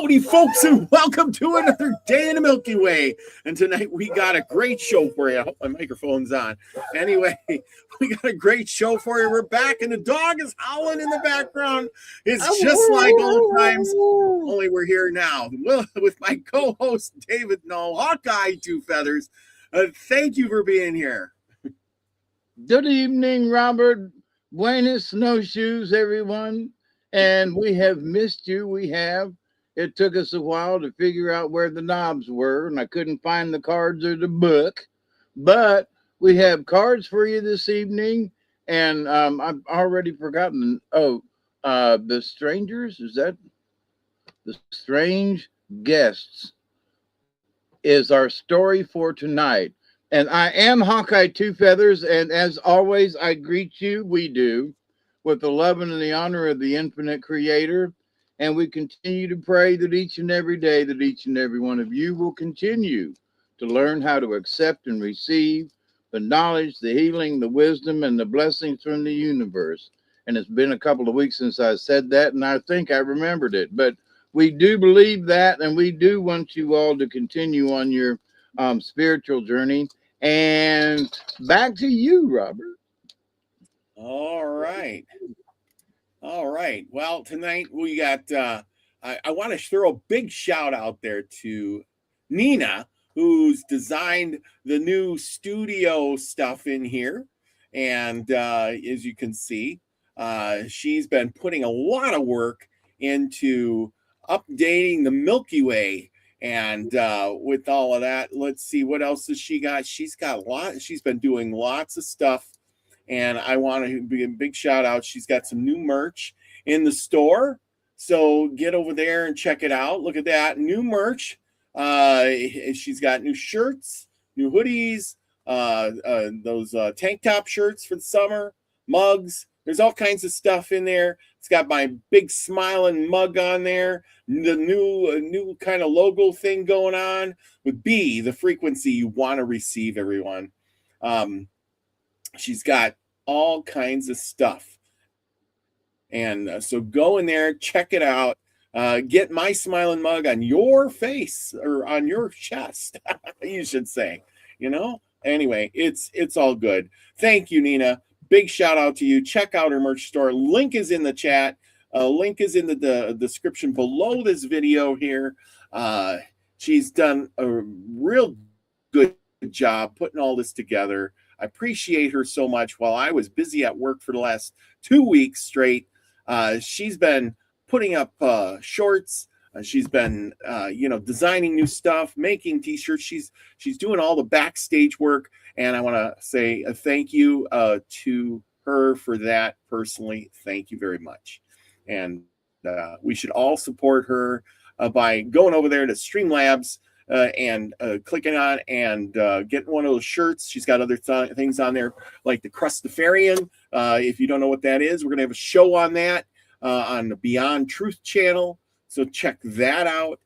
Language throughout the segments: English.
Howdy, folks, and welcome to another day in the Milky Way. And tonight we got a great show for you. I hope my microphone's on. Anyway, we got a great show for you. We're back, and the dog is howling in the background. It's just like old times, only we're here now. With my co-host, David No, Hawkeye Two Feathers. Thank you for being here. Good evening, Robert. Buenos snowshoes, everyone. And we have missed you. We have. It took us a while to figure out where the knobs were, and I couldn't find the cards or the book. But we have cards for you this evening, and I've already forgotten. The strangers? Is that the strange guests? Is our story for tonight. And I am Hawkeye Two Feathers, and as always, I greet you, we do, with the love and the honor of the infinite creator. And we continue to pray that each and every day that each and every one of you will continue to learn how to accept and receive the knowledge, the healing, the wisdom, and the blessings from the universe. And it's been a couple of weeks since I said that, and I think I remembered it. But we do believe that, and we do want you all to continue on your spiritual journey. And back to you, Robert. All right. Well, tonight we got, I want to throw a big shout out there to Nina, who's designed the new studio stuff in here. And as you can see, she's been putting a lot of work into updating the Milky Way. And with all of that, let's see, what else has she got? She's got a lot. She's been doing lots of stuff. And I want to be a big shout out. She's got some new merch in the store. So get over there and check it out. Look at that. New merch. She's got new shirts, new hoodies, those tank top shirts for the summer, mugs. There's all kinds of stuff in there. It's got my big smiling mug on there. The new kind of logo thing going on with B, the frequency you want to receive, everyone. She's got all kinds of stuff. And so go in there, check it out. Get my smiling mug on your face or on your chest, you should say. Anyway, it's all good. Thank you, Nina. Big shout out to you. Check out her merch store. Link is in the chat. Link is in the description below this video here. She's done a real good job putting all this together. I appreciate her so much. While I was busy at work for the last 2 weeks straight, she's been putting up shorts. She's been, designing new stuff, making t-shirts. She's doing all the backstage work. And I want to say a thank you to her for that personally. Thank you very much. And we should all support her by going over there to Streamlabs and clicking on and getting one of those shirts. She's got other things on there like the Crustafarian. If you don't know what that is, we're going to have a show on that on the Beyond Truth channel. So check that out.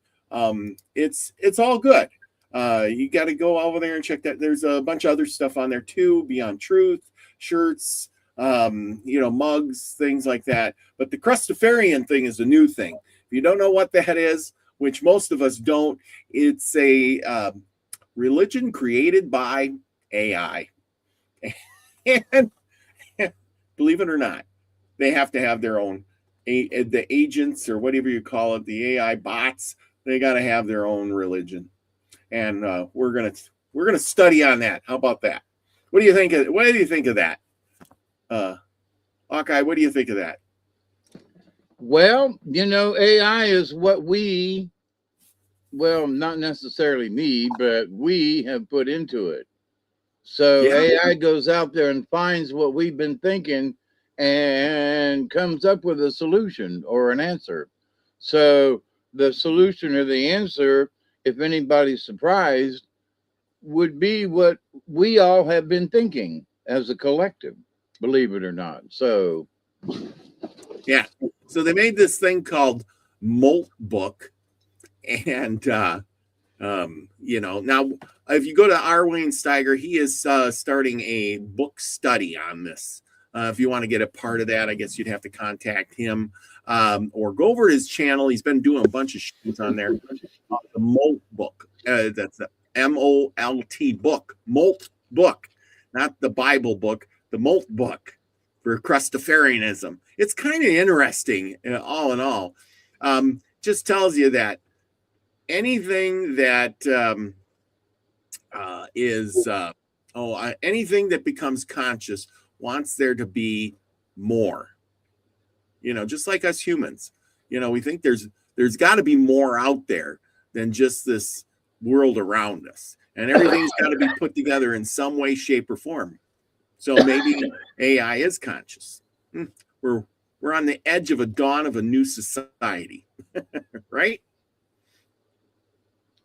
It's all good. You got to go over there and check that. There's a bunch of other stuff on there too. Beyond Truth, shirts, mugs, things like that. But the Crustafarian thing is a new thing. If you don't know what that is, which most of us don't, it's a religion created by AI. And believe it or not, they have to have their own, the agents or whatever you call it, the AI bots, they got to have their own religion. And we're gonna study on that. How about that? What do you think of that? Hawkeye, what do you think of that? Well, AI is what not necessarily me, but we have put into it. So yeah. AI goes out there and finds what we've been thinking and comes up with a solution or an answer. So the solution or the answer, if anybody's surprised, would be what we all have been thinking as a collective, believe it or not. So, yeah. So they made this thing called Molt Book. And, now if you go to R. Wayne Steiger, he is starting a book study on this If you want to get a part of that, I guess you'd have to contact him or go over to his channel. He's been doing a bunch of shows on there. The Molt book. That's the MOLT book. Molt book, not the Bible book. The Molt book for Crustafarianism. It's kind of interesting, all in all. Just tells you that anything that anything that becomes conscious wants there to be more. Just like us humans. We think there's got to be more out there than just this world around us, and everything's got to be put together in some way, shape, or form. So maybe AI is conscious. We're on the edge of a dawn of a new society, right?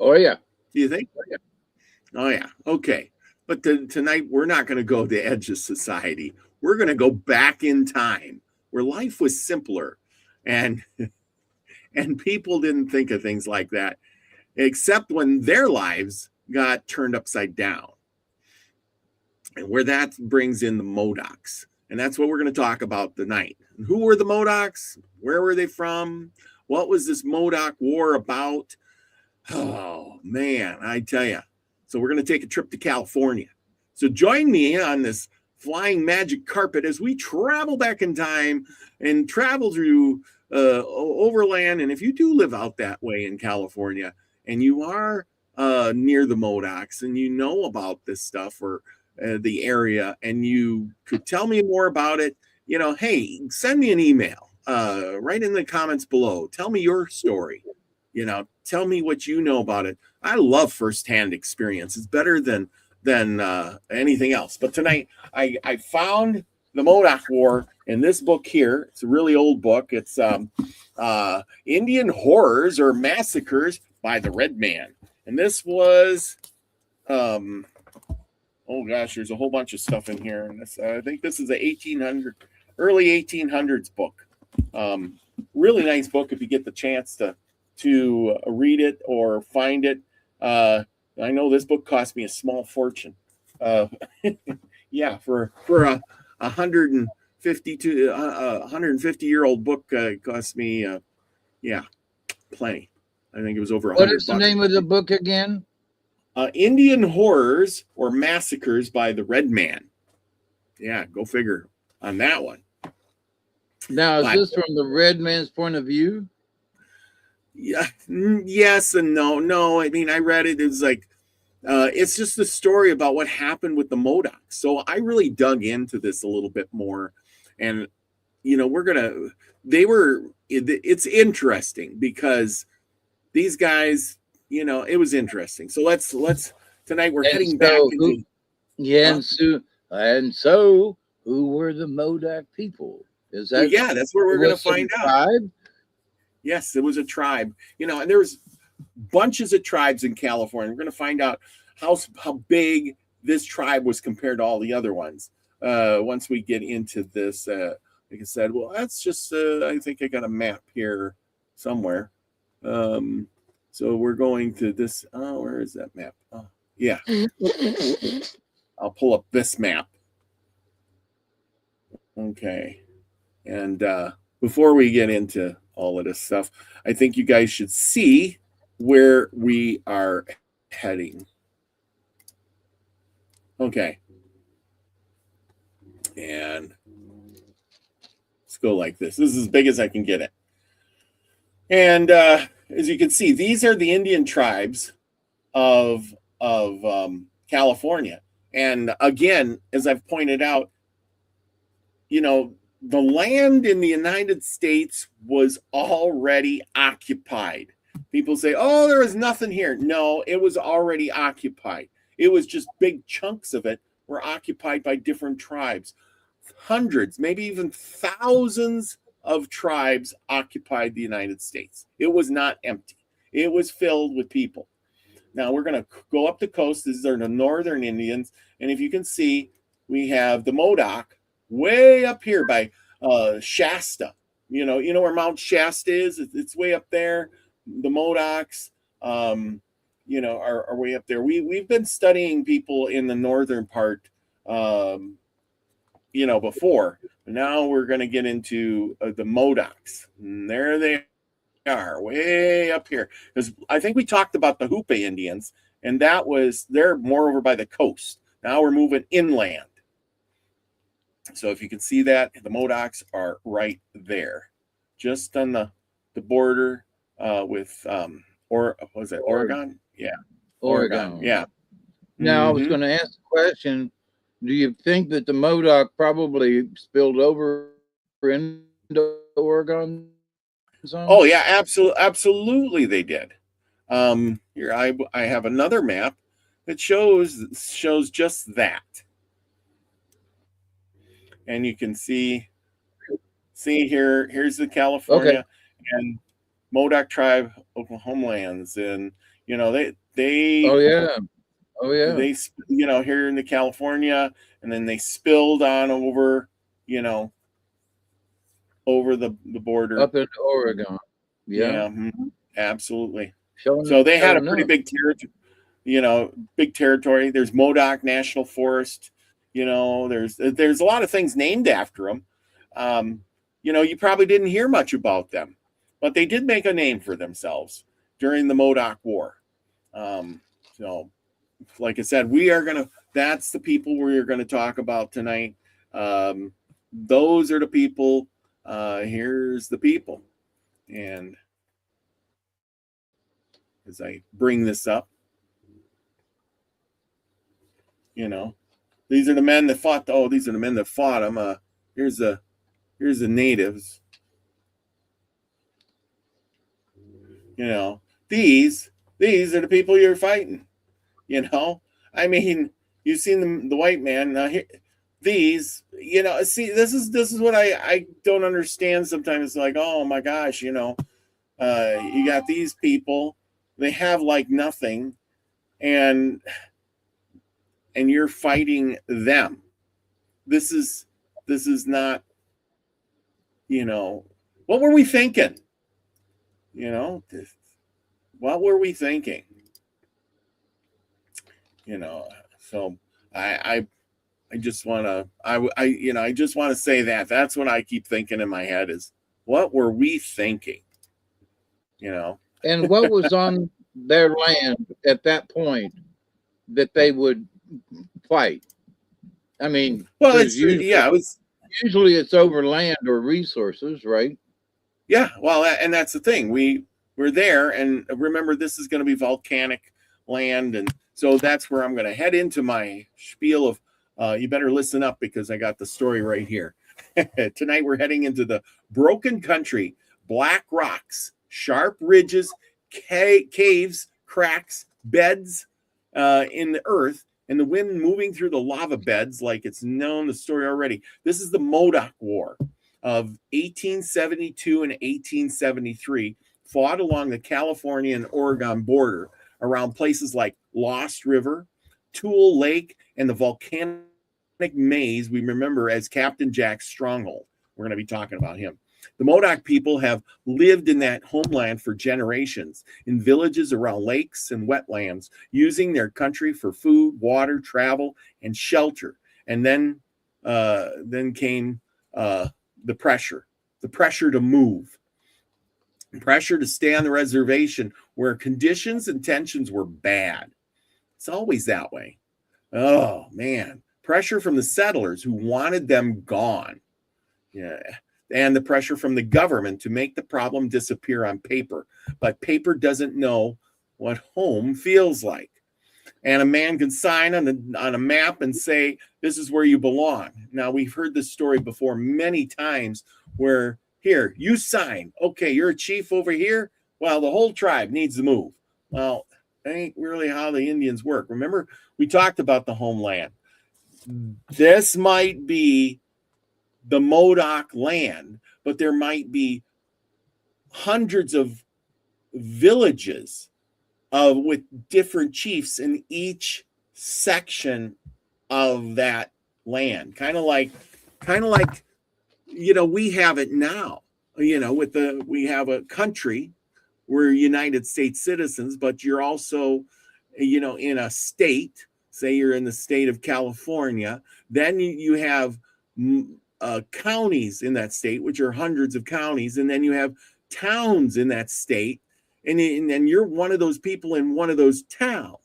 Oh yeah. Do you think? Oh yeah. Okay. But tonight we're not going to go to the edge of society. We're going to go back in time where life was simpler, and people didn't think of things like that, except when their lives got turned upside down. And where that brings in the Modocs. And that's what we're going to talk about tonight. Who were the Modocs? Where were they from? What was this Modoc War about? Oh, man, I tell you. So we're going to take a trip to California. So join me on this flying magic carpet as we travel back in time and travel through overland. And if you do live out that way in California and you are near the Modocs and you know about this stuff or the area and you could tell me more about it, hey, send me an email right in the comments below. Tell me your story. Tell me what you know about it. I love firsthand experience. It's better than anything else. But tonight I found the Modoc War in this book here. It's a really old book. It's Indian Horrors or Massacres by the Red Man. And this was oh gosh, there's a whole bunch of stuff in here. And this, I think this is a early 1800s book. Really nice book if you get the chance to read it or find it. I know this book cost me a small fortune. Yeah, for a 150-year-old book, it cost me plenty. I think it was over $100. What is the name of the book again? Indian Horrors or Massacres by the Red Man. Yeah, go figure on that one. Now, is this from the Red Man's point of view? Yeah, yes and no. No, I mean, I read it. It was like, it's just a story about what happened with the Modocs. So I really dug into this a little bit more. And, it's interesting because these guys, it was interesting. So let's tonight we're heading back into. And so who were the Modoc people? Is that that's where we're going to find out. Tribe? Yes, it was a tribe. And there was bunches of tribes in California. We're going to find out how big this tribe was compared to all the other ones. Once we get into this, like I said, well, that's just. I think I got a map here somewhere. So we're going to this. Oh, where is that map? Oh, yeah. I'll pull up this map. Okay. And before we get into all of this stuff, I think you guys should see where we are heading. Okay. And let's go like this. This is as big as I can get it. And as you can see, these are the Indian tribes of California. And again, as I've pointed out, the land in the United States was already occupied. People say, oh, there was nothing here. No, it was already occupied. It was just big chunks of it were occupied by different tribes. Hundreds, maybe even thousands of tribes occupied the United States. It was not empty. It was filled with people. Now we're going to go up the coast. These are the northern Indians. And if you can see, we have the Modoc way up here by Shasta. You know where Mount Shasta is? It's way up there. The Modocs, are way up there. We've been studying people in the northern part before. Now we're going to get into the Modocs. And there they are, way up here. Because I think we talked about the Hoopa Indians, and they're more over by the coast. Now we're moving inland. So if you can see that, the Modocs are right there, just on the border with or was it Oregon? Yeah, Oregon. Yeah. Now, I was going to ask the question, do you think that the Modoc probably spilled over into Oregon some? Oh yeah, absolutely they did. Here I have another map that shows just that, and you can see here's the California and Modoc tribe homelands, and they Oh yeah. they here in the California, and then they spilled on over over the border Up in Oregon. Yeah, absolutely. Showing So they had a pretty up. big territory, big territory. There's Modoc National Forest. There's a lot of things named after them. You probably didn't hear much about them, but they did make a name for themselves during the Modoc War. So, like I said, that's the people we're going to talk about tonight. Those are the people. Here's the people. And as I bring this up, these are the men that fought. Oh, these are the men that fought them. Here's the natives. These are the people you're fighting. I mean, you've seen the white man. These, see, this is what I don't understand sometimes. It's like, oh my gosh, you got these people, they have like nothing, and you're fighting them. This is not, what were we thinking? What were we thinking? So I just want to I just want to say that's what I keep thinking in my head is, what were we thinking? And what was on their land at that point that they would fight? I mean, well, usually it's over land or resources, right? Yeah, well, and that's the thing. We're there, and remember, this is going to be volcanic land, and so that's where I'm going to head into my spiel of. You better listen up because I got the story right here. Tonight we're heading into the broken country, black rocks, sharp ridges, caves, cracks, beds in the earth, and the wind moving through the lava beds like it's known the story already. This is the Modoc War of 1872 and 1873, fought along the California and Oregon border around places like Lost River, Tule Lake, and the volcanic maze we remember as Captain Jack's Stronghold. We're going to be talking about him. The Modoc people have lived in that homeland for generations, in villages around lakes and wetlands, using their country for food, water, travel, and shelter. And then came the pressure to move, pressure to stay on the reservation where conditions and tensions were bad. It's always that way. Oh, man. Pressure from the settlers who wanted them gone. Yeah. And the pressure from the government to make the problem disappear on paper. But paper doesn't know what home feels like. And a man can sign on a map and say, this is where you belong. Now, we've heard this story before many times where, here, you sign. Okay, you're a chief over here. Well, the whole tribe needs to move. Well, that ain't really how the Indians work. Remember, we talked about the homeland. This might be the Modoc land, but there might be hundreds of villages with different chiefs in each section of that land. Kind of like we have it now. We have a country, we're United States citizens, but you're also in a state. Say you're in the state of California, then you have counties in that state, which are hundreds of counties, and then you have towns in that state, and then you're one of those people in one of those towns,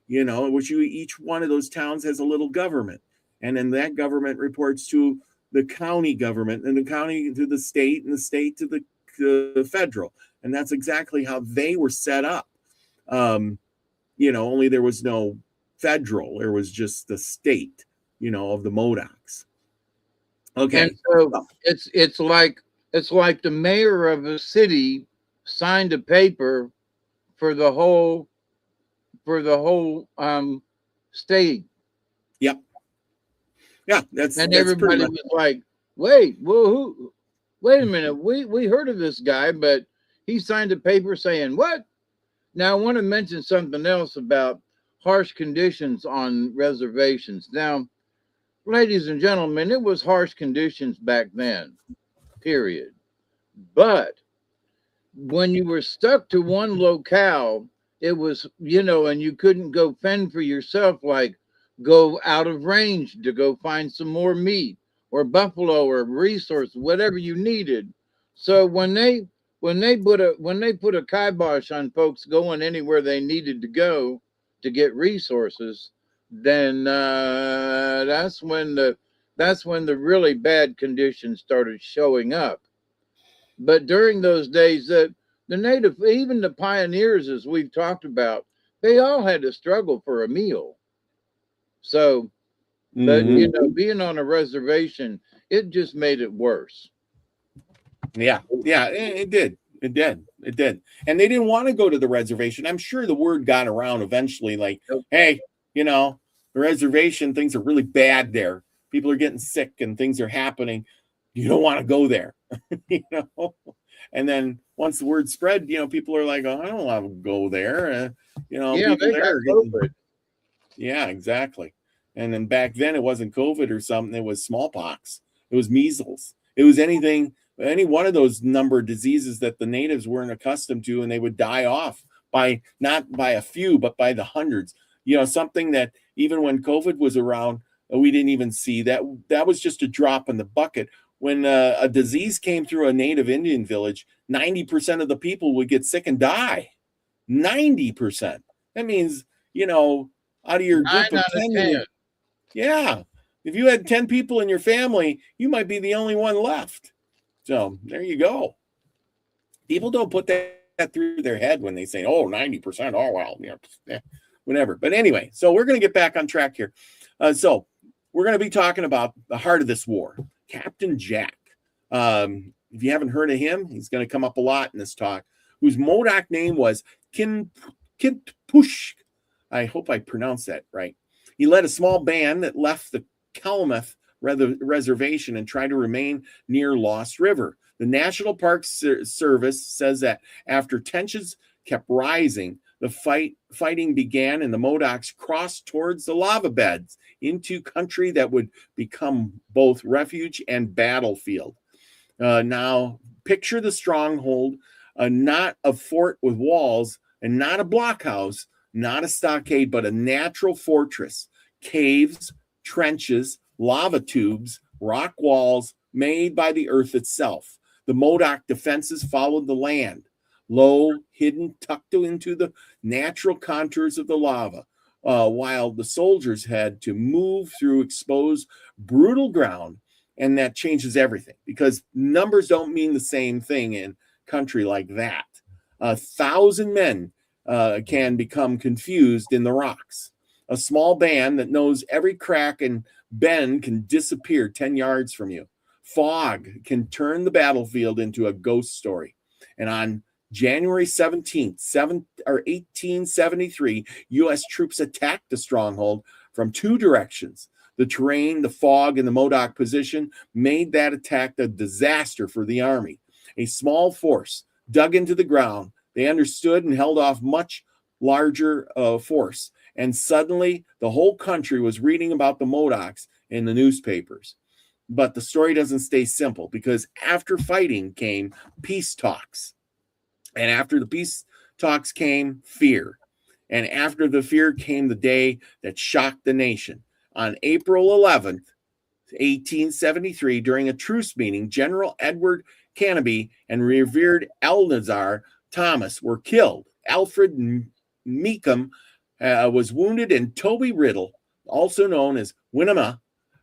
which each one of those towns has a little government, and then that government reports to the county government, and the county to the state, and the state to the federal, and that's exactly how they were set up. Only there was no federal, there was just the state, of the Modocs. Okay. And so it's like the mayor of a city signed a paper for the whole state. Yep. Yeah, And that's everybody was like, wait a minute, we heard of this guy, but he signed a paper saying what? Now I want to mention something else about harsh conditions on reservations. Now, ladies and gentlemen, it was harsh conditions back then, period. But when you were stuck to one locale, it was, and you couldn't go fend for yourself, like go out of range to go find some more meat or buffalo or resource, whatever you needed. So when they put a kibosh on folks going anywhere they needed to go to get resources, then that's when the really bad conditions started showing up. But during those days, the native, even the pioneers, as we've talked about, they all had to struggle for a meal. So, but being on a reservation, it just made it worse. Yeah, it did. It did. And they didn't want to go to the reservation. I'm sure the word got around eventually, like, hey, the reservation, things are really bad there. People are getting sick and things are happening. You don't want to go there, And then once the word spread, people are like, oh, I don't want to go there. Yeah, people there getting, yeah, exactly. And then back then it wasn't COVID or something. It was smallpox. It was measles. It was any one of those number of diseases that the natives weren't accustomed to, and they would die off by not by a few, but by the hundreds. Something that even when COVID was around, we didn't even see that. That was just a drop in the bucket. When a disease came through a native Indian village, 90% of the people would get sick and die. 90%. That means, out of your group of 10. Yeah. If you had 10 people in your family, you might be the only one left. So there you go. People don't put that through their head when they say, oh, 90%. Oh, well, whatever. But anyway, so we're going to get back on track here. So we're going to be talking about the heart of this war, Captain Jack. If you haven't heard of him, he's going to come up a lot in this talk, whose Modoc name was Kinpush. I hope I pronounced that right. He led a small band that left the Klamath reservation and tried to remain near Lost River. The National Park Service says that after tensions kept rising, the fighting began and the Modocs crossed towards the lava beds into country that would become both refuge and battlefield. Now, picture the Stronghold, not a fort with walls and not a blockhouse, not a stockade, but a natural fortress. Caves, trenches, lava tubes, rock walls made by the earth itself. The Modoc defenses followed the land, low, hidden, tucked into the natural contours of the lava, while the soldiers had to move through exposed, brutal ground. And that changes everything because numbers don't mean the same thing in country like that. 1,000 men can become confused in the rocks. A small band that knows every crack and bend can disappear 10 yards from you. Fog can turn the battlefield into a ghost story. And on January 17th, 1873, U.S. troops attacked the Stronghold from two directions. The terrain, the fog, and the Modoc position made that attack a disaster for the Army. A small force dug into the ground. They understood and held off much larger force. And suddenly, the whole country was reading about the Modocs in the newspapers. But the story doesn't stay simple because after fighting came peace talks. And after the peace talks came fear. And after the fear came the day that shocked the nation. On April 11th, 1873, during a truce meeting, General Edward Canby and revered Elnazar Thomas were killed. Alfred Meekum was wounded, and Toby Riddle, also known as Winema,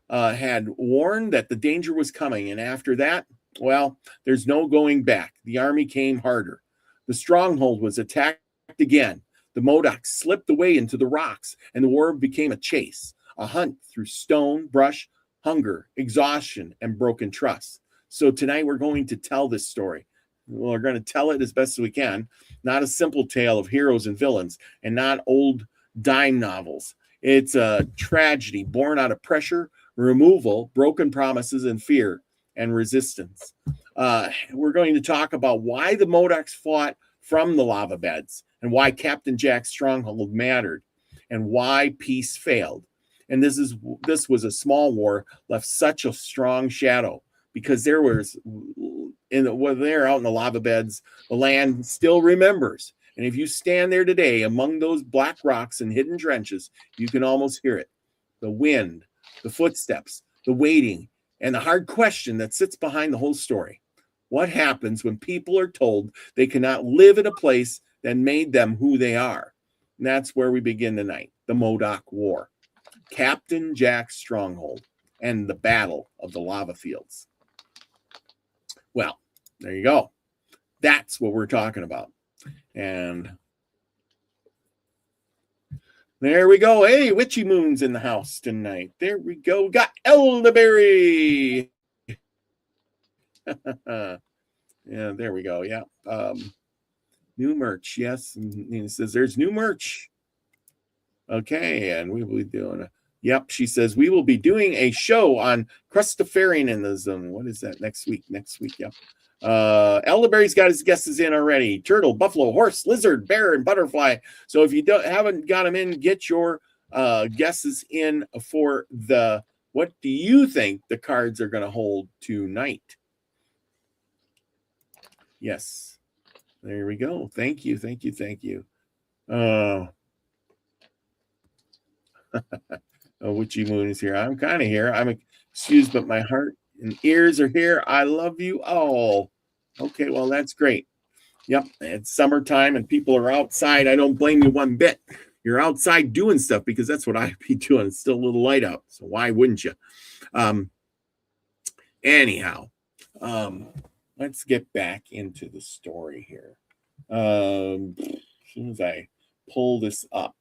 had warned that the danger was coming. And after that, well, there's no going back. The army came harder. The Stronghold was attacked again. The Modocs slipped away into the rocks, and the war became a chase, a hunt through stone, brush, hunger, exhaustion, and broken trust. So tonight we're going to tell this story. We're going to tell it as best as we can. Not a simple tale of heroes and villains, and not old dime novels. It's a tragedy born out of pressure, removal, broken promises, and fear and resistance. We're going to talk about why the Modocs fought from the lava beds, and why Captain Jack's stronghold mattered, and why peace failed. And this was a small war, left such a strong shadow, because there was when they're out in the lava beds, the land still remembers. And if you stand there today among those black rocks and hidden trenches, you can almost hear it. The wind, the footsteps, the waiting, and the hard question that sits behind the whole story. What happens when people are told they cannot live in a place that made them who they are? And that's where we begin tonight, the Modoc War, Captain Jack's stronghold, and the Battle of the Lava Fields. Well, there you go. That's what we're talking about. And there we go. Hey, Witchy Moon's in the house tonight. There we go. Got elderberry. Yeah, there we go. Yeah. New merch. Yes. And it says there's new merch. Okay. And we will be doing yep. She says we will be doing a show on Crustafarianism. What is that? Next week. Yep. Elderberry's got his guesses in already. Turtle, buffalo, horse, lizard, bear, and butterfly. So if you haven't got them in, get your guesses in for the what do you think the cards are going to hold tonight? Yes. There we go. Thank you. Witchy Moon is here. I'm kind of here. I'm excused, but my heart and ears are here. I love you all. Okay, well, that's great. Yep, it's summertime and people are outside. I don't blame you one bit. You're outside doing stuff because that's what I'd be doing. It's still a little light out, so why wouldn't you? Anyhow, let's get back into the story here. As soon as I pull this up.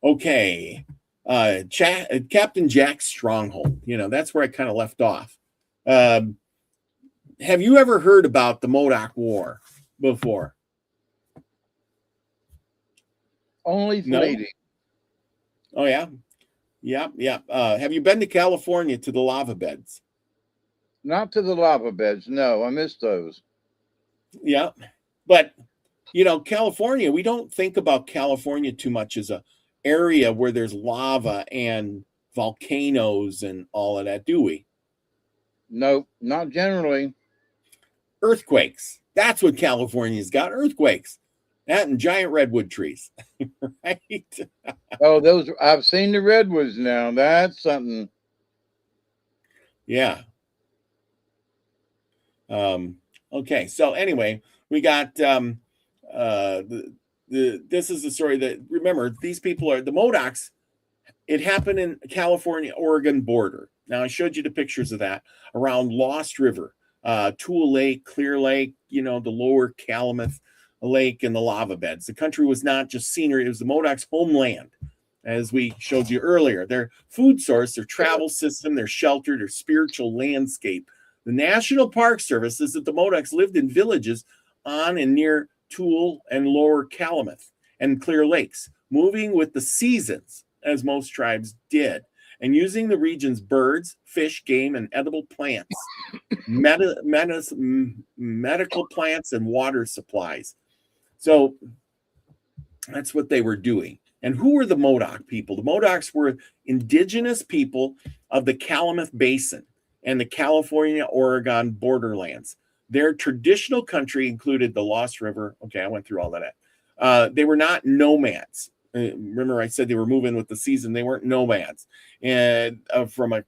Okay, Captain Jack's stronghold. That's where I kind of left off. Have you ever heard about the Modoc War before? Only fleeting. No? Oh, yeah? Yeah. Have you been to California to the lava beds? Not to the lava beds. No, I missed those. Yeah. But, California, we don't think about California too much as a area where there's lava and volcanoes and all of that, do we? Nope, not generally. Earthquakes. That's what California's got, earthquakes. That and giant redwood trees, right? Oh, those, I've seen the redwoods now. That's something. Yeah. Okay, so anyway, we got this is the story that, remember, these people are the Modocs. It happened in California, Oregon border. Now I showed you the pictures of that around Lost River, Tule Lake, Clear Lake, the lower Calumet Lake and the lava beds. The country was not just scenery, it was the Modocs' homeland, as we showed you earlier. Their food source, their travel system, their shelter, their spiritual landscape. The National Park Service says that the Modocs lived in villages on and near Tule and lower Calumet and Clear Lakes, moving with the seasons, as most tribes did, and using the region's birds, fish, game, and edible plants, medical plants, and water supplies. So that's what they were doing. And who were the Modoc people? The Modocs were indigenous people of the Calumet Basin and the California-Oregon borderlands. Their traditional country included the Lost River. Okay, I went through all of that. They were not nomads. Remember, I said they were moving with the season. They weren't nomads. And from a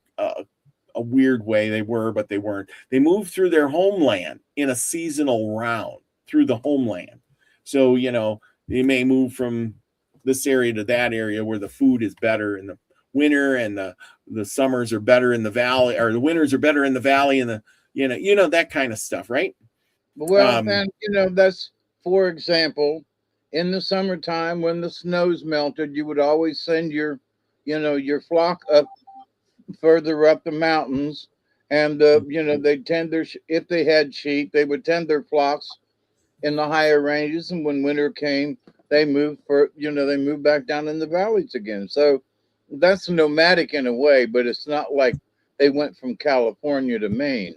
a weird way. They were, but they weren't. They moved through their homeland in a seasonal round through the homeland. So, they may move from this area to that area where the food is better in the winter, and the summers are better in the valley, or the winters are better in the valley, and that kind of stuff, right? Well, and that's, for example, in the summertime when the snow's melted, you would always send your flock up further up the mountains, and they tend if they had sheep, they would tend their flocks in the higher ranges, and when winter came, they moved back down in the valleys again. So that's nomadic in a way, but it's not like they went from California to Maine.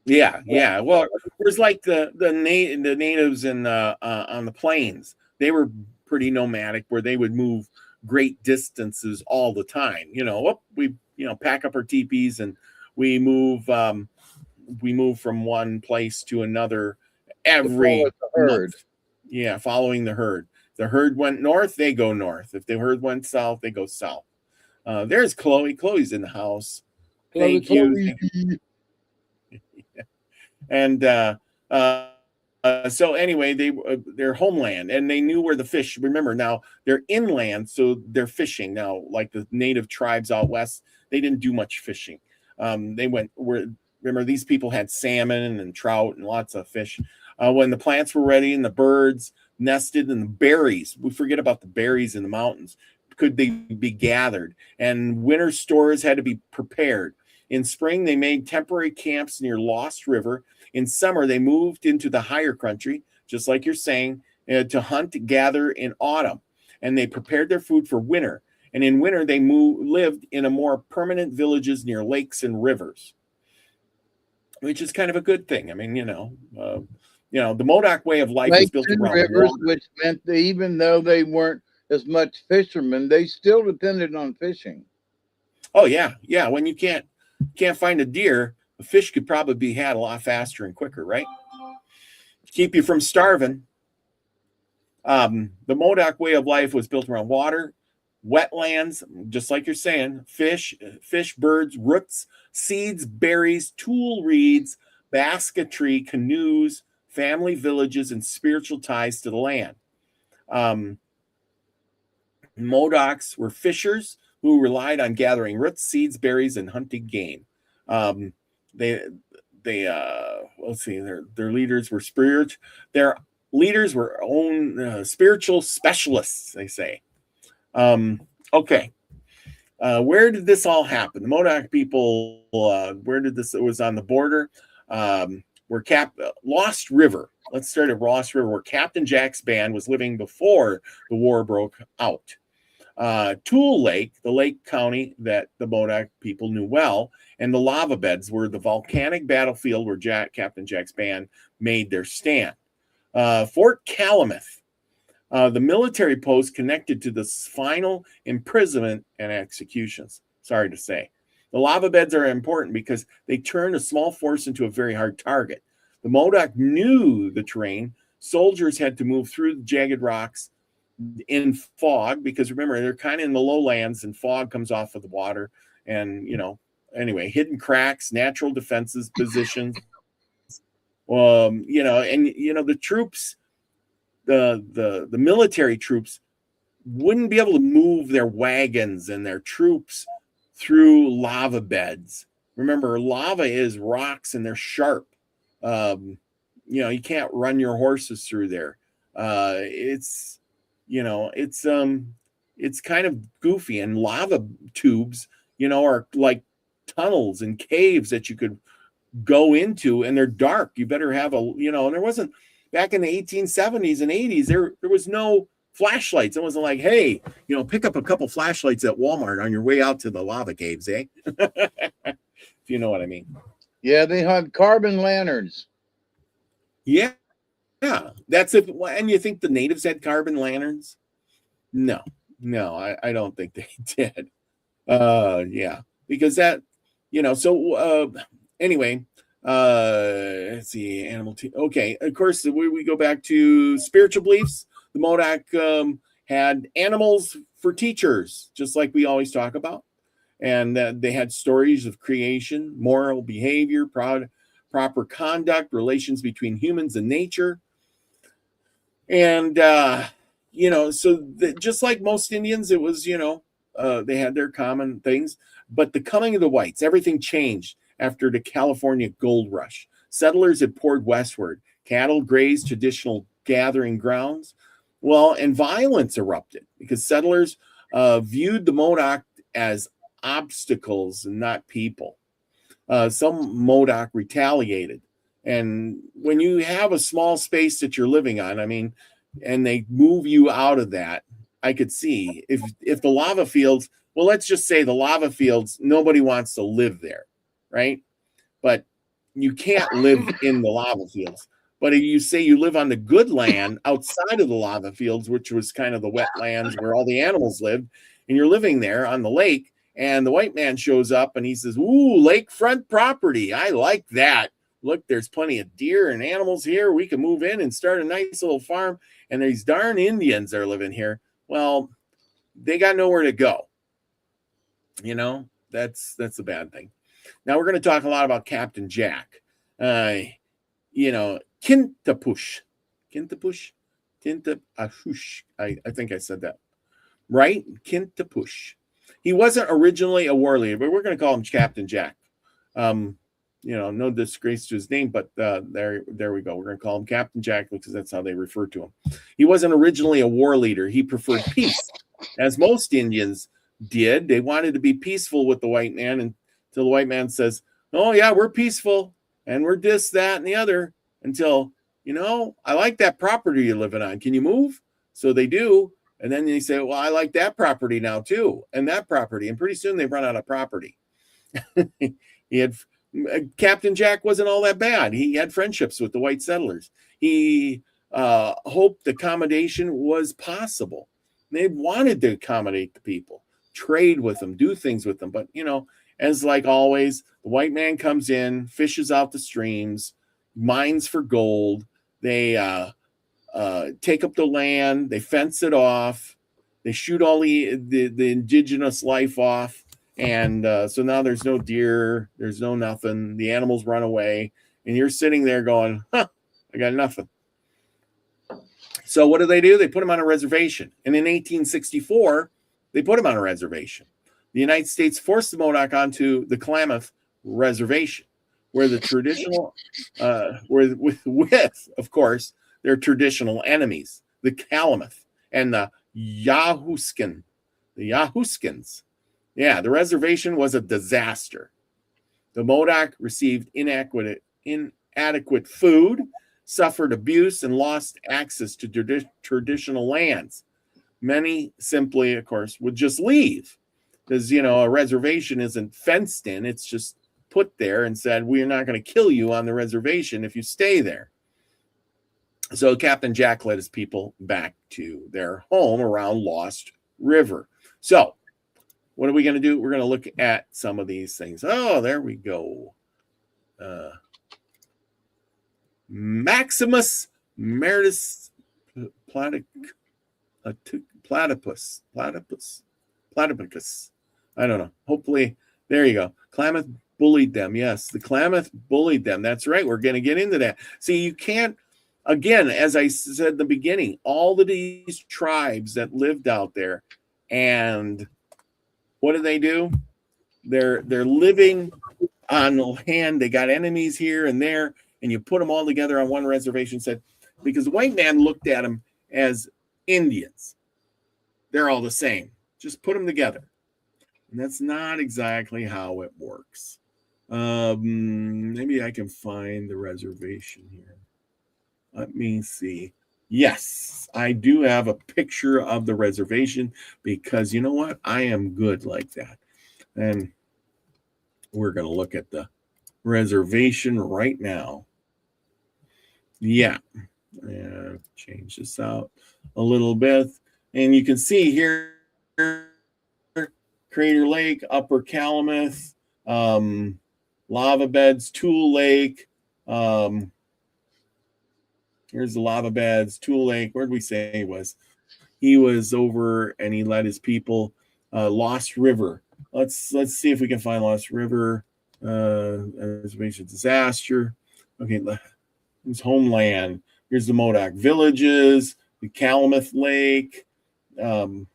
Yeah. Well, there's like the natives in on the plains. They were pretty nomadic, where they would move great distances all the time. We pack up our teepees and we move from one place to another every month. Yeah, following the herd. The herd went north, they go north. If the herd went south, they go south. There's Chloe. Chloe's in the house. Thank you. And so anyway, their homeland, and they knew where the fish. Remember, now they're inland, so they're fishing now. Like the native tribes out west, they didn't do much fishing. They went where. Remember, these people had salmon and trout and lots of fish. When the plants were ready and the birds nested, and the berries, we forget about the berries in the mountains, could they be gathered? And winter stores had to be prepared. In spring, they made temporary camps near Lost River. In summer, they moved into the higher country, just like you're saying, to hunt, gather in autumn. And they prepared their food for winter. And in winter, they lived in a more permanent villages near lakes and rivers, which is kind of a good thing. I mean, the Modoc way of life lakes is built and around rivers, water. which meant that even though they weren't as much fishermen, they still depended on fishing. Oh yeah. When you can't find a deer, a fish could probably be had a lot faster and quicker, right? Keep you from starving. The Modoc way of life was built around water, wetlands, just like you're saying, fish, birds, roots, seeds, berries, tule reeds, basketry, canoes, family villages, and spiritual ties to the land. Modocs were fishers who relied on gathering roots, seeds, berries, and hunting game. Let's see, their leaders were spirit. Their leaders were spiritual specialists, they say. Okay. Where did this all happen? The Modoc people, where did this? It was on the border. Lost River. Let's start at Lost River, where Captain Jack's band was living before the war broke out. Tule Lake, the lake county that the Modoc people knew well, and the lava beds were the volcanic battlefield where Captain Jack's band made their stand. Fort Calumet, the military post connected to the final imprisonment and executions. Sorry to say. The lava beds are important because they turn a small force into a very hard target. The Modoc knew the terrain. Soldiers had to move through the jagged rocks in fog, because remember, they're kind of in the lowlands and fog comes off of the water. And, anyway, hidden cracks, natural defenses, positions. The troops, the military troops wouldn't be able to move their wagons and their troops through lava beds. Remember, lava is rocks and they're sharp. You can't run your horses through there. It's kind of goofy, and lava tubes, are like tunnels and caves that you could go into, and they're dark. You better have and there wasn't, back in the 1870s and 80s, there was no flashlights. It wasn't like, hey, pick up a couple flashlights at Walmart on your way out to the lava caves, eh? If you know what I mean. Yeah, they had carbon lanterns. Yeah, that's it. And you think the natives had carbon lanterns? No, I don't think they did. Yeah, because that, anyway, let's see, okay, of course, we go back to spiritual beliefs. The Modoc had animals for teachers, just like we always talk about. And they had stories of creation, moral behavior, proper conduct, relations between humans and nature. And, so just like most Indians, it was, they had their common things. But the coming of the whites, everything changed after the California gold rush. Settlers had poured westward. Cattle grazed traditional gathering grounds. Well, and violence erupted because settlers viewed the Modoc as obstacles and not people. Some Modoc retaliated. And when you have a small space that you're living on, I mean, and they move you out of that, I could see if the lava fields, well, let's just say the lava fields, nobody wants to live there, right? But you can't live in the lava fields. But if you say you live on the good land outside of the lava fields, which was kind of the wetlands where all the animals lived, and you're living there on the lake, and the white man shows up and he says, "Ooh, lakefront property. I like that. Look, there's plenty of deer and animals here. We can move in and start a nice little farm. And these darn Indians are living here." Well, they got nowhere to go. That's a bad thing. Now we're going to talk a lot about Captain Jack. Kintapush. Kintapush. I think I said that right. Kintapush. He wasn't originally a war leader, but we're going to call him Captain Jack. No disgrace to his name, but there we go. We're going to call him Captain Jack because that's how they refer to him. He wasn't originally a war leader. He preferred peace, as most Indians did. They wanted to be peaceful with the white man until the white man says, "Oh, yeah, we're peaceful, and we're this, that, and the other," until, "I like that property you're living on. Can you move?" So they do. And then they say, "Well, I like that property now too, and that property." And pretty soon they run out of property. Captain Jack wasn't all that bad. He had friendships with the white settlers. He hoped accommodation was possible. They wanted to accommodate the people, trade with them, do things with them. But, as like always, the white man comes in, fishes out the streams, mines for gold. They take up the land, they fence it off, they shoot all the indigenous life off, and so now there's no deer, there's no nothing. The animals run away, and you're sitting there going, "I got nothing." So what do? They put him on a reservation, and in 1864, they put him on a reservation. The United States forced the Modoc onto the Klamath Reservation, where the traditional, with of course, their traditional enemies, the Klamath and the Yahuskins. Yeah, the reservation was a disaster. The Modoc received inadequate food, suffered abuse, and lost access to traditional lands. Many simply, of course, would just leave because, a reservation isn't fenced in. It's just put there and said, "We're not going to kill you on the reservation if you stay there." So Captain Jack led his people back to their home around Lost River. So what are we going to do? We're going to look at some of these things. Oh, there we go. Maximus Meritus Platypus. I don't know. Hopefully, there you go. Klamath bullied them. Yes, the Klamath bullied them. That's right. We're going to get into that. See, you can't, again, as I said in the beginning, all of these tribes that lived out there, and what do? They're living on the land. They got enemies here and there, and you put them all together on one reservation. Said because the white man looked at them as Indians. They're all the same. Just put them together. And that's not exactly how it works. Maybe I can find the reservation here. Let me see. Yes, I do have a picture of the reservation because you know what? I am good like that. And we're going to look at the reservation right now. Yeah. Change this out a little bit. And you can see here Crater Lake, Upper Calumet, lava beds, Tule Lake. Here's the lava beds, Tule Lake. Where did we say he was? He was over and he led his people. Lost River. let's see if we can find Lost River reservation disaster. Okay, there's homeland. Here's the Modoc villages, the Calumet Lake. I don't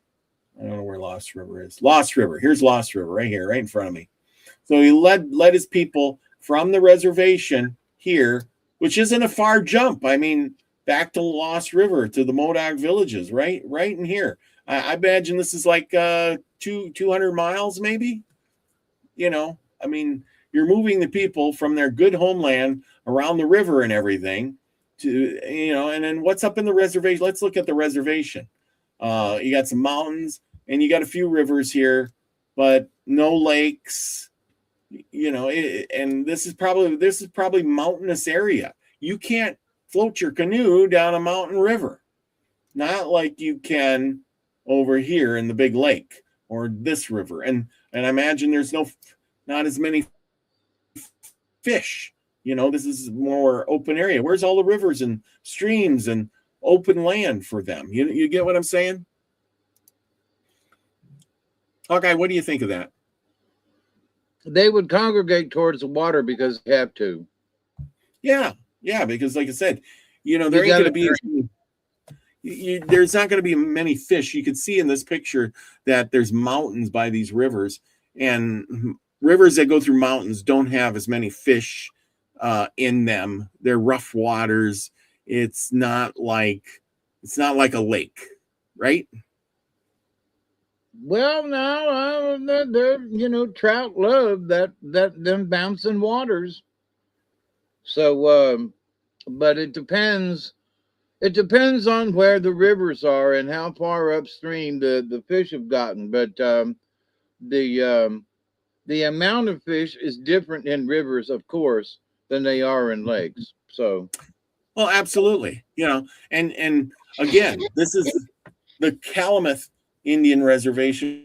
know where Lost River is. Lost River. Here's Lost River right here, right in front of me. So he led his people from the reservation here, which isn't a far jump. I mean, back to Lost River to the Modoc villages, right in here. I imagine this is like 200 miles, maybe. I mean, you're moving the people from their good homeland around the river and everything to, and then what's up in the reservation? Let's look at the reservation. You got some mountains and you got a few rivers here, but no lakes. And this is probably mountainous area. You can't float your canoe down a mountain river, not like you can over here in the big lake or this river. And I imagine there's not as many fish. This is more open area. Where's all the rivers and streams and open land for them? You get what I'm saying? Hawkeye, what do you think of that? They would congregate towards the water because they have to. Yeah, because like I said, there ain't going to be there's not going to be many fish. You can see in this picture that there's mountains by these rivers, and rivers that go through mountains don't have as many fish in them. They're rough waters. It's not like a lake, right? Well, now trout love that them bouncing waters. So, but it depends. It depends on where the rivers are and how far upstream the fish have gotten. But the amount of fish is different in rivers, of course, than they are in lakes. So, well, absolutely. And again, this is the Calumet Indian Reservation.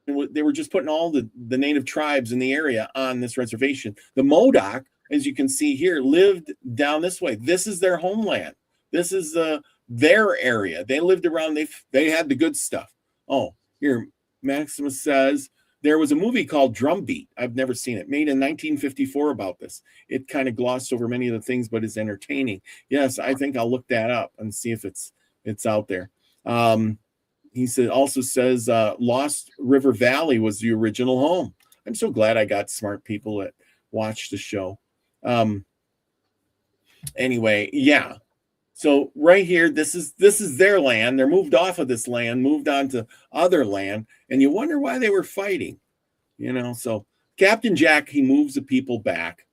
They were just putting all the native tribes in the area on this reservation. The Modoc, as you can see here, lived down this way. This is their homeland. This is their area. They lived around. They had the good stuff. Oh, here Maximus says there was a movie called Drumbeat. I've never seen it. Made in 1954 about this. It kind of glossed over many of the things, but is entertaining. Yes, I think I'll look that up and see if it's out there. He also says Lost River Valley was the original home. I'm so glad I got smart people that watch the show. Anyway, yeah. So right here, this is their land. They're moved off of this land, moved on to other land, and you wonder why they were fighting. So Captain Jack, he moves the people back.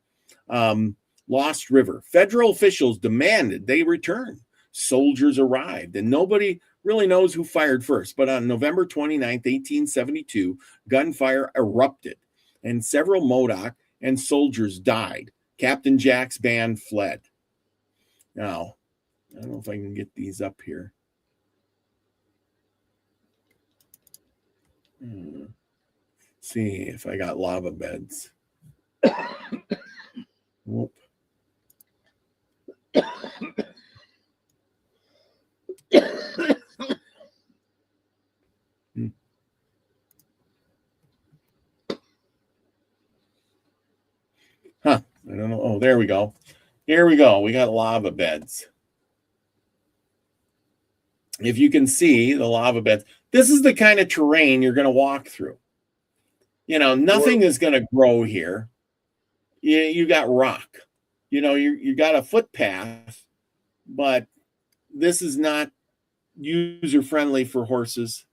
Lost River. Federal officials demanded they return. Soldiers arrived, and nobody really knows who fired first. But on November 29th, 1872, gunfire erupted, and several Modoc and soldiers died. Captain Jack's band fled. Now, I don't know if I can get these up here. See if I got lava beds. Whoop. Huh. I don't know. Oh, there we go. Here we go. We got lava beds. If you can see the lava beds, this is the kind of terrain you're going to walk through. Nothing is going to grow here. You got rock. You got a footpath, but this is not user friendly for horses.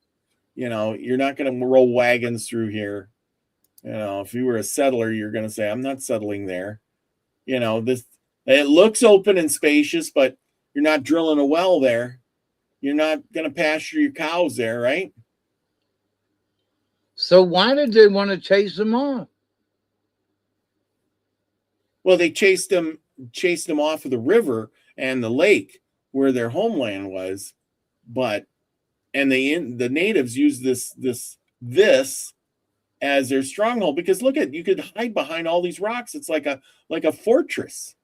You're not going to roll wagons through here. If you were a settler, you're going to say, I'm not settling there. It looks open and spacious, but you're not drilling a well there. You're not going to pasture your cows there, right? So why did they want to chase them off? Well, they chased them off of the river and the lake where their homeland was, and the natives used this as their stronghold, because you could hide behind all these rocks. It's like a fortress.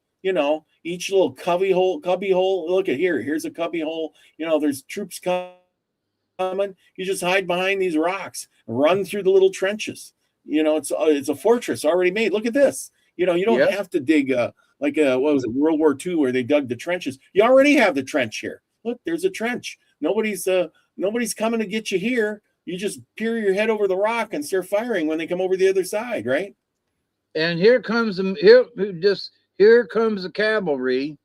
Each little cubby hole. Look at here. Here's a cubby hole. There's troops coming coming, you just hide behind these rocks, run through the little trenches. It's a fortress already made. Look at this. You don't Yep. have to dig what was it, World War II, where they dug the trenches. You already have the trench here. Look, there's a trench. Nobody's coming to get you here. You just peer your head over the rock and start firing when they come over the other side, right? And here comes the cavalry,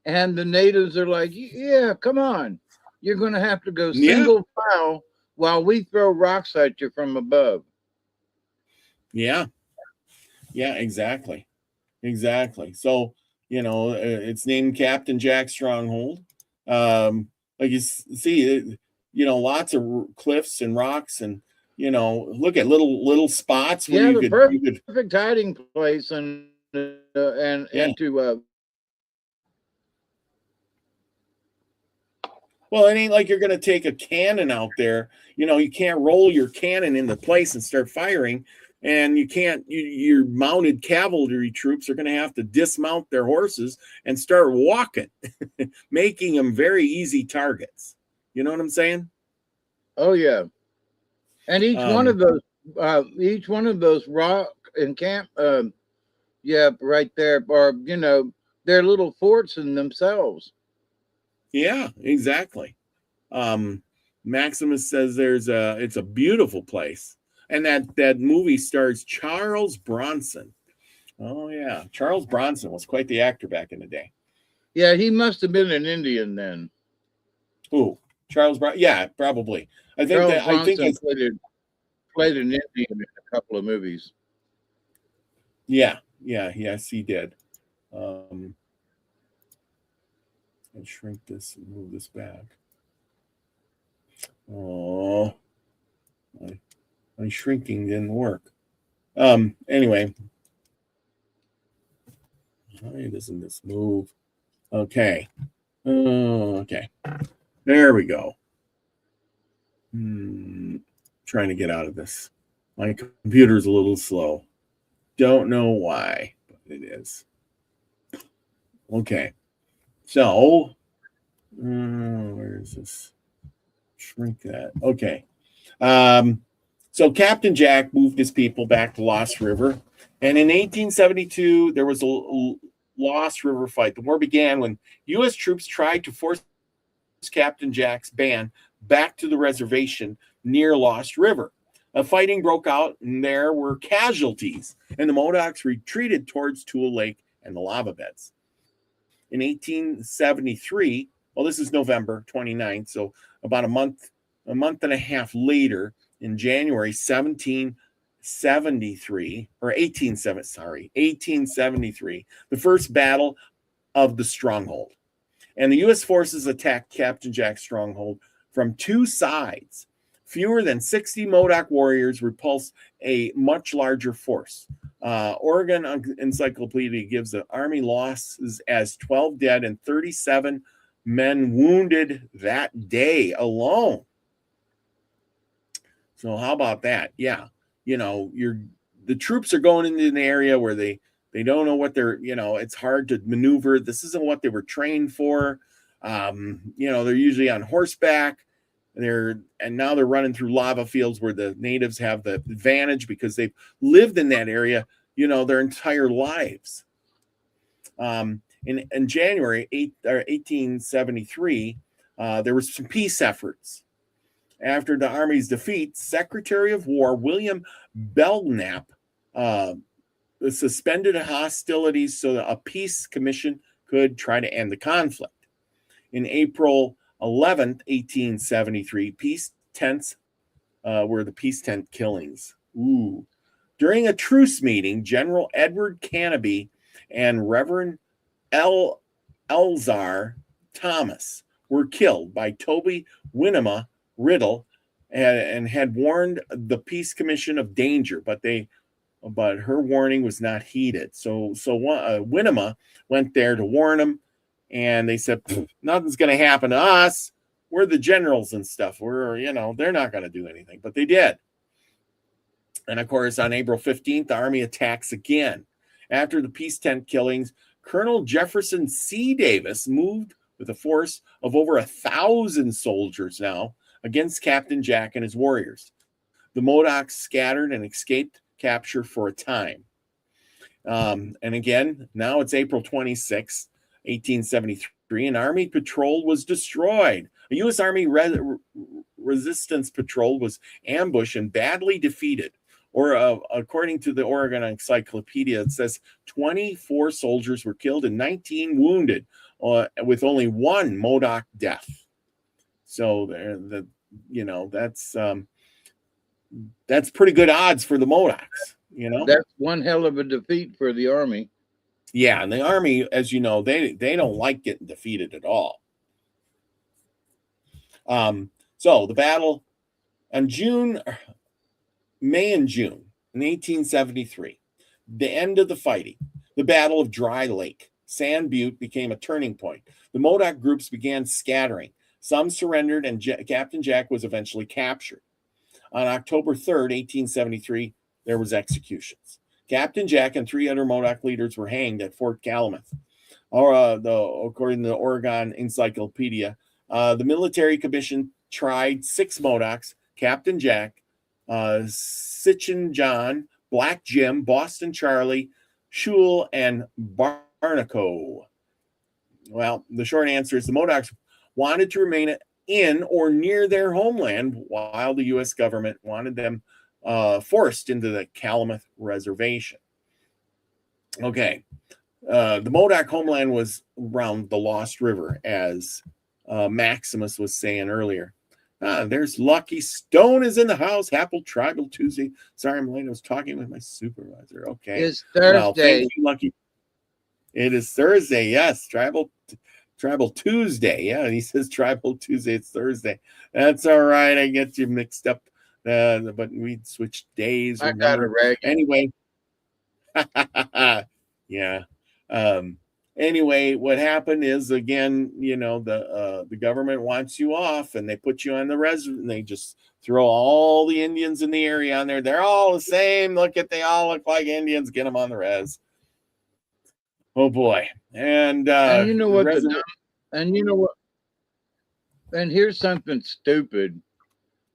and the natives are like, "Yeah, come on, you're going to have to go Yeah, single file while we throw rocks at you from above." yeah, yeah, exactly. So, it's named Captain Jack Stronghold. Like you see, lots of cliffs and rocks, and look at little spots where Yeah, you the could, perfect hiding place, and yeah. to Well, it ain't like you're going to take a cannon out there. You can't roll your cannon into place and start firing. And you can't, your mounted cavalry troops are going to have to dismount their horses and start walking, making them very easy targets. You know what I'm saying? oh yeah, and Um, each one of those rock encamp, yeah, right there, are they're little forts in themselves. yeah, exactly. Um, Maximus says it's a beautiful place. And that movie stars Charles Bronson. Oh yeah, Charles Bronson was quite the actor back in the day. Yeah, he must have been an Indian then. Who? Charles Bronson? Yeah, probably. Charles I think Bronson it's played an Indian in a couple of movies. yeah, yeah, yes, he did. Um, and shrink this and move this back. Oh, my shrinking didn't work. Anyway, why doesn't this move? Okay. Okay. There we go. Trying to get out of this. My computer's a little slow. Don't know why, but it is. Okay. So, where is this? Shrink that. Okay. So Captain Jack moved his people back to Lost River. And in 1872, there was a Lost River fight. The war began when U.S. troops tried to force Captain Jack's band back to the reservation near Lost River. Fighting broke out, and there were casualties, and the Modocs retreated towards Tule Lake and the lava beds. In 1873, well, this is November 29th, so about a month and a half later, in January 1773, or 1873, the first battle of the Stronghold. And the U.S. forces attacked Captain Jack's Stronghold from two sides. Fewer than 60 Modoc warriors repulsed a much larger force. Oregon Encyclopedia gives the Army losses as 12 dead and 37 men wounded that day alone. So how about that? Yeah, the troops are going into an area where they don't know what they're, it's hard to maneuver. This isn't what they were trained for. They're usually on horseback. Now they're running through lava fields where the natives have the advantage because they've lived in that area, their entire lives. In January 1873, there was some peace efforts. After the Army's defeat, Secretary of War William Belknap suspended hostilities so that a peace commission could try to end the conflict. In April 11th, 1873, peace tents were the peace tent killings. Ooh. During a truce meeting, General Edward Canby and Reverend Elzar Thomas were killed by Toby Winema Riddle and had warned the Peace Commission of danger, but her warning was not heeded. So Winema went there to warn them, and they said, nothing's going to happen to us. We're the generals and stuff. They're not going to do anything, but they did. And of course, on April 15th, the Army attacks again. After the peace tent killings, Colonel Jefferson C. Davis moved with a force of over 1,000 soldiers now against Captain Jack and his warriors. The Modocs scattered and escaped capture for a time. And again, now it's April 26, 1873. An Army patrol was destroyed. A U.S. Army resistance patrol was ambushed and badly defeated. Or according to the Oregon Encyclopedia, it says 24 soldiers were killed and 19 wounded, with only one Modoc death. So that's pretty good odds for the Modocs. That's one hell of a defeat for the Army. Yeah, and the Army, as you know, they don't like getting defeated at all. So the battle on May and June in 1873, the end of the fighting, the Battle of Dry Lake, Sand Butte became a turning point. The Modoc groups began scattering. Some surrendered, and Captain Jack was eventually captured. On October 3rd, 1873, there was executions. Captain Jack and 3 other Modoc leaders were hanged at Fort Calumet. According to the Oregon Encyclopedia, the military commission tried 6 Modocs: Captain Jack, Sitchin John, Black Jim, Boston Charlie, Tule, and Barnacle. Well, the short answer is the Modocs wanted to remain in or near their homeland, while the U.S. government wanted them forced into the Calumet Reservation. Okay. The Modoc homeland was around the Lost River, as Maximus was saying earlier. There's Lucky. Stone is in the house. Happy Tribal Tuesday. Sorry, I'm late. I was talking with my supervisor. Okay. It's Thursday. Well, thank you, Lucky. It is Thursday. Yes. Tribal Tuesday. Yeah. He says Tribal Tuesday. It's Thursday. That's all right. I get you mixed up. But we switched days. I got it right. Anyway. Yeah. Anyway, what happened is, again, the government wants you off, and they put you on the res, and they just throw all the Indians in the area on there. They're all the same. They all look like Indians. Get them on the res. Oh boy. And you know what? And here's something stupid.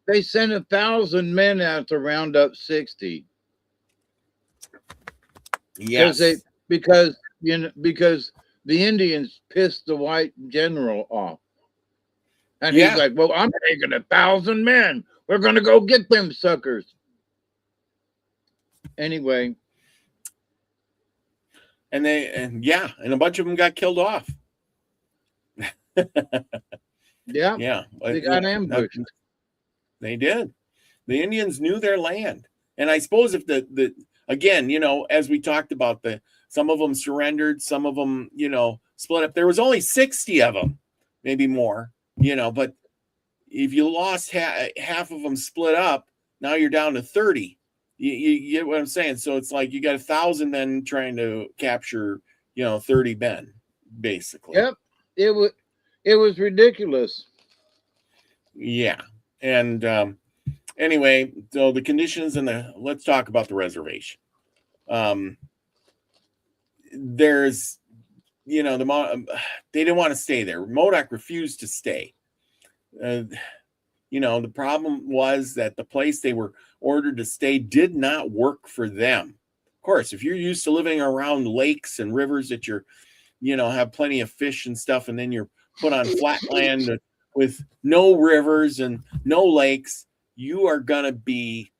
They sent 1,000 men out to round up 60. Yes. Because the Indians pissed the white general off. And he's like, well, I'm taking 1,000 men. We're going to go get them suckers. Anyway. And a bunch of them got killed off. Yeah. Yeah. They got ambushed. They did. The Indians knew their land. And I suppose if again, as we talked about, some of them surrendered, some of them, split up. There was only 60 of them, maybe more, but if you lost half of them split up, now you're down to 30. You get what I'm saying? So it's like you got 1,000 men trying to capture, 30 men, basically. Yep. It was ridiculous. Yeah. And anyway, so the conditions let's talk about the reservation. There's, they didn't want to stay there. Modoc refused to stay. The problem was that the place they were ordered to stay did not work for them. Of course, if you're used to living around lakes and rivers that have plenty of fish and stuff, and then you're put on flat land with no rivers and no lakes, you are going to be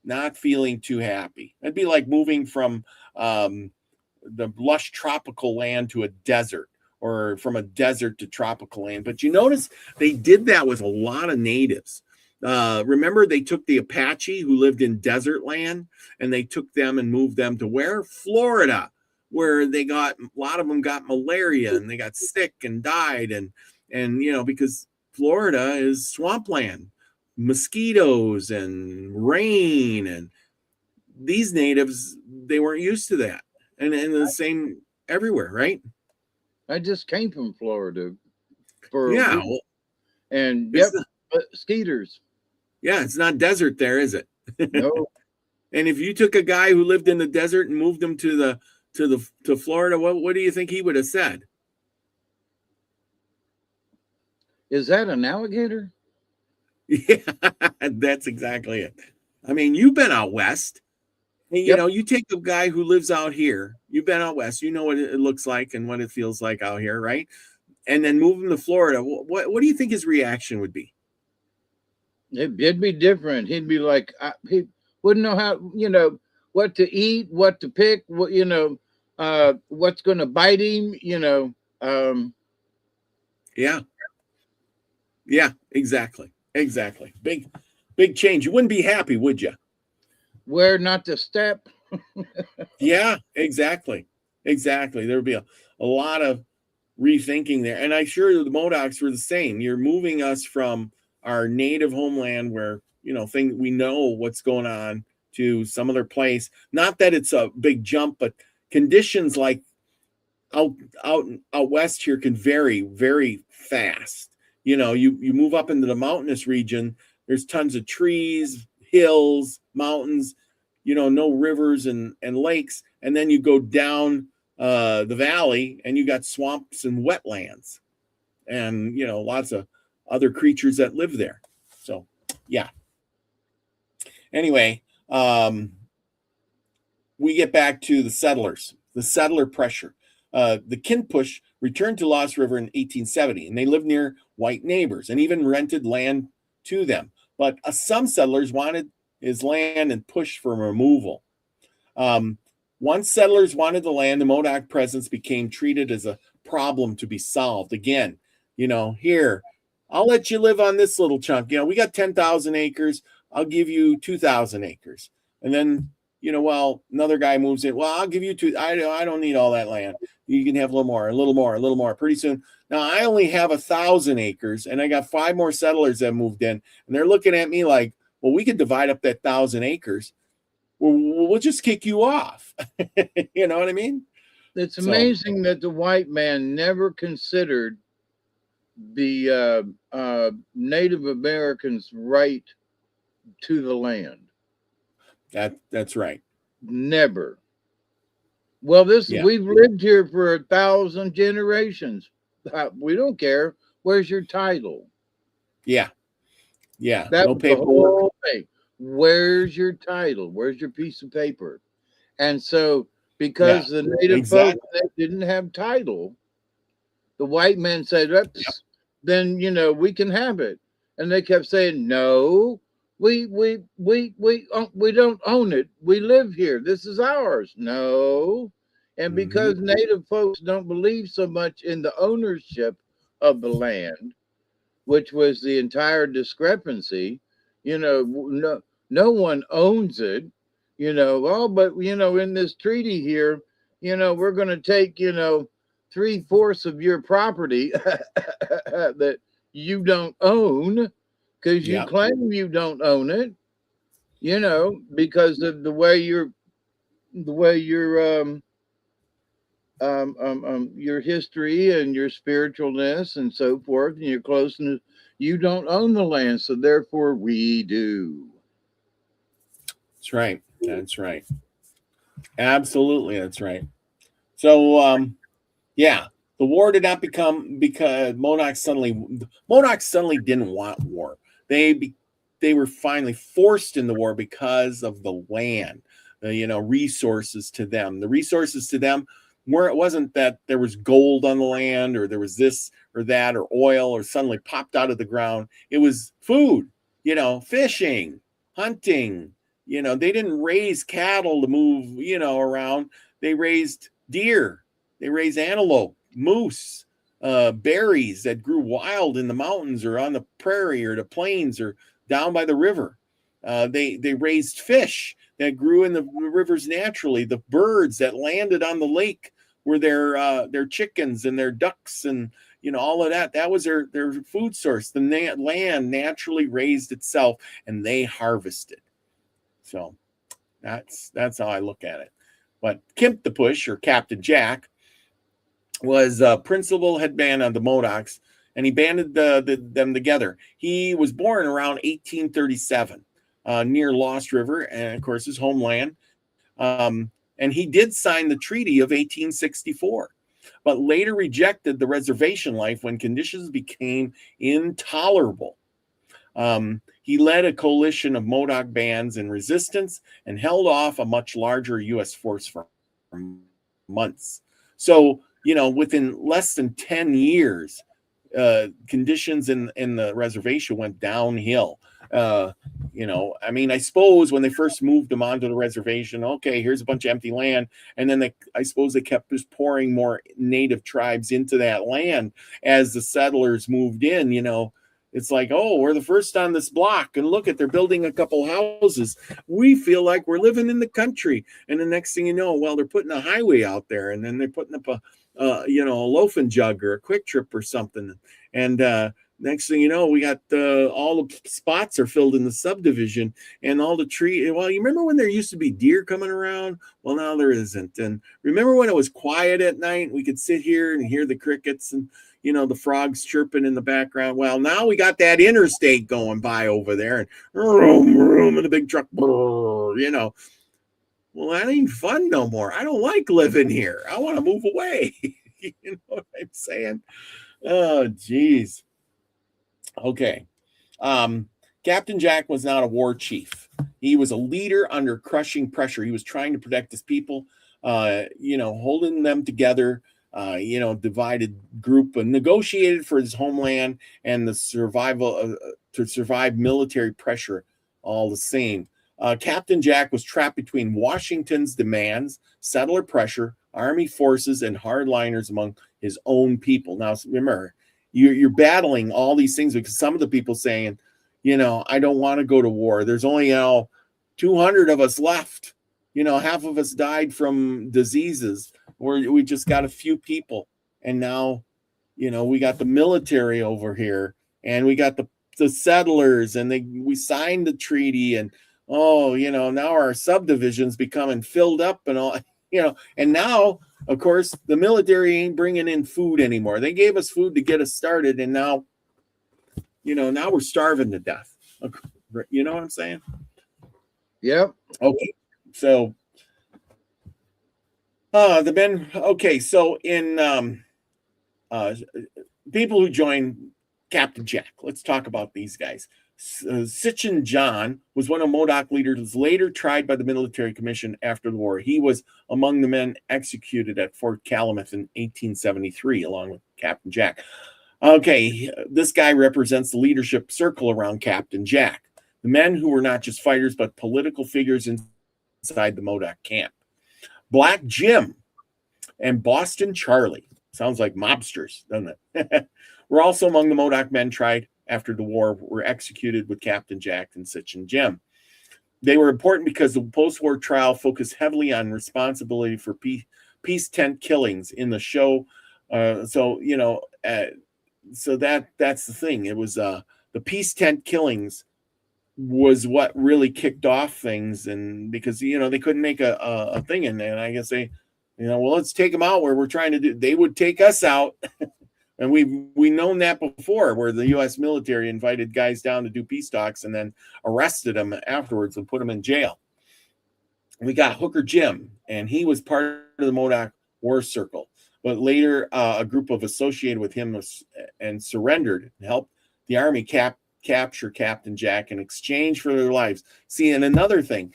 not feeling too happy. It'd be like moving from the lush tropical land to a desert, or from a desert to tropical land. But you notice they did that with a lot of natives. Remember, they took the Apache who lived in desert land, and they took them and moved them to where? Florida, where a lot of them got malaria and they got sick and died. And because Florida is swampland, mosquitoes and rain, and these natives, they weren't used to that. And the same everywhere, right? I just came from Florida and skeeters. Yeah, it's not desert there, is it? No. And if you took a guy who lived in the desert and moved him to Florida, what do you think he would have said? Is that an alligator? Yeah, that's exactly it. I mean, you've been out west. And, Yep. you take a guy who lives out here, you've been out west, you know what it looks like and what it feels like out here, right? And then move him to Florida. What do you think his reaction would be? It'd be different. He'd be like, he wouldn't know how, what to eat, what to pick, what's going to bite him, Yeah, yeah, exactly. Exactly. Big change. You wouldn't be happy, would you? where not to step. Yeah, exactly. Exactly. There would be a lot of rethinking there. And I'm sure the Modocs were the same. You're moving us from our native homeland where, we know what's going on to some other place. Not that it's a big jump, but conditions like out out west here can vary very fast. You move up into the mountainous region, there's tons of trees, hills, mountains, no rivers and lakes, and then you go down the valley and you got swamps and wetlands and lots of other creatures that live there. So yeah, anyway, we get back to the settlers, the settler pressure. The Kinpush returned to Lost River in 1870, and they lived near white neighbors and even rented land to them. But some settlers wanted his land and pushed for removal. Um, Once settlers wanted the land, the Modoc presence became treated as a problem to be solved. Again, here, I'll let you live on this little chunk. We got 10,000 acres. I'll give you 2,000 acres. And then, another guy moves in. Well, I'll give you two. I don't need all that land. You can have a little more, a little more, a little more. Pretty soon, now I only have 1,000 acres, and I got 5 more settlers that moved in, and they're looking at me like, well, we could divide up that 1,000 acres. We'll just kick you off. You know what I mean? It's So, amazing that the white man never considered the Native Americans' right to the land. that's right. Never. Well, Yeah. we've lived here for 1,000 generations. We don't care. Where's your title? Yeah. Yeah. That No was the paperwork. whole thing. Where's your title? Where's your piece of paper? And so, Yeah. because the native folks Exactly. didn't have title, the white men said, Yep. "Oops, then we can have it." And they kept saying, "No, we don't own it. We live here. This is ours." No, and Mm-hmm. because native folks don't believe so much in the ownership of the land, which was the entire discrepancy. No one owns it. Oh, but in this treaty here, we're going to take 3/4 of your property that you don't own because you Yeah. claim you don't own it. Because of the way your history and your spiritualness and so forth and your closeness, you don't own the land, so therefore we do. That's right. That's right. Absolutely. That's right. So, yeah, the war did not become because Modoc suddenly didn't want war. They were finally forced in the war because of the land, the resources to them. The resources to them where it wasn't that there was gold on the land or there was this or that or oil or suddenly popped out of the ground. It was food, fishing, hunting. They didn't raise cattle to move, around. They raised deer, they raised antelope, moose, berries that grew wild in the mountains or on the prairie or the plains or down by the river. They raised fish that grew in the rivers naturally. The birds that landed on the lake were their chickens and their ducks and all of that. That was their food source. The land naturally raised itself, and they harvested. So that's how I look at it. But Kemp the Push or Captain Jack was principal headman of the Modocs, and he banded them together. He was born around 1837 near Lost River, and of course his homeland. And he did sign the Treaty of 1864, but later rejected the reservation life when conditions became intolerable. He led a coalition of Modoc bands in resistance and held off a much larger U.S. force for months. So, within less than 10 years, conditions in the reservation went downhill. I suppose when they first moved them onto the reservation, okay, here's a bunch of empty land. And then I suppose they kept just pouring more native tribes into that land as the settlers moved in. It's like, oh, we're the first on this block, and look at, they're building a couple houses. We feel like we're living in the country. And the next thing you know, well, they're putting a highway out there, and then they're putting up a loafing jug or a quick trip or something. And next thing you know, we got all the spots are filled in the subdivision, and all the tree. Well, you remember when there used to be deer coming around? Well, now there isn't. And remember when it was quiet at night? We could sit here and hear the crickets and the frogs chirping in the background. Well, now we got that interstate going by over there, and room in a big truck. Well, that ain't fun no more. I don't like living here. I want to move away. You know what I'm saying? Oh, geez. Okay. Captain Jack was not a war chief. He was a leader under crushing pressure. He was trying to protect his people, holding them together, divided group, and negotiated for his homeland and the survival to survive military pressure all the same. Captain Jack was trapped between Washington's demands, settler pressure, army forces, and hardliners among his own people. Now, remember, you're battling all these things because some of the people saying, I don't want to go to war. There's only 200 of us left. Half of us died from diseases. We just got a few people. And now, we got the military over here, and we got the settlers, and we signed the treaty, and now our subdivision's becoming filled up and all, and now, of course, the military ain't bringing in food anymore. They gave us food to get us started, and now, now we're starving to death. You know what I'm saying? Yep. Okay. So, the men. Okay. So in people who joined Captain Jack, let's talk about these guys. Sitchin John was one of Modoc leaders, later tried by the military commission after the war. He was among the men executed at Fort Calumet in 1873, along with Captain Jack. Okay, this guy represents the leadership circle around Captain Jack, the men who were not just fighters, but political figures inside the Modoc camp. Black Jim and Boston Charlie, sounds like mobsters, doesn't it? Were also among the Modoc men tried after the war, were executed with Captain Jack and Sitchin Jim. They were important because the post-war trial focused heavily on responsibility for peace tent killings in the show. So that's the thing. It was the peace tent killings was what really kicked off things, and because they couldn't make a thing in there, and I guess they, well, let's take them out where we're trying to do. They would take us out. And we've known that before, where the U.S. military invited guys down to do peace talks and then arrested them afterwards and put them in jail. We got Hooker Jim, and he was part of the Modoc War Circle. But later, a group of associated with him and surrendered and helped the Army capture Captain Jack in exchange for their lives. See, and another thing,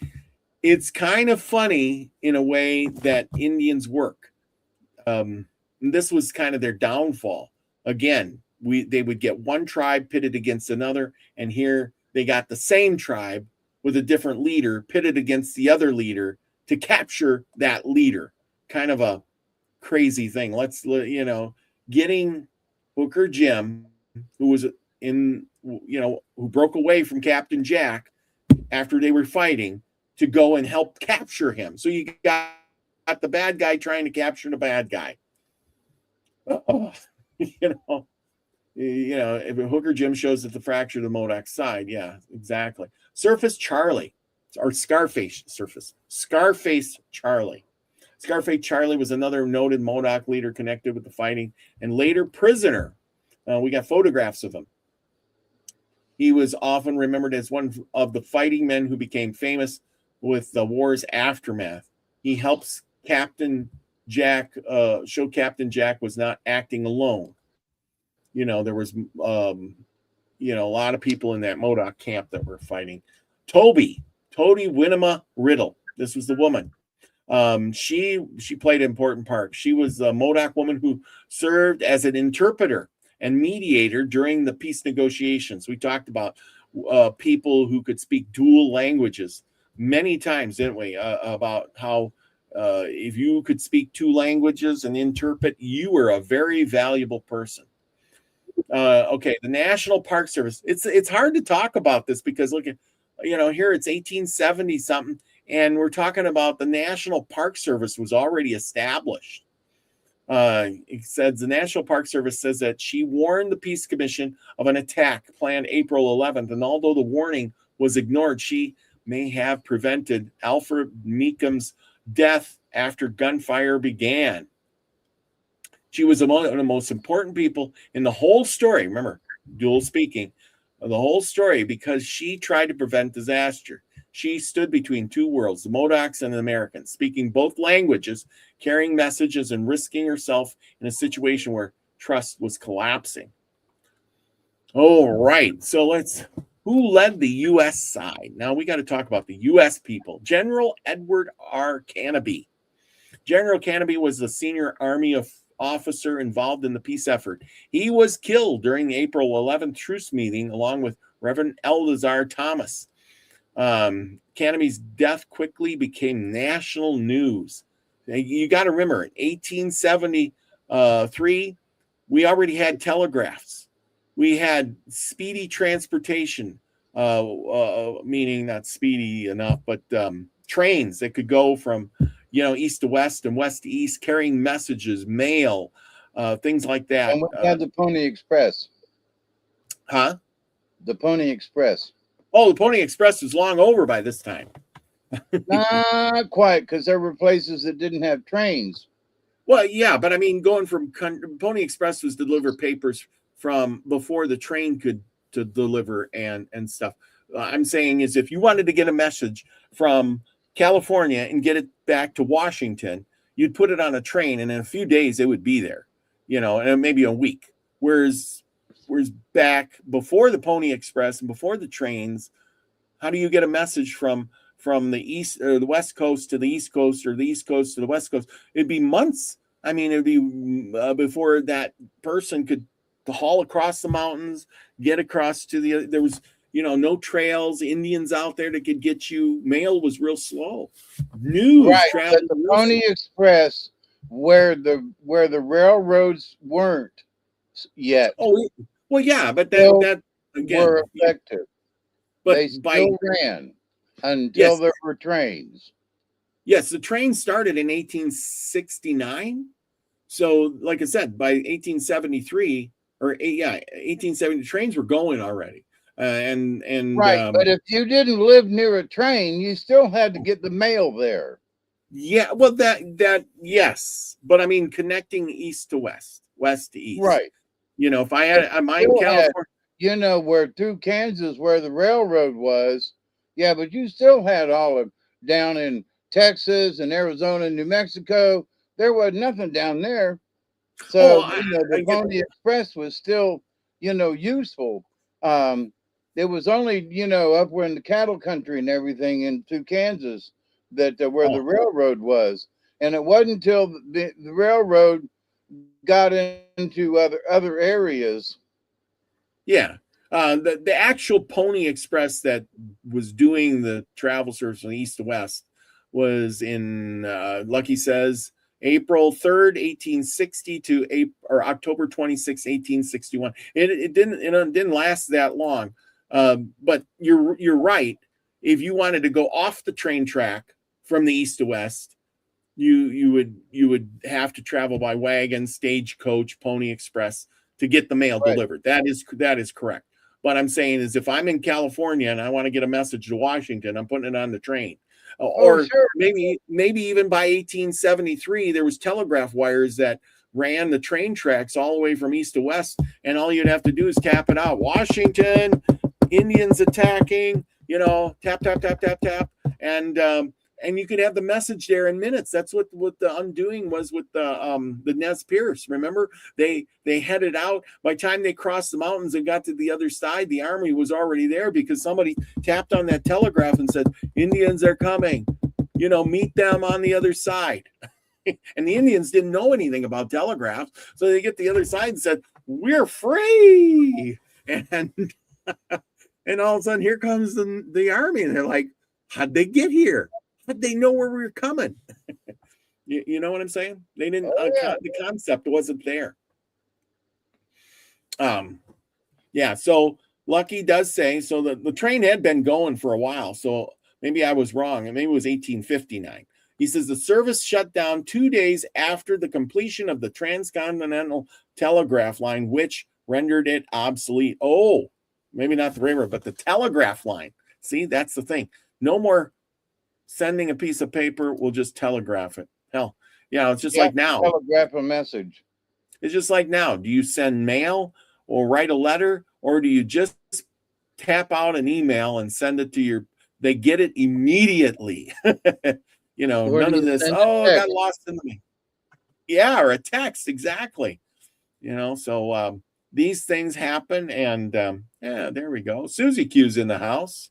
it's kind of funny in a way that Indians work. This was kind of their downfall. Again, they would get one tribe pitted against another, and here they got the same tribe with a different leader pitted against the other leader to capture that leader. Kind of a crazy thing. Getting Hooker Jim, who was who broke away from Captain Jack after they were fighting, to go and help capture him. So you got the bad guy trying to capture the bad guy. If Hooker Jim shows that the fracture of the Modoc side, yeah, exactly. Surface Charlie, or Scarface Charlie. Scarface Charlie was another noted Modoc leader connected with the fighting and later prisoner. We got photographs of him. He was often remembered as one of the fighting men who became famous with the war's aftermath. He helps Captain Jack show Captain Jack was not acting alone. There was a lot of people in that Modoc camp that were fighting. Toby Winema Riddle. This was the woman. She played an important part. She was a Modoc woman who served as an interpreter and mediator during the peace negotiations. We talked about people who could speak dual languages many times, didn't we? About how if you could speak two languages and interpret, you were a very valuable person. Okay, the National Park Service. It's hard to talk about this because look at, here it's 1870 something, and we're talking about the National Park Service was already established. It says the National Park Service says that she warned the Peace Commission of an attack planned April 11th, and although the warning was ignored, she may have prevented Alfred Meekum's death after gunfire began. She was one of the most important people in the whole story. Remember, dual speaking, the whole story, because she tried to prevent disaster. She stood between two worlds, the Modocs and the Americans, speaking both languages, carrying messages, and risking herself in a situation where trust was collapsing. All right, so who led the U.S. side? Now we got to talk about the U.S. people. General Edward R. Canby. General Canby was the senior Army officer involved in the peace effort. He was killed during the April 11th truce meeting along with Reverend Eleazar Thomas. Canby's death quickly became national news. You got to remember, in 1873, we already had telegraphs. We had speedy transportation, meaning not speedy enough, but trains that could go from east to west and west to east, carrying messages, mail, things like that. And we had the Pony Express. Huh? The Pony Express. Oh, the Pony Express was long over by this time. Not quite, because there were places that didn't have trains. Well, yeah, but I mean, going from Pony Express was to deliver papers from before the train could to deliver and stuff. I'm saying is if you wanted to get a message from California and get it back to Washington, you'd put it on a train, and in a few days it would be there, and maybe a week. Whereas back before the Pony Express and before the trains, how do you get a message from the east or the west coast to the east coast or the east coast to the west coast? It'd be months. I mean, it'd be before that person could haul across the mountains, get across to there was no trails, Indians out there that could get you. Mail was real slow. News traveled. But the Pony Express, where the railroads weren't yet. Oh, well, yeah, but that again were effective. But they still ran until there were trains. Yes, the train started in 1869. So, like I said, by 1873 1870, trains were going already. And right, but if you didn't live near a train, you still had to get the mail there. Yeah, well, that yes, but I mean connecting east to west, west to east. Right. If I had I'm in California, where through Kansas, where the railroad was, yeah, but you still had all of down in Texas and Arizona and New Mexico. There was nothing down there. So the Pony Express was still, useful. It was only, up in the cattle country and everything into Kansas that where the railroad was. And it wasn't until the railroad got into other areas. Yeah. The actual Pony Express that was doing the travel service from east to west was in, Lucky says, April 3rd, 1860 to October 26, 1861. It didn't last that long. But you're right. If you wanted to go off the train track from the east to west, you would have to travel by wagon, stagecoach, Pony Express to get the mail delivered. That is correct. But I'm saying is if I'm in California and I want to get a message to Washington, I'm putting it on the train. Or sure. maybe even by 1873, there was telegraph wires that ran the train tracks all the way from east to west, and all you'd have to do is tap it out. Washington, Indians attacking, tap, tap, tap, tap, tap. And and you could have the message there in minutes. That's what the undoing was with the Nez Perce. Remember, they headed out. By the time they crossed the mountains and got to the other side, the army was already there because somebody tapped on that telegraph and said, Indians are coming, meet them on the other side. And the Indians didn't know anything about telegraphs, so they get to the other side and said, we're free. And and all of a sudden here comes the army, and they're like, how'd they get here? How'd they know where we were coming? You know what I'm saying? They didn't. The concept wasn't there. Yeah. So Lucky does say so. The train had been going for a while, so maybe I was wrong, and maybe it was 1859. He says the service shut down 2 days after the completion of the transcontinental telegraph line, which rendered it obsolete. Oh, maybe not the railroad, but the telegraph line. See, that's the thing. No more sending a piece of paper. We'll just telegraph it. Hell, yeah, it's just like now. Telegraph a message. It's just like now. Do you send mail or write a letter, or do you just tap out an email and send it to they get it immediately? None of this, I got lost in the mail. Yeah, or a text, exactly. So these things happen, and yeah, there we go. Susie Q's in the house.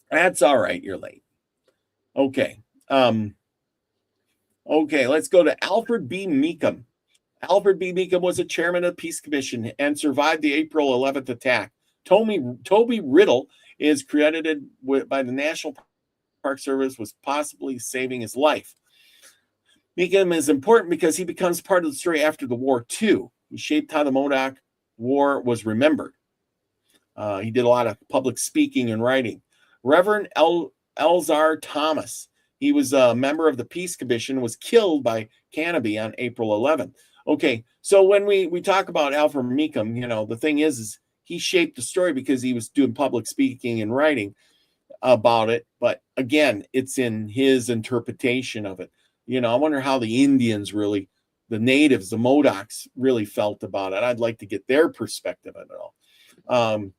That's all right, you're late. Okay. Okay, let's go to Alfred B. Meekum. Alfred B. Meekum was a chairman of the Peace Commission and survived the April 11th attack. Toby Riddle is credited by the National Park Service with possibly saving his life. Meekum is important because he becomes part of the story after the war, too. He shaped how the Modoc War was remembered. He did a lot of public speaking and writing. Reverend Elzar Thomas, he was a member of the Peace Commission, was killed by Canopy on April 11th. Okay, so when we talk about Alfred Meekum, the thing is he shaped the story because he was doing public speaking and writing about it. But again, it's in his interpretation of it. I wonder how the Indians really, the natives, the Modocs really felt about it. I'd like to get their perspective of it all.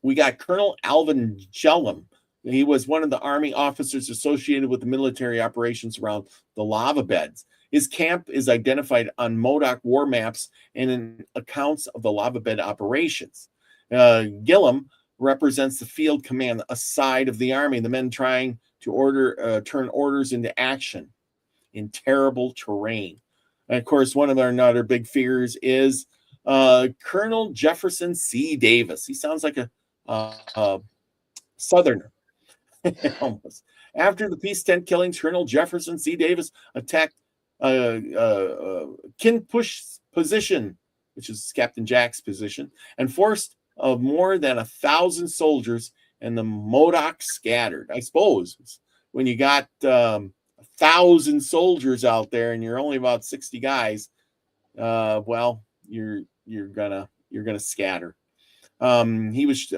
We got Colonel Alvin Jellum. He was one of the Army officers associated with the military operations around the lava beds. His camp is identified on Modoc war maps and in accounts of the lava bed operations. Gillum represents the field command, a side of the Army, the men trying to turn orders into action in terrible terrain. And of course, one of our other big figures is Colonel Jefferson C. Davis. He sounds like a Southerner. Almost. After the peace tent killings, Colonel Jefferson C. Davis attacked Kinpush's position, which is Captain Jack's position, and forced more than 1,000 soldiers, and the Modoc scattered. I suppose when you got 1,000 soldiers out there and you're only about 60 guys, well, you're gonna scatter. He was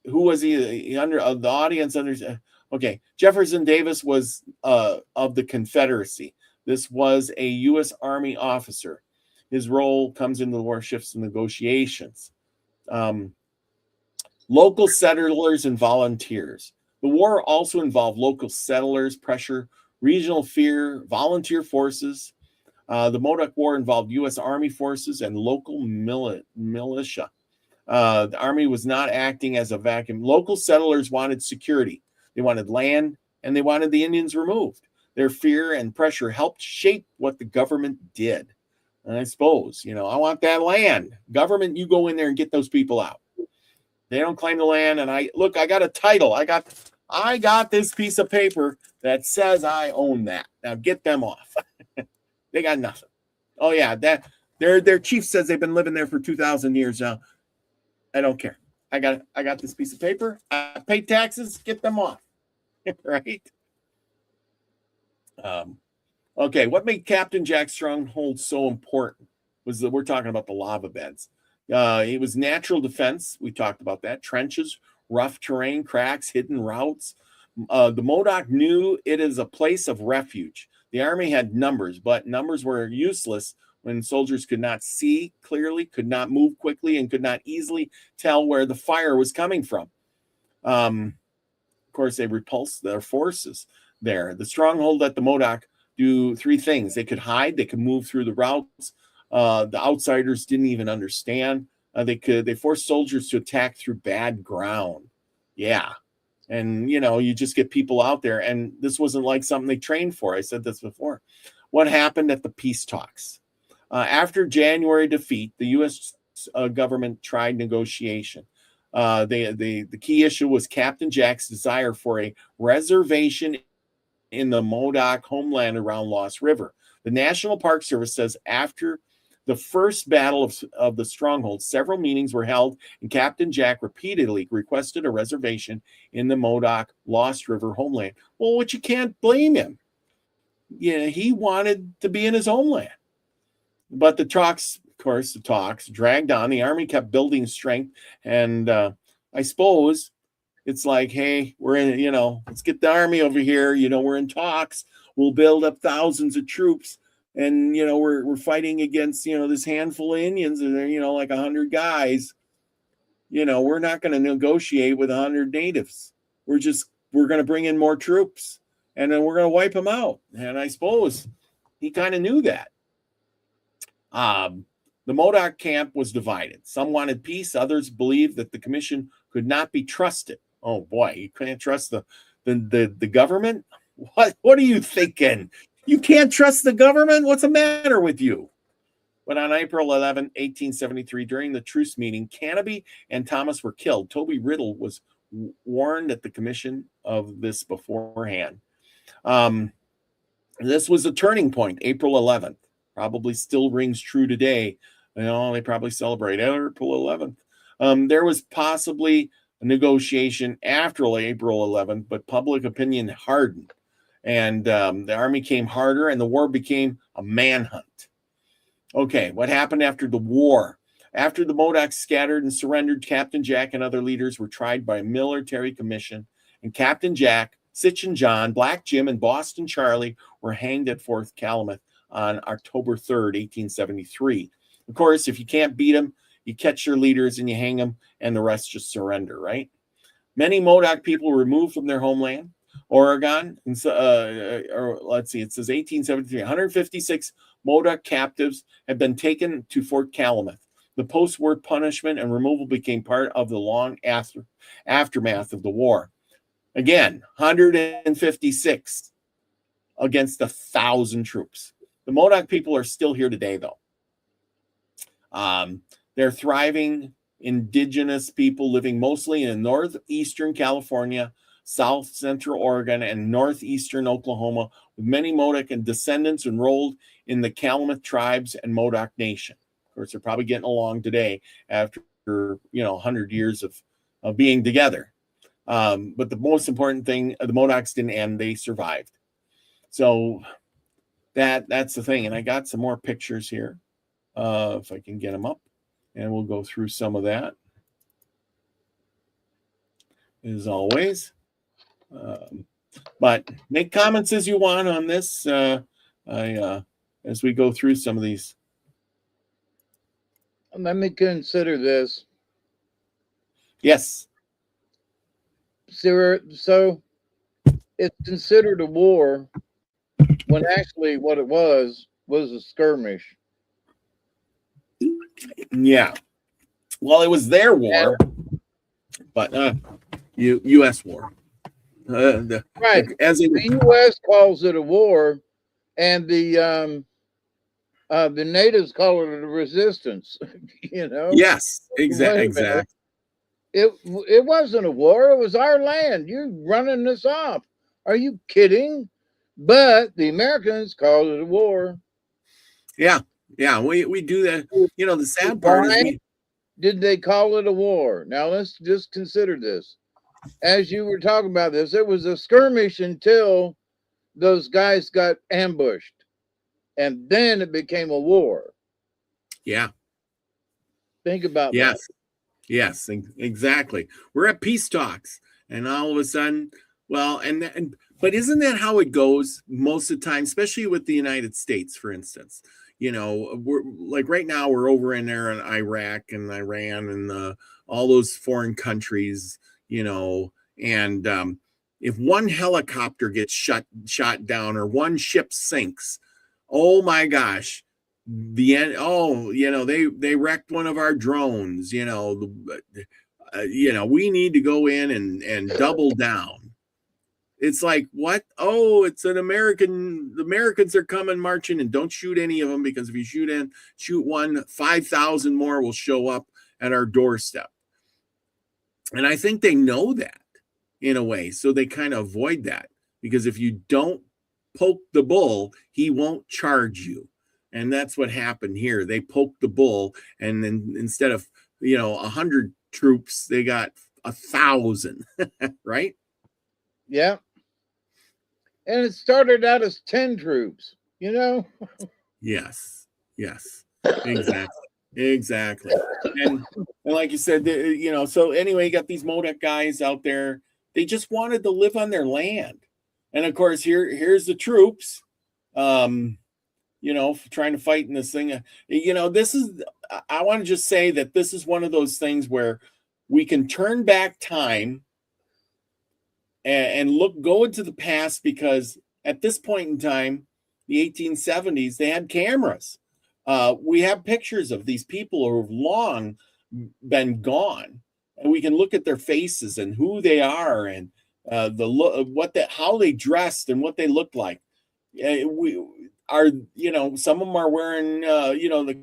who was he under the audience under? Okay, Jefferson Davis was of the Confederacy. This was a U.S. Army officer. His role comes into the war shifts and negotiations. Local settlers and volunteers. The war also involved local settlers, pressure, regional fear, volunteer forces. The Modoc War involved U.S. Army forces and local militia. The Army was not acting as a vacuum. Local settlers wanted security. They wanted land, and they wanted the Indians removed. Their fear and pressure helped shape what the government did. And I suppose, I want that land. Government, you go in there and get those people out. They don't claim the land, and I got a title. I got this piece of paper that says I own that. Now get them off. They got nothing. Oh yeah, that their chief says they've been living there for 2,000 years now. I don't care. I got this piece of paper. I pay taxes. Get them off. Right? Okay. What made Captain Jack's Stronghold so important was that we're talking about the lava beds. It was natural defense. We talked about that. Trenches, rough terrain, cracks, hidden routes. The Modoc knew it is a place of refuge. The Army had numbers, but numbers were useless when soldiers could not see clearly, could not move quickly, and could not easily tell where the fire was coming from. Of course, they repulsed their forces there. The stronghold let the Modoc do three things. They could hide, they could move through the routes. The outsiders didn't even understand. They forced soldiers to attack through bad ground. Yeah. And you just get people out there, and this wasn't like something they trained for. I said this before. What happened at the peace talks? After January defeat, the U.S. Government tried negotiation. The key issue was Captain Jack's desire for a reservation in the Modoc homeland around Lost River. The National Park Service says after the first battle of the Stronghold, several meetings were held, and Captain Jack repeatedly requested a reservation in the Modoc Lost River homeland. Well, which you can't blame him. Yeah, he wanted to be in his homeland. But the talks dragged on. The Army kept building strength, and I suppose it's like, hey, we're in, let's get the Army over here. We're in talks. We'll build up thousands of troops, and we're fighting against this handful of Indians, and they're like 100 guys. We're not going to negotiate with 100 natives. We're going to bring in more troops, and then we're going to wipe them out. And I suppose he kind of knew that. The Modoc camp was divided. Some wanted peace. Others believed that the commission could not be trusted. Oh boy, you can't trust the government? What are you thinking? You can't trust the government? What's the matter with you? But on April 11, 1873, during the truce meeting, Canby and Thomas were killed. Toby Riddle was warned at the commission of this beforehand. This was a turning point, April 11th. Probably still rings true today. They probably celebrate April 11th. There was possibly a negotiation after April 11th, but public opinion hardened, and the Army came harder, and the war became a manhunt. Okay, what happened after the war? After the Modocs scattered and surrendered, Captain Jack and other leaders were tried by a military commission, and Captain Jack, Sitchin John, Black Jim, and Boston Charlie were hanged at Fort Calumet on October 3rd, 1873. Of course, if you can't beat them, you catch your leaders and you hang them, and the rest just surrender, right? Many Modoc people were removed from their homeland, Oregon. Or let's see, it says 1873. 156 Modoc captives had been taken to Fort Calumet. The post-war punishment and removal became part of the long aftermath of the war. Again, 156 against 1,000 troops. The Modoc people are still here today, though. They're thriving indigenous people living mostly in northeastern California, south central Oregon, and northeastern Oklahoma, with many Modoc and descendants enrolled in the Calumet tribes and Modoc Nation. Of course, they're probably getting along today after 100 years of being together. But the most important thing, the Modocs didn't end; they survived. So that's the thing. And I got some more pictures here, if I can get them up, and we'll go through some of that as always. But make comments as you want on this as we go through some of these. Let me consider this. Yes. So it's considered a war when actually what it was a skirmish. Yeah. Well, it was their war, but U.S. war. Right. As the U.S. calls it a war, and the natives call it a resistance. Yes, exactly. It wasn't a war. It was our land. You're running this off. Are you kidding? But the Americans called it a war. Yeah, we do that. The sad part is did they call it a war? Now let's just consider this. As you were talking about this, it was a skirmish until those guys got ambushed, and then it became a war. Yeah. Think about that. Yes, exactly. We're at peace talks, and all of a sudden, but isn't that how it goes most of the time, especially with the United States, for instance? We're like right now we're over in there in Iraq and Iran and all those foreign countries, and if one helicopter gets shot down or one ship sinks, oh my gosh, the end. Oh, they wrecked one of our drones. We need to go in and double down. It's like, what? Oh, it's an American. The Americans are coming marching, and don't shoot any of them, because if you shoot one, 5,000 more will show up at our doorstep. And I think they know that in a way, so they kind of avoid that, because if you don't poke the bull, he won't charge you. And that's what happened here. They poked the bull, and then instead of 100 troops, they got 1,000, right? Yeah. And it started out as 10 troops, Yes, exactly. And like you said, so anyway, you got these Modoc guys out there. They just wanted to live on their land. And of course, here's the troops, trying to fight in this thing. I want to just say that this is one of those things where we can turn back time and go into the past, because at this point in time, the 1870s, they had cameras. We have pictures of these people who have long been gone, and we can look at their faces and who they are, and the look, how they dressed and what they looked like. We are, some of them are wearing, the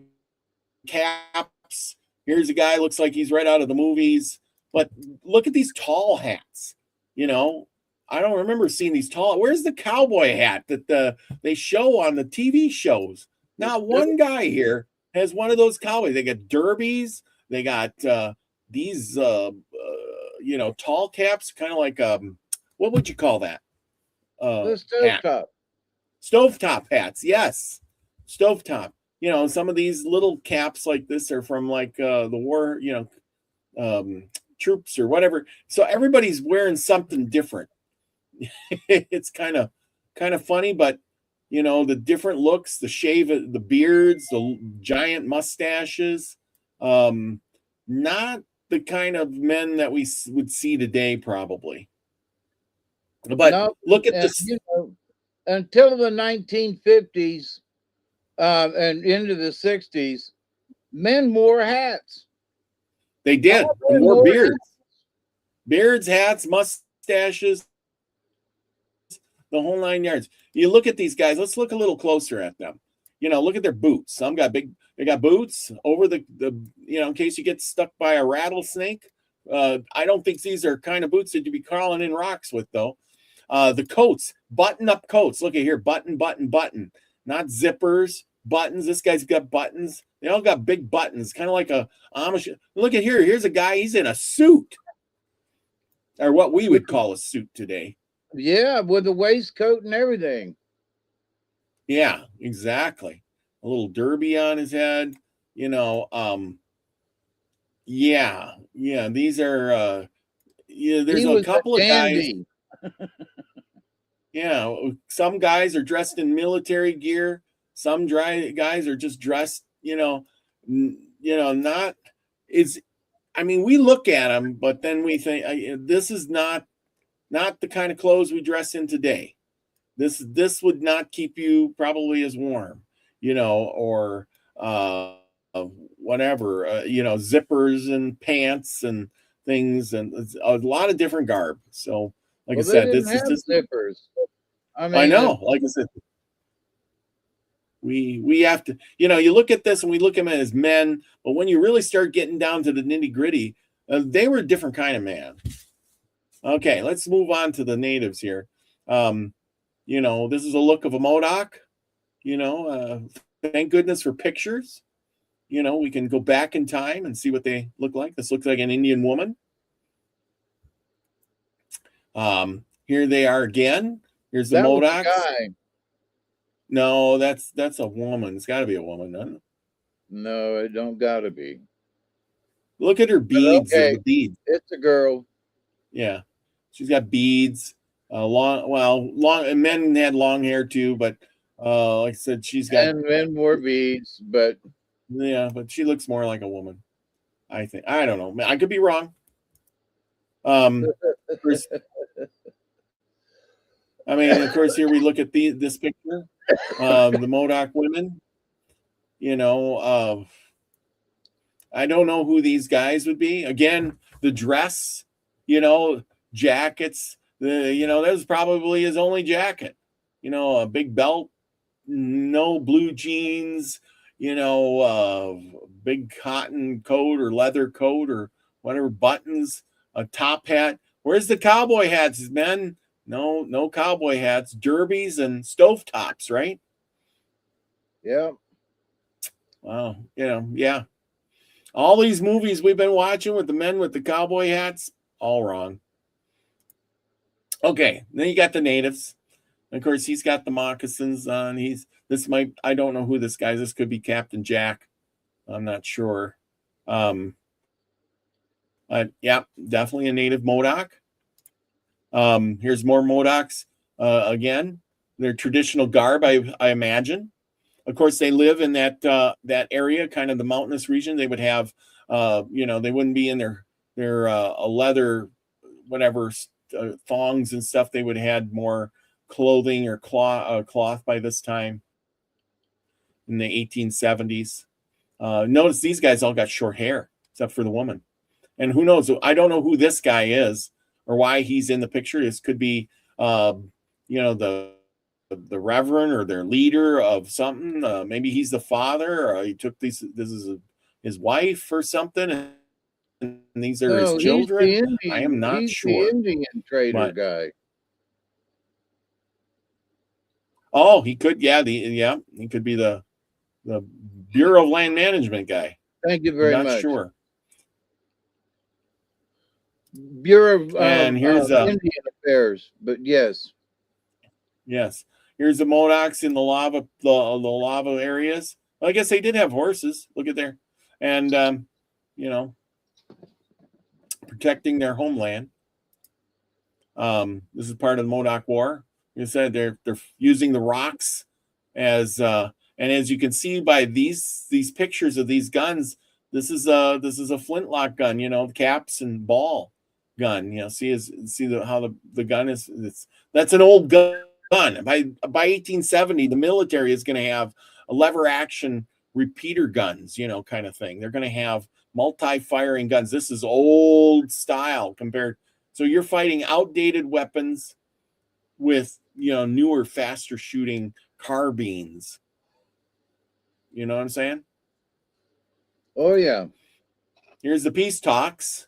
caps. Here's a guy looks like he's right out of the movies, but look at these tall hats. I don't remember seeing these tall. Where's the cowboy hat that they show on the TV shows? Not one guy here has one of those cowboys. They got derbies. They got these, tall caps, kind of like what would you call that? The stovetop. Stovetop hats, yes, stovetop. Some of these little caps like this are from like the war, troops or whatever. So everybody's wearing something different. It's kind of funny, but the different looks, the shave, the beards, the giant mustaches, not the kind of men that we would see today, probably. But no, look at this. Until the 1950s and into the 60s, men wore hats. They did. They wore beards. Beards, hats, mustaches, the whole 9 yards. You look at these guys. Let's look a little closer at them. Look at their boots. Some got they got boots over the in case you get stuck by a rattlesnake. I don't think these are kind of boots that you'd be crawling in rocks with, though. The coats, button-up coats. Look at here, button, not zippers, buttons. This guy's got buttons. They all got big buttons, kind of like a Amish. Look at here. Here's a guy. He's in a suit, or what we would call a suit today. Yeah, with a waistcoat and everything. Yeah, exactly. A little derby on his head. Yeah. These are. There's a couple of guys. Yeah, some guys are dressed in military gear. Some guys are just dressed, not is. I mean, we look at them, but then we think this is not the kind of clothes we dress in today. This would not keep you probably as warm, or whatever, zippers and pants and things, and a lot of different garb. So, like I said, this is just zippers. I know, like I said, we have to, you look at this and we look at them as men, but when you really start getting down to the nitty gritty, they were a different kind of man. Okay, let's move on to the natives here. This is a look of a Modoc. Thank goodness for pictures. We can go back in time and see what they look like. This looks like an Indian woman. Here they are again. Here's the Modocs. No, that's a woman. It's got to be a woman, doesn't it? No, it don't got to be. Look at her beads. Okay. The beads. It's a girl. Yeah, she's got beads. Long. And men had long hair too, but like I said, she's got. And men wore beads, but yeah, but she looks more like a woman. I think. I don't know. I could be wrong. I mean, of course, here we look at this picture, the Modoc women. You know, I don't know who these guys would be. Again, the dress, you know, jackets. That was probably his only jacket. A big belt, no blue jeans. Big cotton coat or leather coat or whatever, buttons, a top hat. Where's the cowboy hats, men? No cowboy hats, derbies and stovetops, right? Yeah. Wow. Yeah. All these movies we've been watching with the men with the cowboy hats, all wrong. Okay, then you got the natives. Of course, he's got the moccasins on. I don't know who this guy is. This could be Captain Jack. I'm not sure. Yeah, definitely a native Modoc. Here's more Modocs. Again, their traditional garb, I imagine. Of course, they live in that area, kind of the mountainous region. They would have, they wouldn't be in their leather, whatever thongs and stuff. They would have had more clothing or cloth by this time in the 1870s. Notice these guys all got short hair, except for the woman. And who knows? I don't know who this guy is or why he's in the picture. This could be, the reverend or their leader of something. Maybe he's the father, or he took this is his wife or something, and these are his No, he's children. the Indian. I am not He's sure. the Indian trader guy. Oh, he could. Yeah, he could be the Bureau of Land Management guy. Thank you very much. Not sure. Bureau of here's Indian Affairs, but yes. Yes. Here's the Modocs in the lava areas. Well, I guess they did have horses. Look at there. And protecting their homeland. This is part of the Modoc War. You said they're using the rocks as and as you can see by these pictures of these guns, this is a flintlock gun, caps and ball gun. See how the gun is. That's an old gun. By 1870, the military is going to have a lever action repeater guns, kind of thing. They're going to have multi-firing guns. This is old style compared. So you're fighting outdated weapons with, newer, faster shooting carbines. You know what I'm saying? Oh, yeah. Here's the peace talks.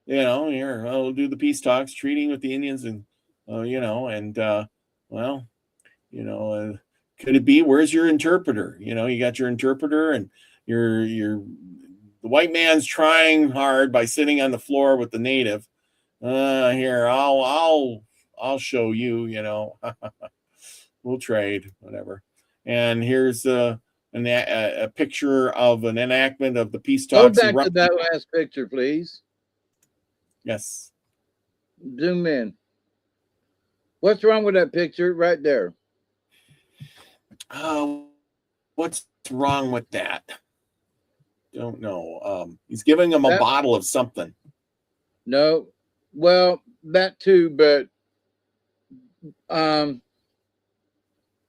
Here, we'll do the peace talks, treating with the Indians and, could it be, where's your interpreter? You got your interpreter and the white man's trying hard by sitting on the floor with the native. Here, I'll show you, we'll trade, whatever. And here's a picture of an enactment of the peace talks. Go back to that last picture, please. Yes. Zoom in. What's wrong with that picture right there? What's wrong with that? Don't know. He's giving him a bottle of something. No, well, that too, but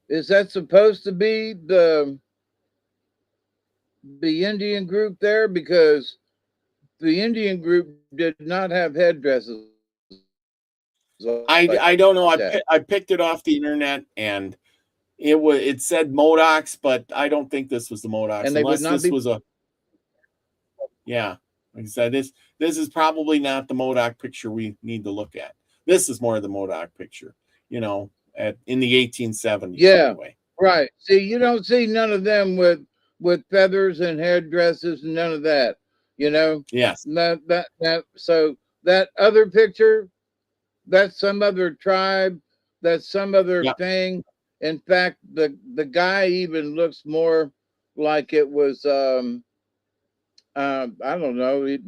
is that supposed to be the Indian group there? Because the Indian group did not have headdresses. I don't know. I picked it off the internet and it said Modocs, but I don't think this was the Modocs. And unless this was a like I said, this is probably not the Modoc picture we need to look at. This is more the Modoc picture, in the 1870s. Yeah, anyway. Right. See, you don't see none of them with feathers and headdresses and none of that. Yes. So that other picture, that's some other tribe, that's some other thing. In fact, the guy even looks more like it was I don't know.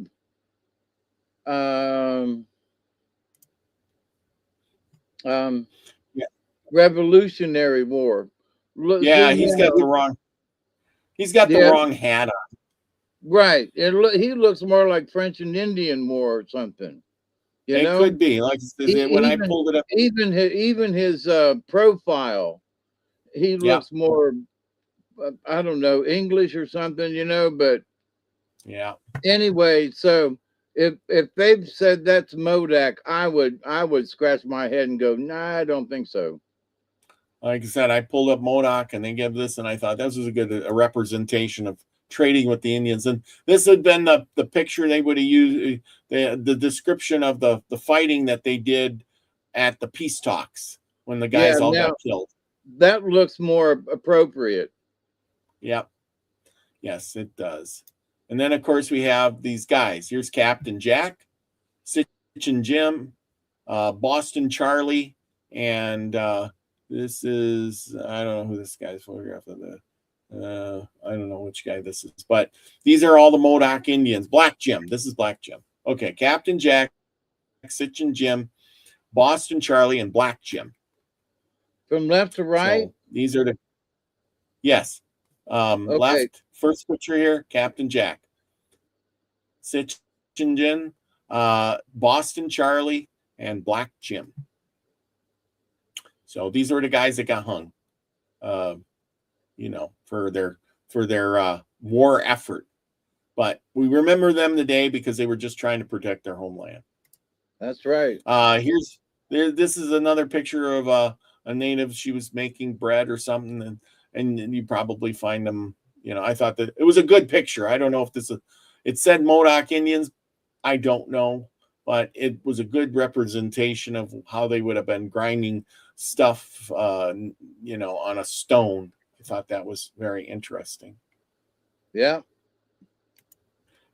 Revolutionary War. He's got the wrong. He's got the wrong hat on. Right. He looks more like French and Indian War or something. You It know, could be like when I pulled it up. even his profile, he Yeah, looks more I don't know, English or something, you know. But yeah. anyway, so if they've said that's Modoc, I would scratch my head and go, nah, I don't think so. Like I said, I pulled up Modoc and they give this, and I thought this was a representation of trading with the Indians. And this had been the picture they would have used, the description of the fighting that they did at the peace talks when the Yeah, guys all got now killed. that looks more appropriate. Yep. Yes, it does. And then, of course, we have these guys. Here's Captain Jack, Sitchin Jim, Boston Charlie, and this is, I don't know who this guy's photograph of the. I don't know which guy this is, but these are all the Modoc Indians. Black Jim. This is Black Jim. Okay, Captain Jack, Sitchin Jim, Boston Charlie, and Black Jim. From left to right? So these are the, yes. Okay. Left, first picture here, Captain Jack. Sitchin Jim, Boston Charlie, and Black Jim. So these are the guys that got hung, for their war effort. But we remember them today because they were just trying to protect their homeland. That's right. This is another picture of a native. She was making bread or something, and you probably find them. I thought that it was a good picture. I don't know if it said Modoc Indians. I don't know, but it was a good representation of how they would have been grinding stuff, on a stone. I thought that was very interesting. Yeah.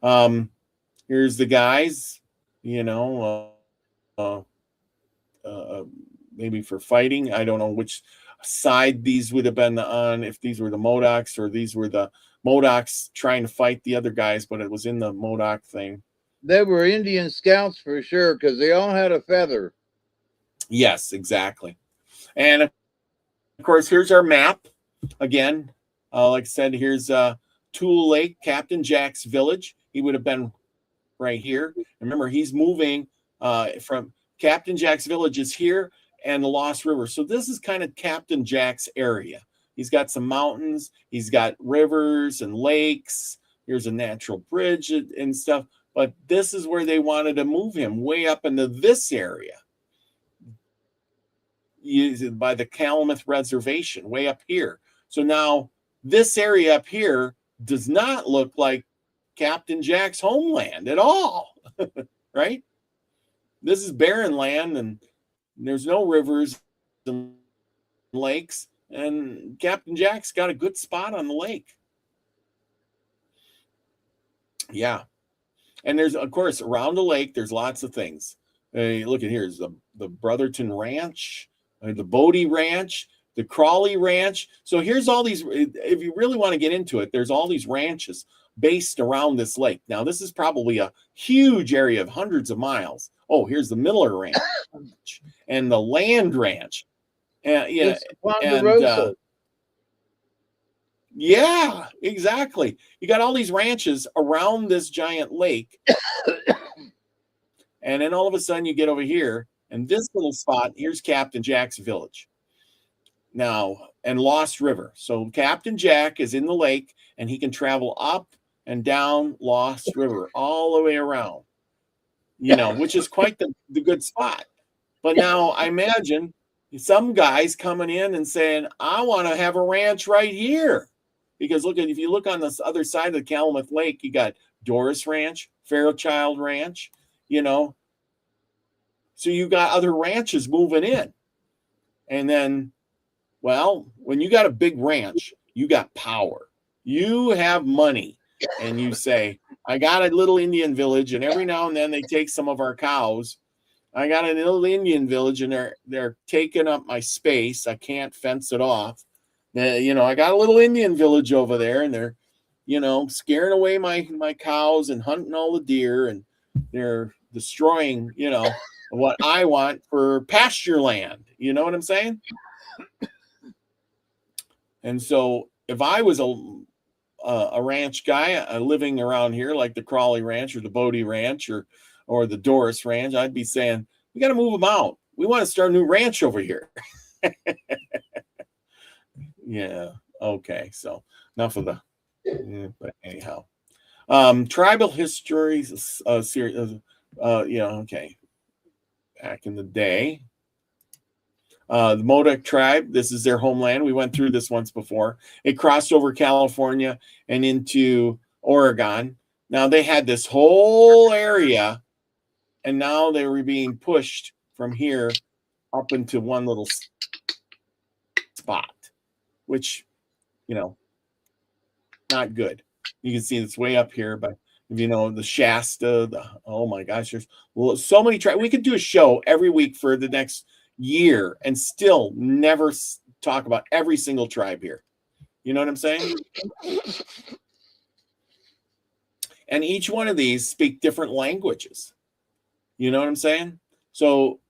Here's the guys, uh, maybe for fighting. I don't know which side these would have been on, if these were the Modocs or these were the Modocs trying to fight the other guys, but it was in the Modoc thing. They were Indian scouts for sure because they all had a feather. Yes, exactly. And of course, here's our map again. Like I said, here's Tule Lake, Captain Jack's village. He would have been right here. Remember, he's moving from Captain Jack's village is here and the Lost River. So this is kind of Captain Jack's area. He's got some mountains. He's got rivers and lakes. Here's a natural bridge and stuff. But this is where they wanted to move him, way up into this area by the Calumet Reservation, way up here. So now this area up here does not look like Captain Jack's homeland at all, right? This is barren land and there's no rivers and lakes, and Captain Jack's got a good spot on the lake. Yeah. And there's, of course, around the lake, there's lots of things. Look at here's the Brotherton Ranch, the Bodie Ranch, the Crawley Ranch. So here's all these, if you really want to get into it, there's all these ranches based around this lake. Now, this is probably a huge area of hundreds of miles. Oh, here's the Miller Ranch and the Land Ranch. It's Ponderosa. Yeah, exactly. You got all these ranches around this giant lake. And then all of a sudden you get over here, and this little spot, here's Captain Jack's village. Now, and Lost River. So Captain Jack is in the lake, and he can travel up and down Lost River all the way around, which is quite the good spot. But now I imagine some guys coming in and saying, I want to have a ranch right here. Because if you look on this other side of the Calumet Lake, you got Doris Ranch, Fairchild Ranch, So you got other ranches moving in. And then, well, when you got a big ranch, you got power. You have money. And you say, I got a little Indian village, and every now and then they take some of our cows. I got a little Indian village, and they're taking up my space. I can't fence it off. I got a little Indian village over there, and they're, scaring away my cows and hunting all the deer, and they're destroying, what I want for pasture land. You know what I'm saying? And so if I was a ranch guy living around here, like the Crawley Ranch or the Bodie Ranch or or the Doris Ranch, I'd be saying, we got to move them out. We want to start a new ranch over here. Yeah. Okay. So enough of the, but anyhow, tribal histories, series, okay. Back in the day, the Modoc tribe, this is their homeland. We went through this once before. It crossed over California and into Oregon. Now they had this whole area, and now they were being pushed from here up into one little spot, which, not good. You can see it's way up here, but the Shasta, oh my gosh, there's so many tribes. We could do a show every week for the next year and still never talk about every single tribe here. You know what I'm saying? And each one of these speak different languages. You know what I'm saying? So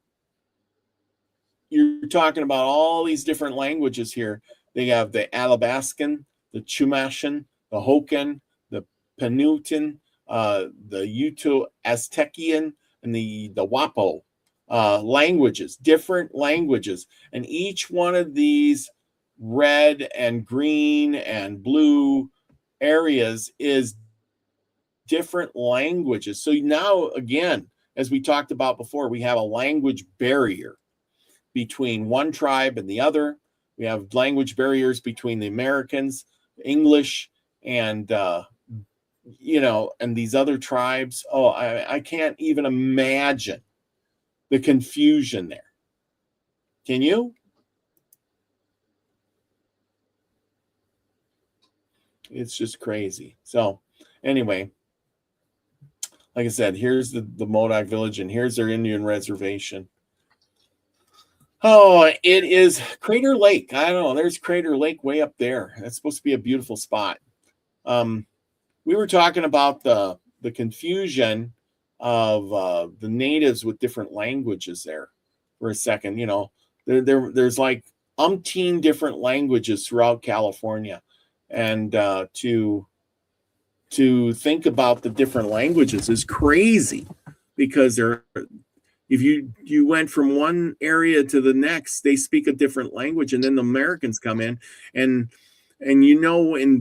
you're talking about all these different languages here. They have the Athabascan, the Chumashan, the Hokan, the Penutian, the Uto-Aztecian, and the Wapo languages, different languages. And each one of these red and green and blue areas is different languages. So now, again, as we talked about before, we have a language barrier between one tribe and the other. We have language barriers between the Americans, English, and and these other tribes. Oh, I can't even imagine the confusion there. Can you? It's just crazy. So anyway, like I said, here's the Modoc village, and here's their Indian reservation. Oh, it is Crater Lake. I don't know. There's Crater Lake way up there. That's supposed to be a beautiful spot. We were talking about the confusion of the natives with different languages there for a second. There's like umpteen different languages throughout California, and to think about the different languages is crazy, because if you went from one area to the next, they speak a different language, and then the Americans come in, and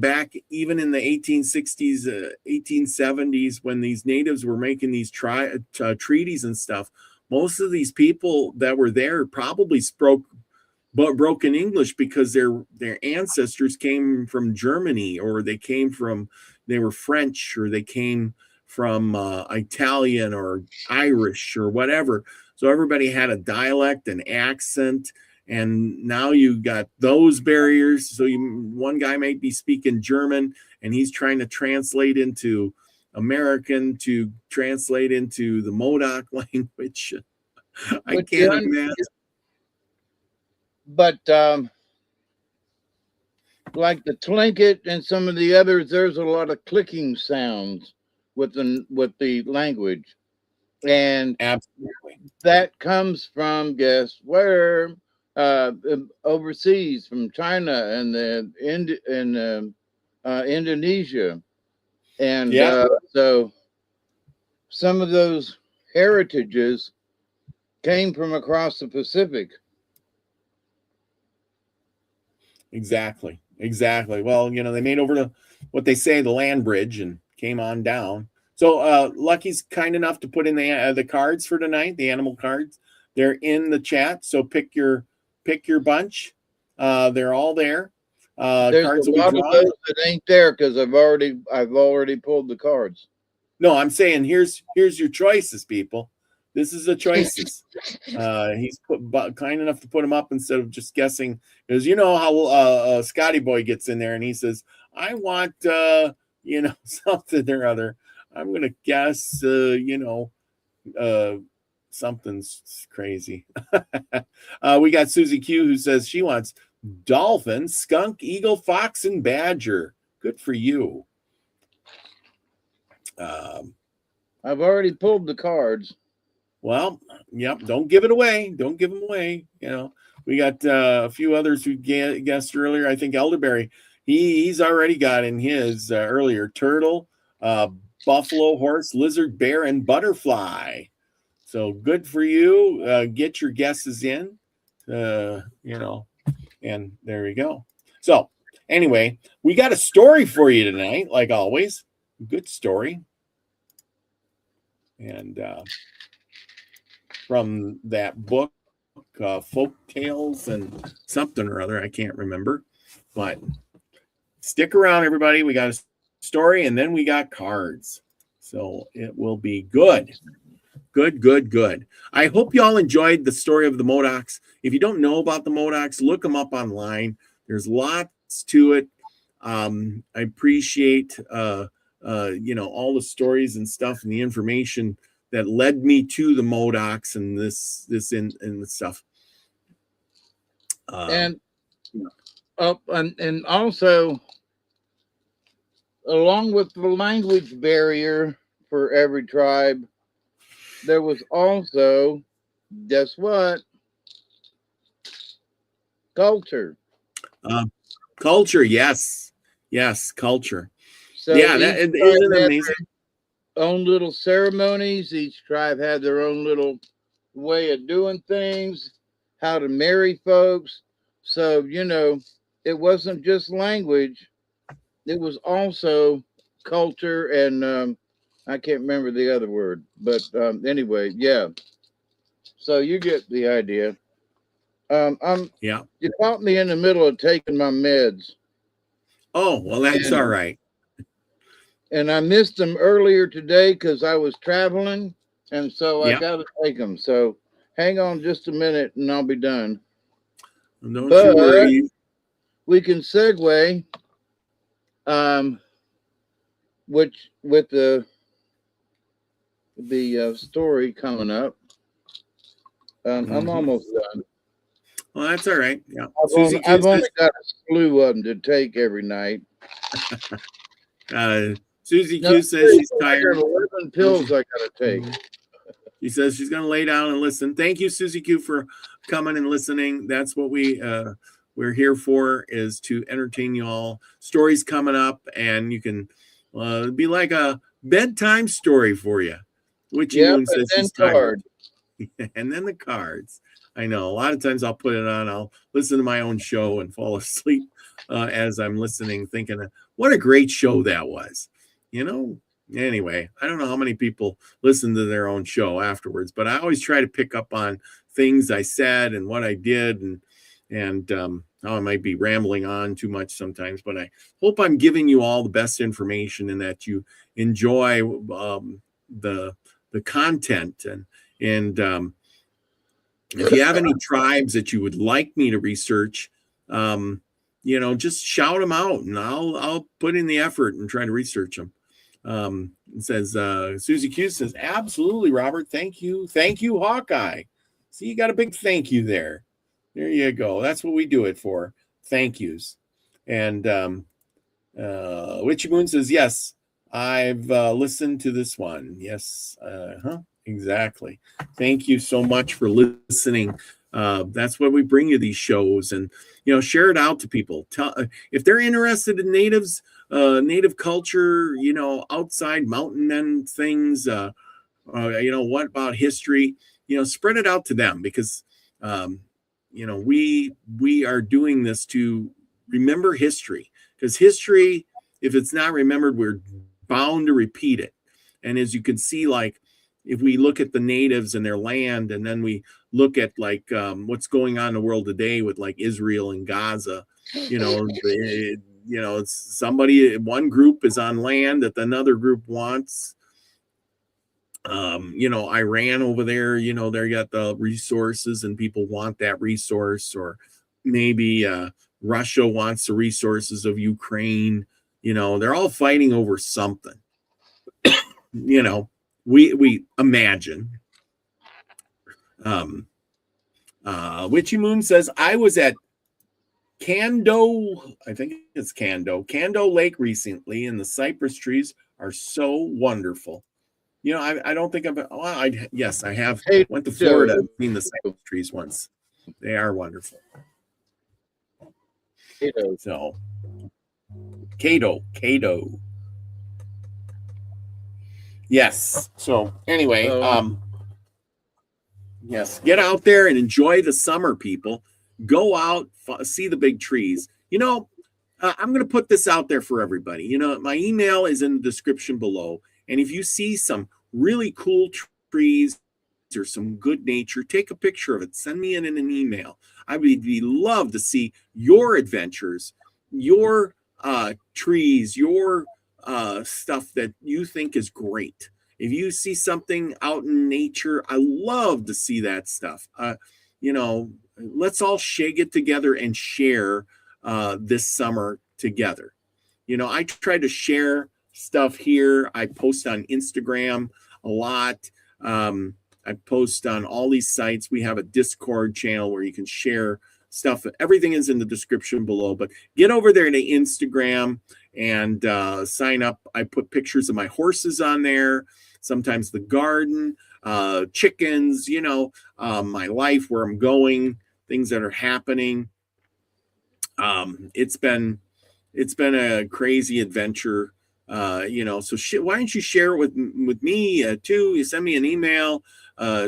back even in the 1860s, 1870s, when these natives were making these treaties and stuff, most of these people that were there probably spoke broken English, because their ancestors came from Germany, or they were French, or they came from Italian or Irish or whatever. So everybody had a dialect and accent, and now you got those barriers. So one guy might be speaking German, and he's trying to translate into American to translate into the Modoc language. I can't imagine. But like the Tlingit and some of the others, there's a lot of clicking sounds with the language, and absolutely that comes from, guess where? Overseas, from China and Indonesia, and so some of those heritages came from across the Pacific. Exactly. Well, they made over what they say the land bridge and came on down. So Lucky's kind enough to put in the cards for tonight, the animal cards. They're in the chat, so pick your bunch. They're all there. There's cards a lot of those that ain't there because I've already pulled the cards. No, I'm saying here's your choices, people. This is the choices. He's kind enough to put them up instead of just guessing, because you know how Scotty Boy gets in there and he says, "I want something or other. I'm gonna guess something's crazy." We got Susie Q who says she wants dolphin, skunk, eagle, fox, and badger. Good for you. I've already pulled the cards. Well, yep. Don't give it away. Don't give them away. We got a few others who guessed earlier. I think Elderberry, he's already got in his earlier turtle, buffalo, horse, lizard, bear, and butterfly. So good for you. Get your guesses in, and there we go. So anyway, we got a story for you tonight, like always. Good story. And from that book, Folk Tales and something or other, I can't remember. But stick around, everybody. We got a story, and then we got cards. So it will be good. Good. I hope you all enjoyed the story of the Modocs. If you don't know about the Modocs, look them up online. There's lots to it. I appreciate all the stories and stuff and the information that led me to the Modocs and this and the stuff. And also, along with the language barrier for every tribe, there was also, guess what? Culture. Culture, yes, culture. So yeah, that isn't amazing. Own little ceremonies. Each tribe had their own little way of doing things, how to marry folks. So, it wasn't just language, it was also culture and I can't remember the other word, but anyway, yeah. So you get the idea. You caught me in the middle of taking my meds. Oh, well, that's all right. And I missed them earlier today because I was traveling, and so I got to take them. So hang on just a minute, and I'll be done. Don't you worry. We can segue, which with the story coming up. I'm almost done. Well, that's all right. Yeah, I've only got a slew of them to take every night. Susie Q says she's tired. 11 pills I gotta take. She says she's gonna lay down and listen. Thank you, Susie Q, for coming and listening. That's what we're here for, is to entertain you all. Stories coming up, and you can be like a bedtime story for you. Witchy Moon says she's tired. And then the cards. I know a lot of times I'll put it on. I'll listen to my own show and fall asleep as I'm listening, thinking, what a great show that was. Anyway, I don't know how many people listen to their own show afterwards, but I always try to pick up on things I said and what I did and how I might be rambling on too much sometimes, but I hope I'm giving you all the best information and that you enjoy the content. And if you have any tribes that you would like me to research, just shout them out and I'll put in the effort and try to research them. It says, Susie Q says, absolutely, Robert. Thank you. Thank you, Hawkeye. See, you got a big thank you there. There you go. That's what we do it for. Thank yous. And Witchy Moon says, yes, I've listened to this one. Yes. Exactly. Thank you so much for listening. That's why we bring you these shows, and share it out to people. Tell if they're interested in natives, native culture, outside mountain men things. What about history? Spread it out to them, because we are doing this to remember history, because history, if it's not remembered, we're bound to repeat it. And as you can see, like, if we look at the natives and their land, and then we look at what's going on in the world today with like Israel and Gaza, it's somebody, one group is on land that another group wants. Iran over there, they got the resources and people want that resource, or maybe Russia wants the resources of Ukraine. They're all fighting over something. We imagine. Witchy Moon says, I was at Kando, I think it's Kando Lake recently, and the cypress trees are so wonderful. I don't think yes, I have went to Florida and seen the cypress trees once. They are wonderful. So, Cato. Yes. So anyway, So yes, get out there and enjoy the summer, people. Go out, see the big trees. I'm going to put this out there for everybody. My email is in the description below. And if you see some really cool trees or some good nature, take a picture of it. Send me in an email. I would love to see your adventures, your trees, your stuff that you think is great. If you see something out in nature, I love to see that stuff. You know, let's all shake it together and share this summer together. I try to share stuff here. I post on Instagram a lot. I post on all these sites. We have a Discord channel where you can share stuff. Everything is in the description below, but get over there to Instagram and sign up. I put pictures of my horses on there, sometimes the garden, chickens, my life, where I'm going, things that are happening. It's been a crazy adventure. So why don't you share it with me too? You send me an email,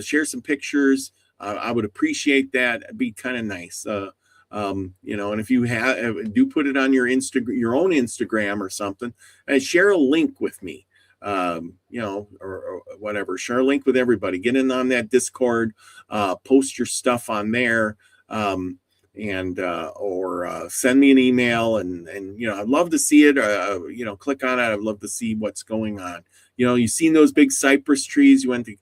share some pictures. I would appreciate that. It'd be kind of nice. And if you do put it on your own Instagram or something, share a link with me. Or whatever. Share a link with everybody. Get in on that Discord. Post your stuff on there. And or send me an email, and I'd love to see it. Click on it. I'd love to see what's going on. You've seen those big cypress trees. You went to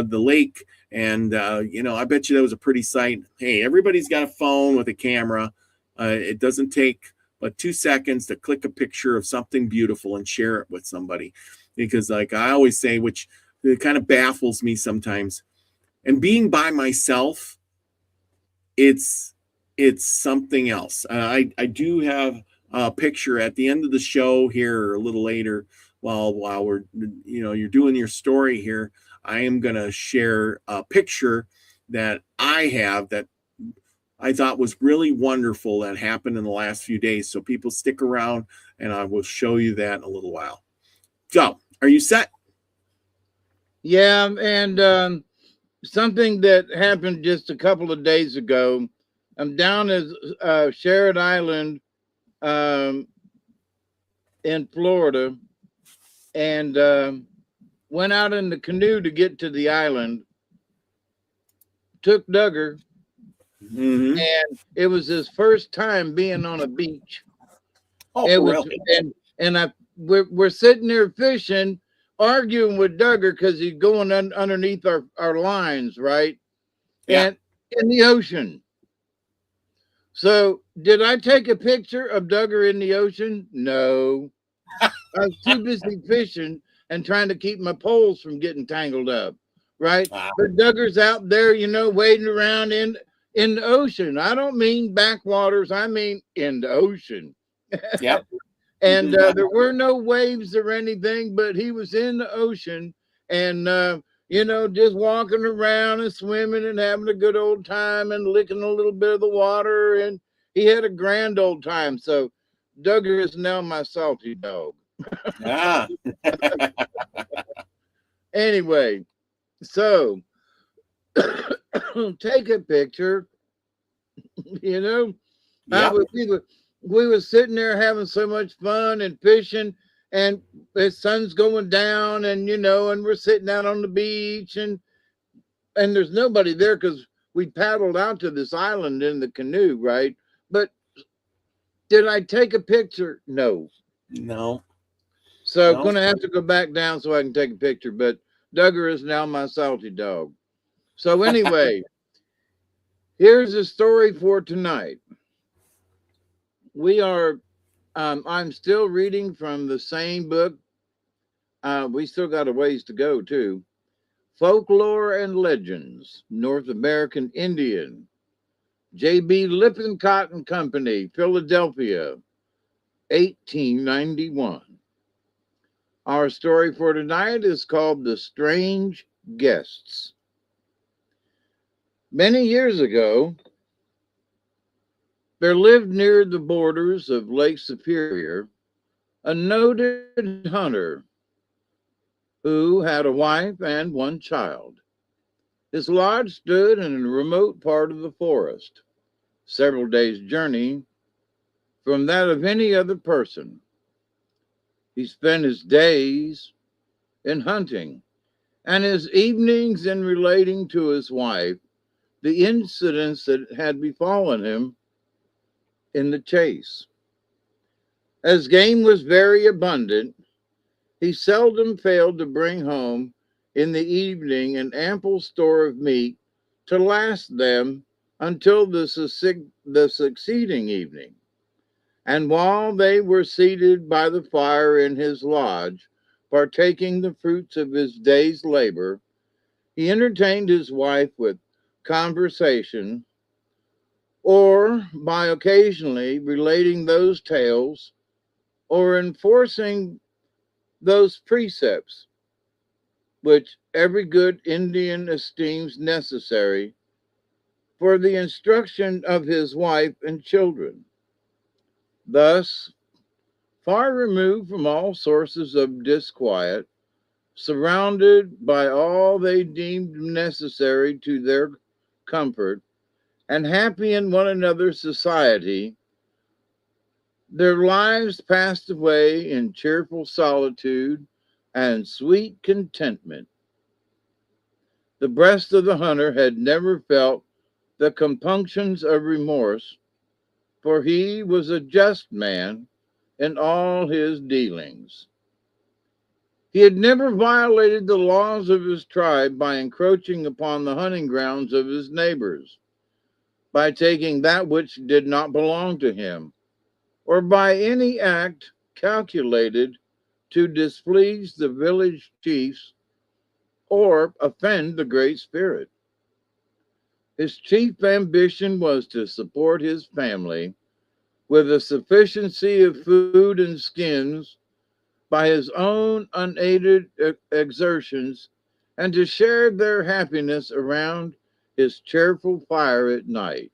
the lake, and I bet you that was a pretty sight. Hey, everybody's got a phone with a camera. It doesn't take but 2 seconds to click a picture of something beautiful and share it with somebody, because like I always say, which it kind of baffles me sometimes, and being by myself, it's something else. I do have a picture at the end of the show here, or a little later, while we're you're doing your story here. I am gonna share a picture that I have that I thought was really wonderful that happened in the last few days. So people stick around, and I will show you that in a little while. So, are you set? yeah, and something that happened just a couple of days ago. I'm down at Sherrod Island um, in Florida, and went out in the canoe to get to the island. Took Duggar, Mm-hmm. and it was his first time being on a beach. Oh, It was, really? we're sitting there fishing, arguing with Duggar because he's going underneath our lines, right? Yeah. And in the ocean. So, did I take a picture of Duggar in the ocean? No. I was too busy fishing and trying to keep my poles from getting tangled up, right? But Duggar's out there, wading around in the ocean. I don't mean backwaters, I mean in the ocean. Yep. And there were no waves or anything, but he was in the ocean, and just walking around and swimming and having a good old time and licking a little bit of the water, and he had a grand old time. So Duggar is now my salty dog. Ah. Anyway, so take a picture. You know, Yep. we were sitting there having so much fun and fishing, and the sun's going down, and and we're sitting out on the beach, and there's nobody there because we paddled out to this island in the canoe, right? But did I take a picture? No. No. So No. gonna have to go back down so I can take a picture. But Duggar is now my salty dog. So anyway, here's the story for tonight. We are I'm still reading from the same book. We still got a ways to go too. Folklore and Legends, North American Indian. J.B. Lippincott and Company, Philadelphia, 1891. Our story for tonight is called The Strange Guests. Many years ago, there lived near the borders of Lake Superior a noted hunter who had a wife and one child. His lodge stood in a remote part of the forest, several days' journey from that of any other person. He spent his days in hunting and his evenings in relating to his wife the incidents that had befallen him in the chase. As game was very abundant, he seldom failed to bring home in the evening an ample store of meat to last them until the succeeding evening. And while they were seated by the fire in his lodge, partaking the fruits of his day's labor, he entertained his wife with conversation, or by occasionally relating those tales, or enforcing those precepts which every good Indian esteems necessary for the instruction of his wife and children. Thus, far removed from all sources of disquiet, surrounded by all they deemed necessary to their comfort, and happy in one another's society, their lives passed away in cheerful solitude and sweet contentment. The breast of the hunter had never felt the compunctions of remorse, for he was a just man in all his dealings. He had never violated the laws of his tribe by encroaching upon the hunting grounds of his neighbors, by taking that which did not belong to him, or by any act calculated to displease the village chiefs or offend the Great Spirit. His chief ambition was to support his family with a sufficiency of food and skins by his own unaided exertions, and to share their happiness around his cheerful fire at night.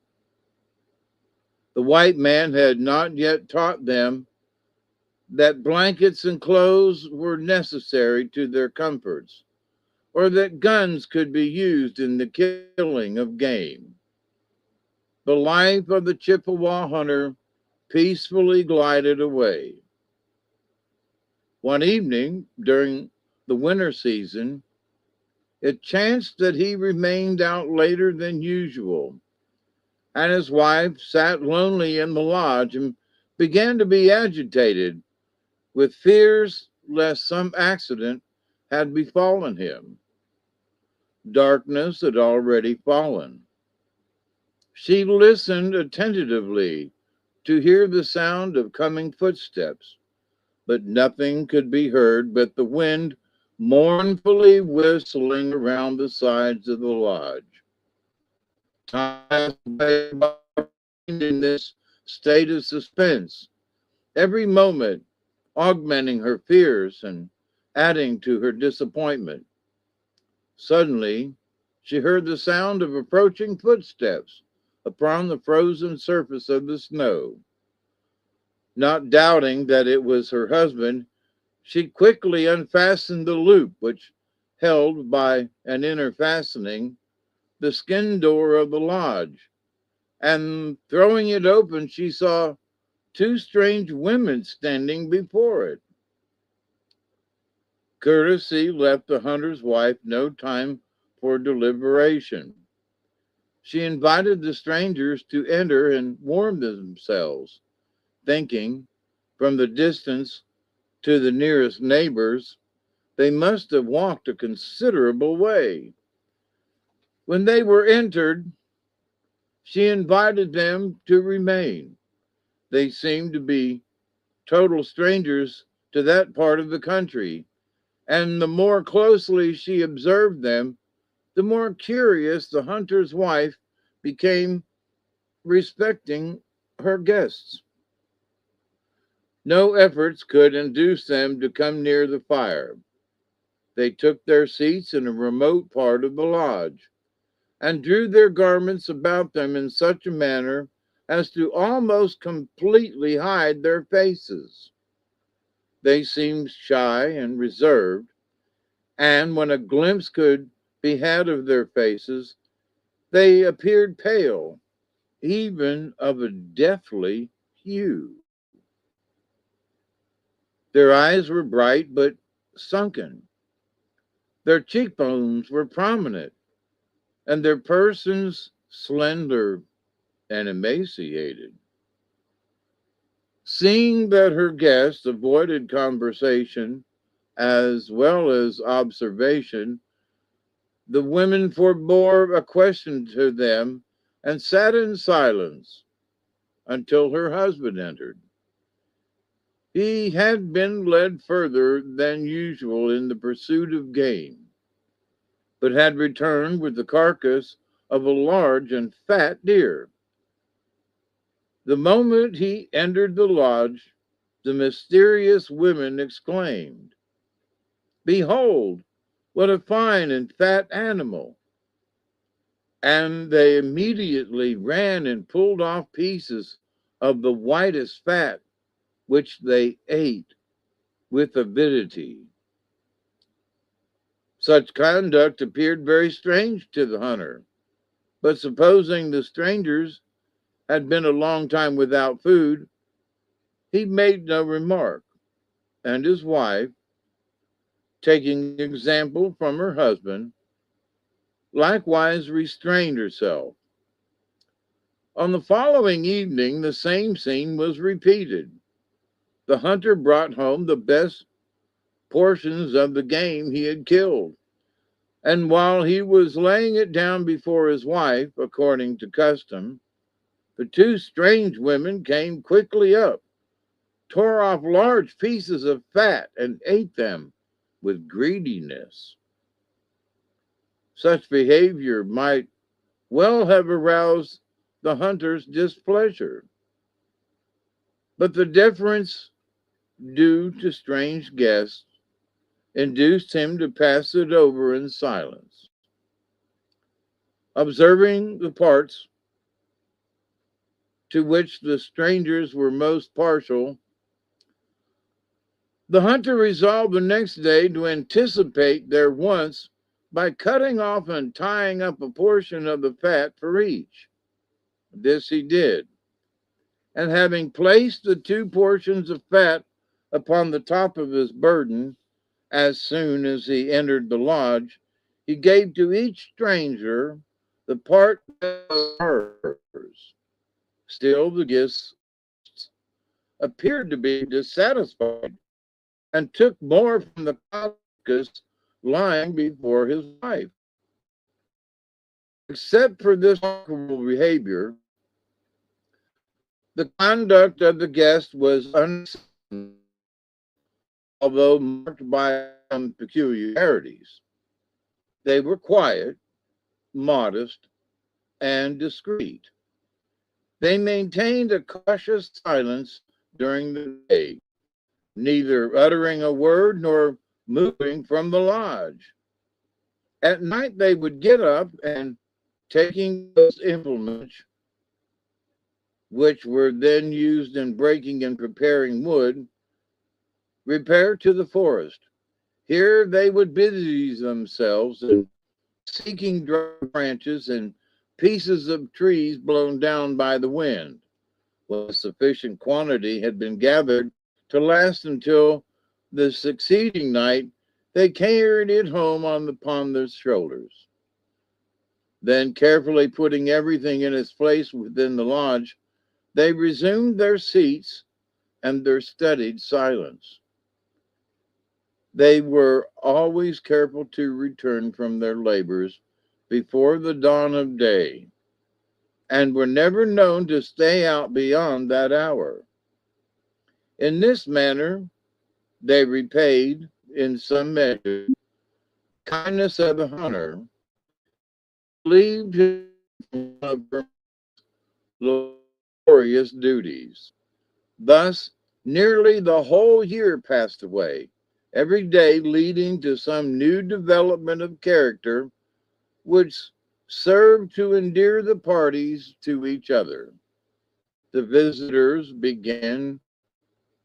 The white man had not yet taught them that blankets and clothes were necessary to their comforts, or that guns could be used in the killing of game. The life of the Chippewa hunter peacefully glided away. One evening during the winter season, it chanced that he remained out later than usual, and his wife sat lonely in the lodge and began to be agitated with fears lest some accident had befallen him. Darkness had already fallen. She listened attentively to hear the sound of coming footsteps, but nothing could be heard but the wind mournfully whistling around the sides of the lodge. Time passed away in this state of suspense, every moment augmenting her fears and adding to her disappointment. Suddenly, she heard the sound of approaching footsteps upon the frozen surface of the snow. Not doubting that it was her husband, she quickly unfastened the loop which held by an inner fastening the skin door of the lodge, and throwing it open, she saw two strange women standing before it. Courtesy left the hunter's wife no time for deliberation. She invited the strangers to enter and warm themselves, thinking, from the distance to the nearest neighbors, they must have walked a considerable way. When they were entered, she invited them to remain. They seemed to be total strangers to that part of the country, and the more closely she observed them, the more curious the hunter's wife became respecting her guests. No efforts could induce them to come near the fire. They took their seats in a remote part of the lodge, and drew their garments about them in such a manner as to almost completely hide their faces. They seemed shy and reserved, and when a glimpse could be had of their faces, they appeared pale, even of a deathly hue. Their eyes were bright but sunken. Their cheekbones were prominent, and their persons slender and emaciated. Seeing that her guest avoided conversation as well as observation, the women forbore a question to them and sat in silence until her husband entered. He had been led further than usual in the pursuit of game, but had returned with the carcass of a large and fat deer. The moment he entered the lodge, the mysterious women exclaimed, "Behold, what a fine and fat animal!" And they immediately ran and pulled off pieces of the whitest fat, which they ate with avidity. Such conduct appeared very strange to the hunter, but supposing the strangers had been a long time without food, he made no remark, and his wife, taking example from her husband, likewise restrained herself. On the following evening, the same scene was repeated. The hunter brought home the best portions of the game he had killed, and while he was laying it down before his wife, according to custom, the two strange women came quickly up, tore off large pieces of fat, and ate them with greediness. Such behavior might well have aroused the hunter's displeasure, but the deference due to strange guests induced him to pass it over in silence. Observing the parts to which the strangers were most partial, the hunter resolved the next day to anticipate their wants by cutting off and tying up a portion of the fat for each. This he did, and having placed the two portions of fat upon the top of his burden, as soon as he entered the lodge, he gave to each stranger the part that was hers. Still, the guests appeared to be dissatisfied and took more from the carcass lying before his wife. Except for this remarkable behavior, the conduct of the guest was unacceptable, although marked by some peculiarities. They were quiet, modest, and discreet. They maintained a cautious silence during the day, neither uttering a word nor moving from the lodge. At night they would get up and, taking those implements which were then used in breaking and preparing wood, repair to the forest. Here they would busy themselves in seeking dry branches and pieces of trees blown down by the wind. When a sufficient quantity had been gathered to last until the succeeding night, they carried it home upon their shoulders. Then, carefully putting everything in its place within the lodge, they resumed their seats and their studied silence. They were always careful to return from their labors before the dawn of day, and were never known to stay out beyond that hour. In this manner, they repaid, in some measure, the kindness of the hunter, relieved him from one of her laborious duties. Thus, nearly the whole year passed away, every day leading to some new development of character which served to endear the parties to each other. The visitors began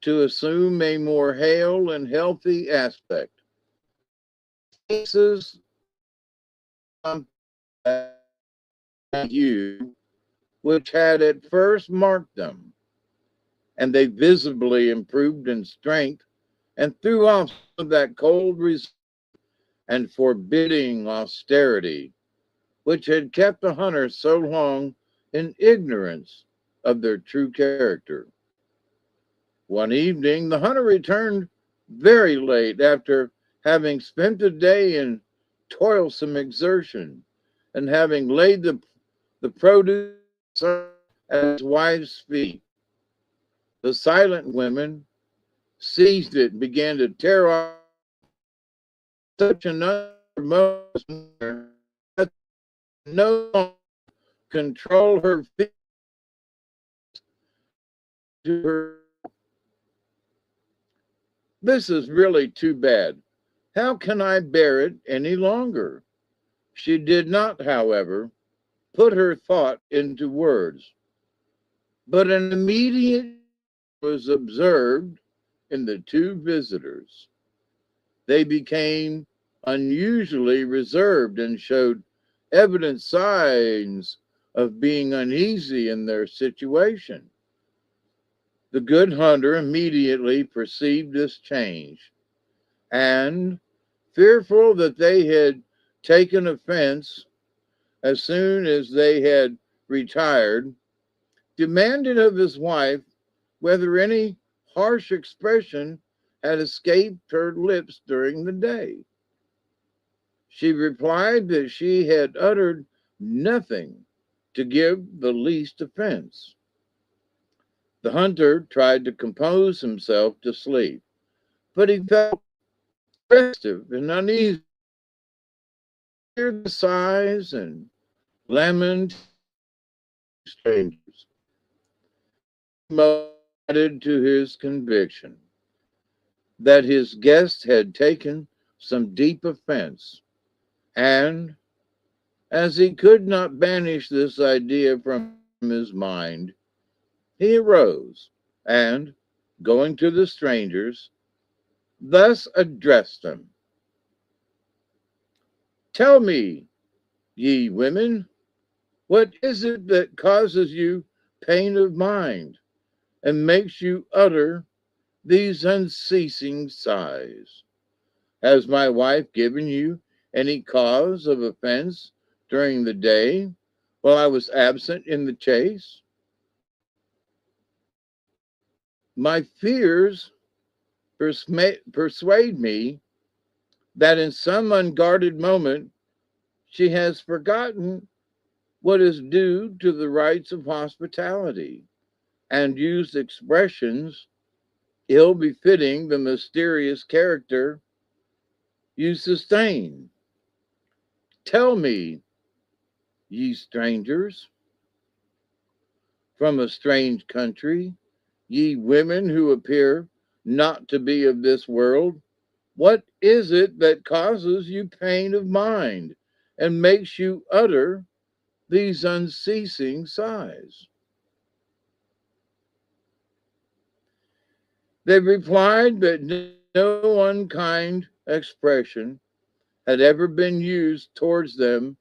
to assume a more hale and healthy aspect. cases you which had at first marked them, and they visibly improved in strength and threw off some of that cold and forbidding austerity which had kept the hunter so long in ignorance of their true character. One evening, the hunter returned very late after having spent the day in toilsome exertion and having laid the produce at his wife's feet. The silent women seized it and began to tear off such an uttermost manner that no one control her feet to her. This is really too bad. How can I bear it any longer? She did not, however, put her thought into words, but an immediate was observed in the two visitors. They became unusually reserved and showed evident signs of being uneasy in their situation. The good hunter immediately perceived this change and, fearful that they had taken offense as soon as they had retired, demanded of his wife whether any harsh expression had escaped her lips during the day. She replied that she had uttered nothing to give the least offense. The hunter tried to compose himself to sleep, but he felt restive and uneasy. He heard the sighs and lamentations of strangers. He added to his conviction that his guest had taken some deep offense, and as he could not banish this idea from his mind, he arose and, going to the strangers, thus addressed them: "Tell me, ye women, what is it that causes you pain of mind and makes you utter these unceasing sighs? Has my wife given you any cause of offense during the day while I was absent in the chase? My fears persuade me that in some unguarded moment she has forgotten what is due to the rights of hospitality and used expressions ill befitting the mysterious character you sustain. Tell me, ye strangers, from a strange country, ye women who appear not to be of this world, what is it that causes you pain of mind and makes you utter these unceasing sighs?" They replied that no unkind expression had ever been used towards them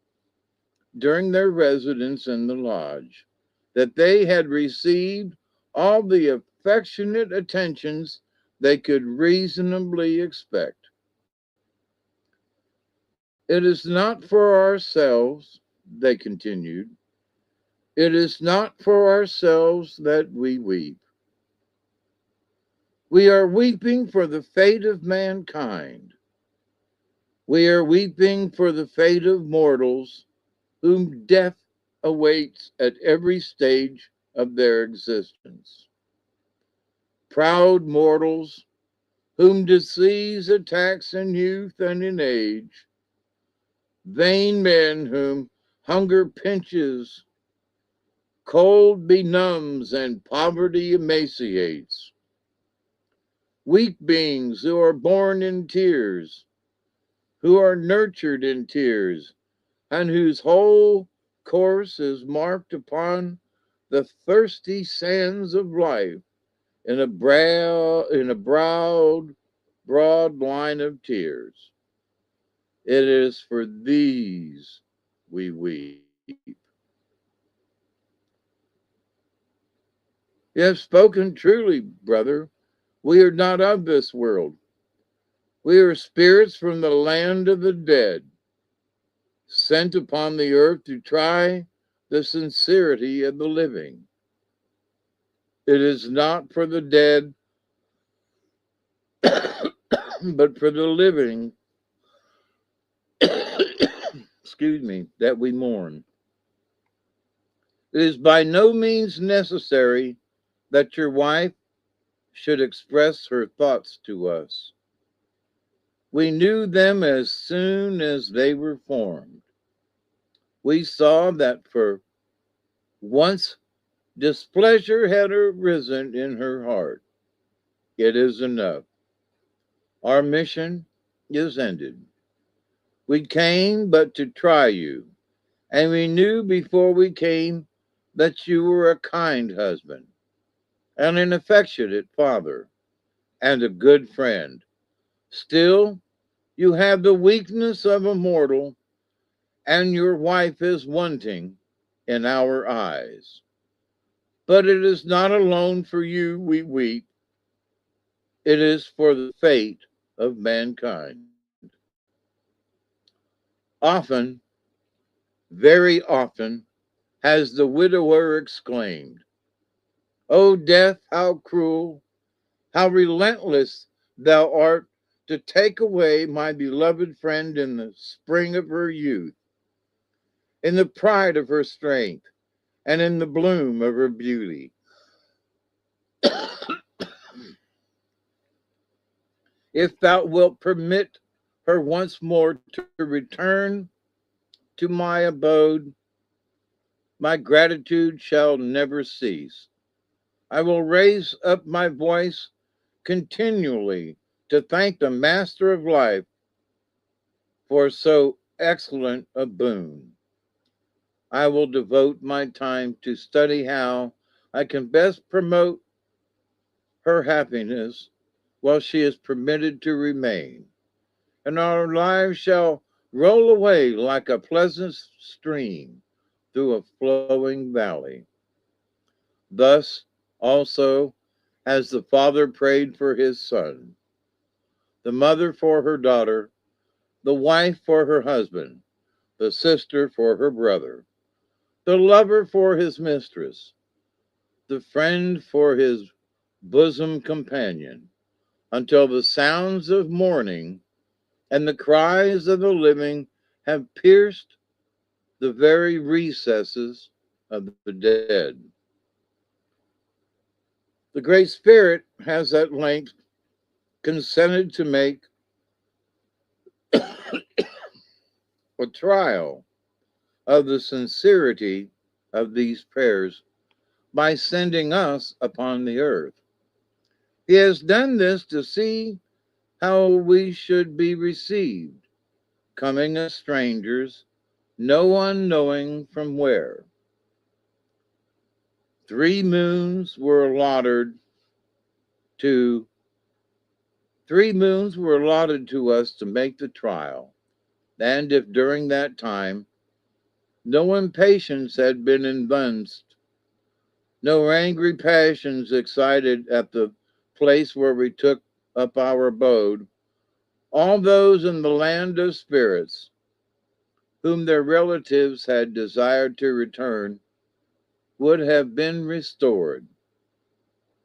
during their residence in the lodge, that they had received all the affectionate attentions they could reasonably expect. "It is not for ourselves," they continued, "it is not for ourselves that we weep. We are weeping for the fate of mankind. We are weeping for the fate of mortals whom death awaits at every stage of their existence. Proud mortals whom disease attacks in youth and in age, vain men whom hunger pinches, cold benumbs, and poverty emaciates, weak beings who are born in tears, who are nurtured in tears, and whose whole course is marked upon the thirsty sands of life in a broad line of tears. It is for these we weep. You have spoken truly, brother. We are not of this world. We are spirits from the land of the dead, sent upon the earth to try the sincerity of the living. It is not for the dead, but for the living, excuse me, that we mourn. It is by no means necessary that your wife should express her thoughts to us. We knew them as soon as they were formed. We saw that for once displeasure had arisen in her heart. It is enough. Our mission is ended. We came but to try you, and we knew before we came that you were a kind husband, and an affectionate father, and a good friend. Still, you have the weakness of a mortal, and your wife is wanting in our eyes. But it is not alone for you we weep, it is for the fate of mankind. Often, very often, has the widower exclaimed, O death, how cruel, how relentless thou art to take away my beloved friend in the spring of her youth, in the pride of her strength, and in the bloom of her beauty. If thou wilt permit her once more to return to my abode, my gratitude shall never cease. I will raise up my voice continually to thank the Master of life for so excellent a boon. I will devote my time to study how I can best promote her happiness while she is permitted to remain, and our lives shall roll away like a pleasant stream through a flowing valley. Thus also has the father prayed for his son, the mother for her daughter, the wife for her husband, the sister for her brother, the lover for his mistress, the friend for his bosom companion, until the sounds of mourning and the cries of the living have pierced the very recesses of the dead. The Great Spirit has at length consented to make a trial of the sincerity of these prayers by sending us upon the earth. He has done this to see how we should be received, coming as strangers, no one knowing from where. 3 moons were allotted to 3 moons were allotted to us to make the trial, and if during that time no impatience had been evinced, no angry passions excited at the place where we took up our abode, all those in the land of spirits whom their relatives had desired to return would have been restored.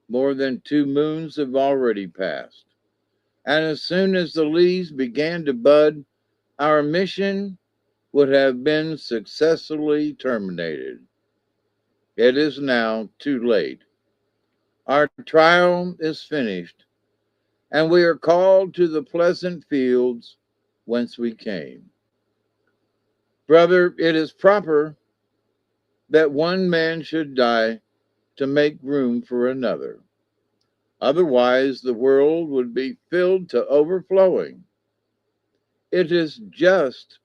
More than 2 moons have already passed, and as soon as the leaves began to bud, our mission would have been successfully terminated. It is now too late. Our trial is finished, and we are called to the pleasant fields whence we came. Brother, it is proper that one man should die to make room for another. Otherwise, the world would be filled to overflowing. It is just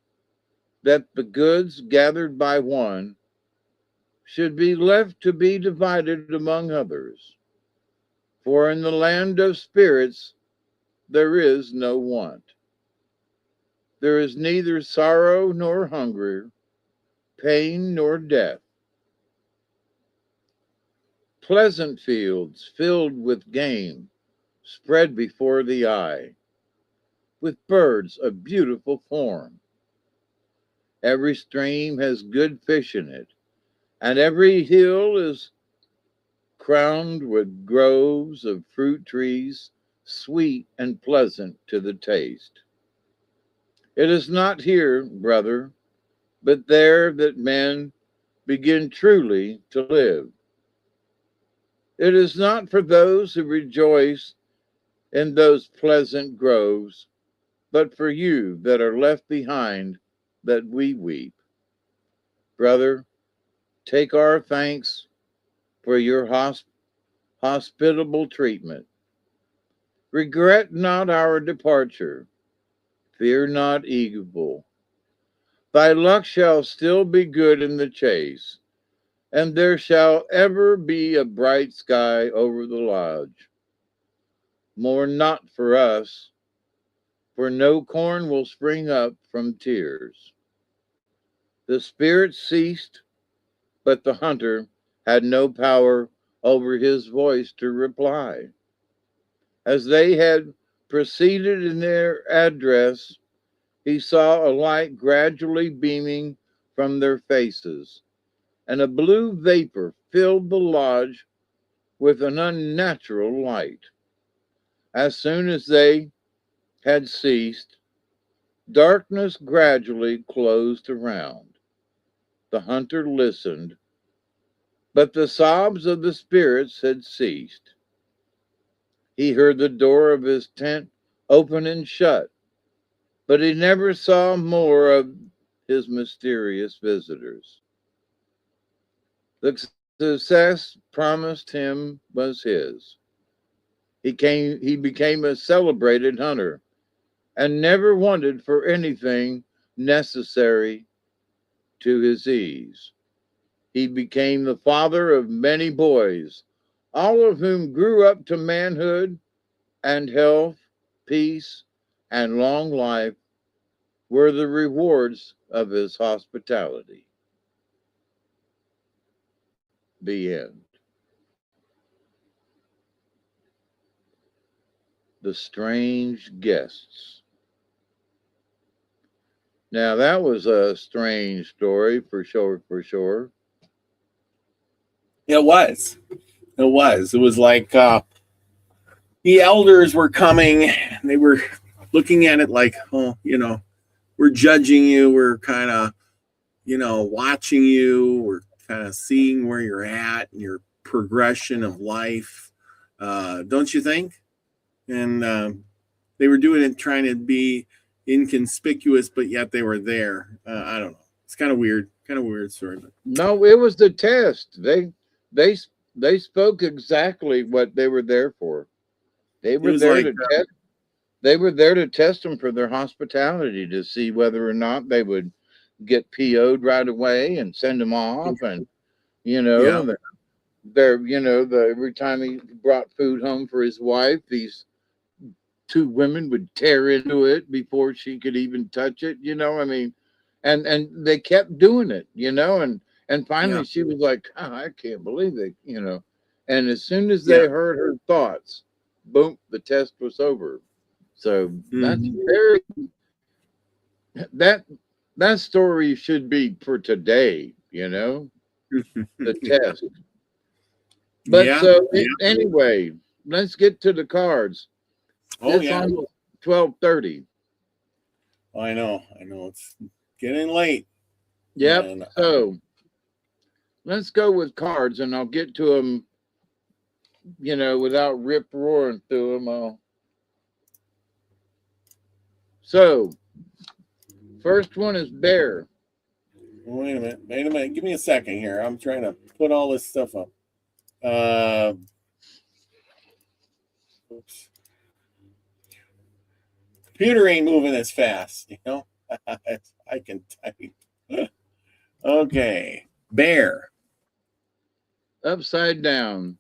that the goods gathered by one should be left to be divided among others. For in the land of spirits there is no want. There is neither sorrow nor hunger, pain nor death. Pleasant fields filled with game spread before the eye, with birds of beautiful form. Every stream has good fish in it, and every hill is crowned with groves of fruit trees, sweet and pleasant to the taste. It is not here, brother, but there that men begin truly to live. It is not for those who rejoice in those pleasant groves, but for you that are left behind that we weep. Brother, take our thanks for your hospitable treatment. Regret not our departure. Fear not evil. Thy luck shall still be good in the chase, and there shall ever be a bright sky over the lodge. Mourn not for us, for no corn will spring up from tears. The spirit ceased, but the hunter had no power over his voice to reply. As they had proceeded in their address, he saw a light gradually beaming from their faces, and a blue vapor filled the lodge with an unnatural light. As soon as they had ceased, darkness gradually closed around. The hunter listened, but the sobs of the spirits had ceased. He heard the door of his tent open and shut, but he never saw more of his mysterious visitors. The success promised him was his. He became a celebrated hunter and never wanted for anything necessary to his ease. He became the father of many boys, all of whom grew up to manhood, and health, peace, and long life were the rewards of his hospitality. The end. The strange guests. Now that was a strange story for sure, for sure. It was. It was. It was like the elders were coming. They were looking at it like, oh, we're judging you. We're kind of, watching you. We're kind of seeing where you're at and your progression of life. Don't you think? And they were doing it trying to be inconspicuous, but yet they were there. I don't know. It's kind of weird story. But No, it was the test. They they spoke exactly what they were there for. They it were was there like, to test. They were there to test them for their hospitality to see whether or not they would get PO'd right away and send them off. And you yeah, know, every time he brought food home for his wife, these two women would tear into it before she could even touch it. I mean, and they kept doing it. And yeah, finally she was like, oh, I can't believe it. And as soon as yeah. they heard her thoughts, boom, the test was over. So that's Mm-hmm. very that that story should be for today, the test. But Yeah, so yeah. anyway, let's get to the cards. Oh, It's yeah. almost 12:30. I know. It's getting late, Yep. and So let's go with cards, and I'll get to them, without rip roaring through them. So first one is bear. wait a minute. Wait a minute. Give me a second here. I'm trying to put all this stuff up. Uh, oops. Computer ain't moving as fast. I can type. Okay, bear. Upside down.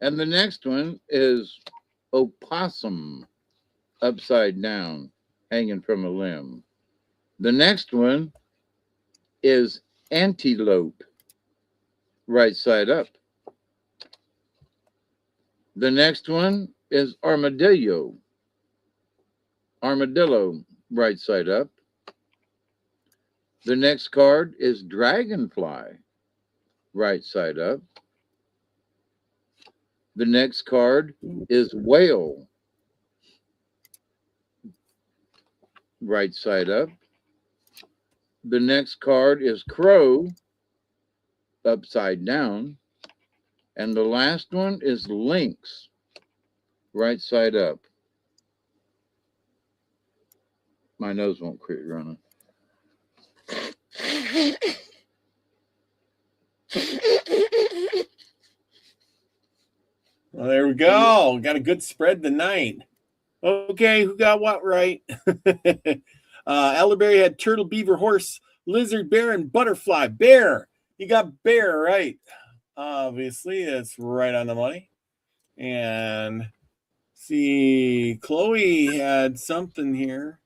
And the next one is opossum, upside down, hanging from a limb. The next one is antelope, right side up. The next one is armadillo, right side up. The next card is dragonfly, right side up. The next card is whale, right side up. The next card is crow, upside down. And the last one is lynx, right side up. My nose won't quit running. Well, there we go. Got a good spread tonight. Okay, who got what right? Elderberry had turtle, beaver, horse, lizard, bear, and butterfly. Bear. You got bear right. Obviously, that's right on the money. And see, Chloe had something here.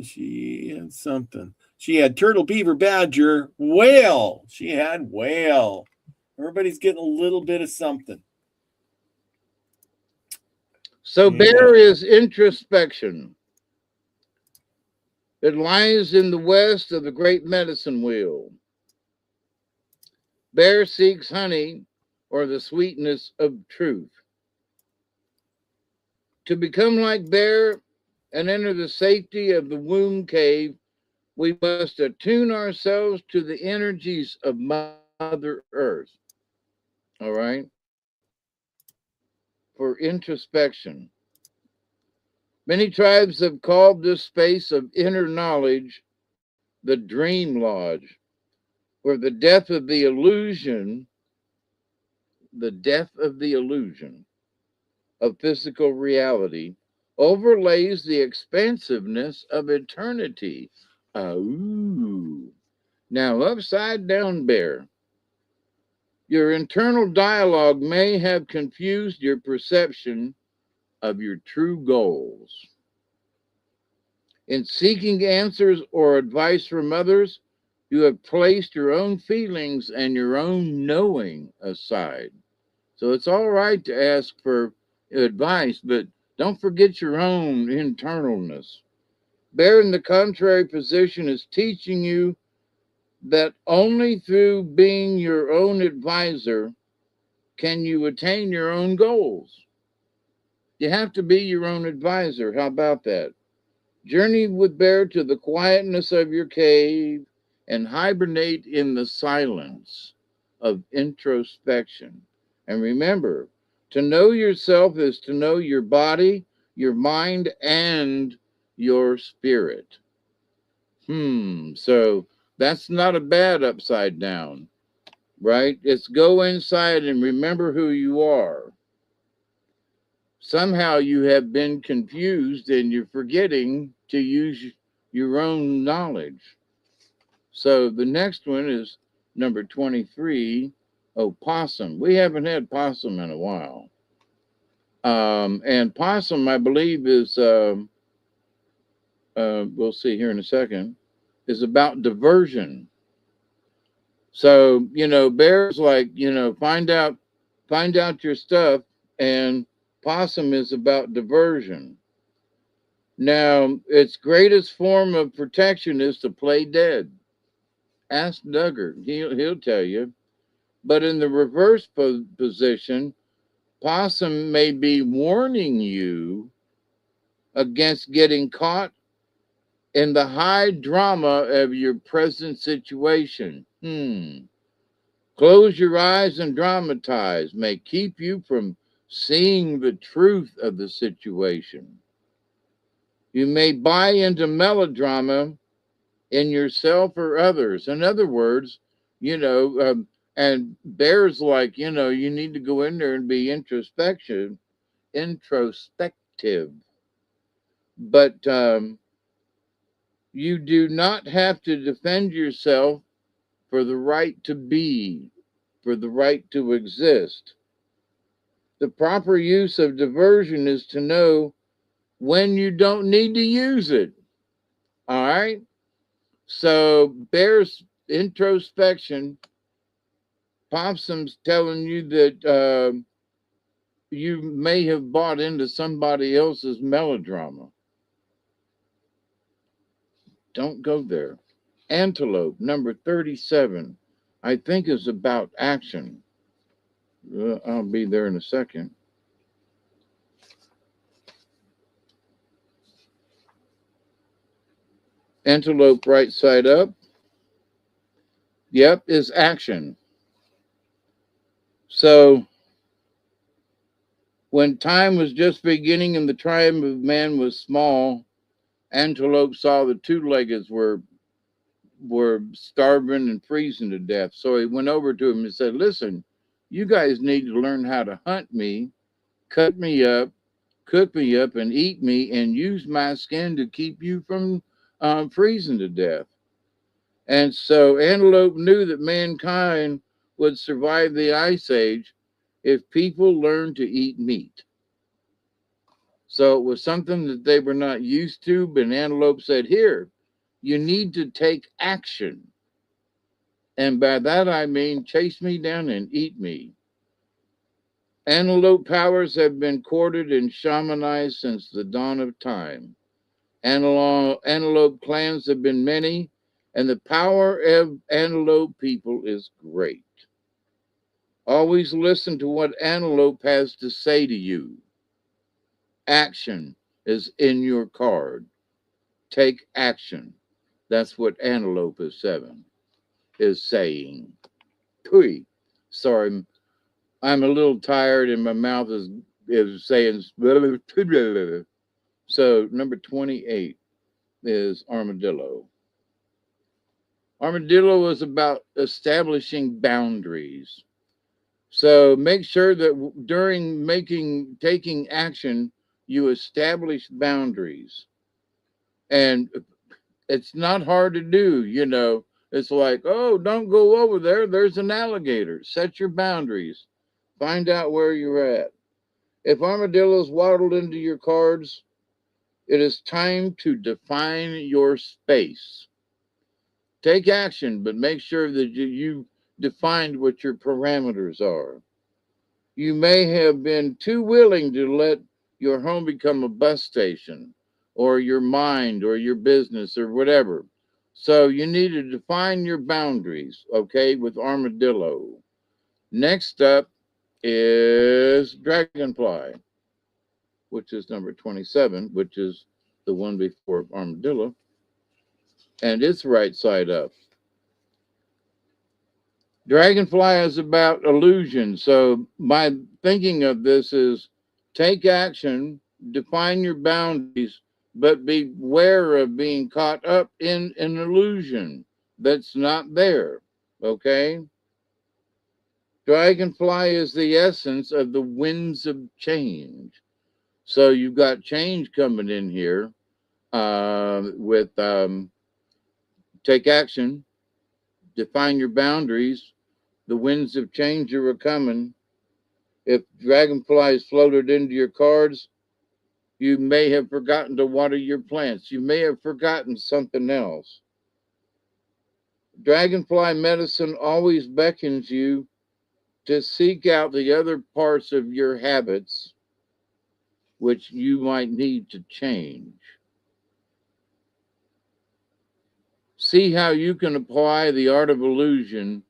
She had something. She had turtle, beaver, badger, whale. She had whale. Everybody's getting a little bit of something. So bear is introspection. It lies in the west of the great medicine wheel. Bear seeks honey or the sweetness of truth. To become like bear and enter the safety of the womb cave, we must attune ourselves to the energies of Mother Earth. All right? For introspection. Many tribes have called this space of inner knowledge the dream lodge, where the death of the illusion of physical reality overlays the expansiveness of eternity. Oh. Now, upside down bear. Your internal dialogue may have confused your perception of your true goals. In seeking answers or advice from others, you have placed your own feelings and your own knowing aside. So it's all right to ask for advice, but don't forget your own internalness. Bear in the contrary position is teaching you that only through being your own advisor can you attain your own goals. You have to be your own advisor. How about that? Journey with bear to the quietness of your cave and hibernate in the silence of introspection. And remember, to know yourself is to know your body, your mind, and your spirit. So that's not a bad upside down, right? It's go inside and remember who you are. Somehow you have been confused and you're forgetting to use your own knowledge. So the next one is number 23. Oh, possum. We haven't had possum in a while. And possum, I believe, is, we'll see here in a second, is about diversion. So, bears like, find out your stuff, and possum is about diversion. Now, its greatest form of protection is to play dead. Ask Duggar, he'll tell you. But in the reverse position, possum may be warning you against getting caught in the high drama of your present situation. Close your eyes and dramatize may keep you from seeing the truth of the situation. You may buy into melodrama in yourself or others. In other words, and bears like, you need to go in there and be introspective. But you do not have to defend yourself for the right to be, for the right to exist. The proper use of diversion is to know when you don't need to use it. All right. So bear's introspection, possum's telling you that you may have bought into somebody else's melodrama. Don't go there. Antelope, number 37, I think is about action. I'll be there in a second. Antelope, right side up. Yep, is action. So when time was just beginning and the tribe of man was small, Antelope saw the two-leggeds were starving and freezing to death. So he went over to him and said, "Listen, you guys need to learn how to hunt me, cut me up, cook me up, and eat me, and use my skin to keep you from freezing to death." And so Antelope knew that mankind would survive the Ice Age if people learned to eat meat. So it was something that they were not used to, but Antelope said, "Here, you need to take action. And by that I mean chase me down and eat me." Antelope powers have been courted and shamanized since the dawn of time. Antelope clans have been many, and the power of antelope people is great. Always listen to what antelope has to say to you. Action is in your card. Take action. That's what antelope is saying. Pooey. Sorry, I'm a little tired and my mouth is saying. So number 28 is armadillo. Armadillo is about establishing boundaries. So make sure that during taking action, you establish boundaries. And it's not hard to do, you know. It's like, oh, don't go over there. There's an alligator. Set your boundaries. Find out where you're at. If armadillos waddled into your cards, it is time to define your space. Take action, but make sure that you defined what your parameters are. You may have been too willing to let your home become a bus station or your mind or your business or whatever. So you need to define your boundaries, okay, with armadillo. Next up is dragonfly, which is number 27, which is the one before armadillo, and it's right side up. Dragonfly is about illusion. So my thinking of this is take action, define your boundaries, but beware of being caught up in an illusion that's not there. Okay? Dragonfly is the essence of the winds of change. So you've got change coming in here with take action, define your boundaries. The winds of change are coming. If dragonflies floated into your cards, you may have forgotten to water your plants. You may have forgotten something else. Dragonfly medicine always beckons you to seek out the other parts of your habits which you might need to change. See how you can apply the art of illusion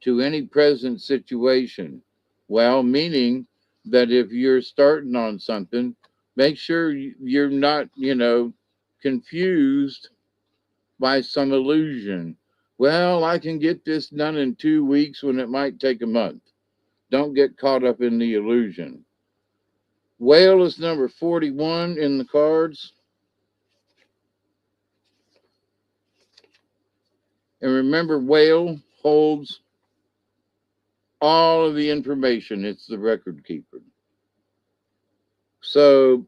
to any present situation. Well, meaning that if you're starting on something, make sure you're not, confused by some illusion. Well, I can get this done in 2 weeks when it might take a month. Don't get caught up in the illusion. Whale is number 41 in the cards. And remember, whale holds all of the information. It's the record keeper. So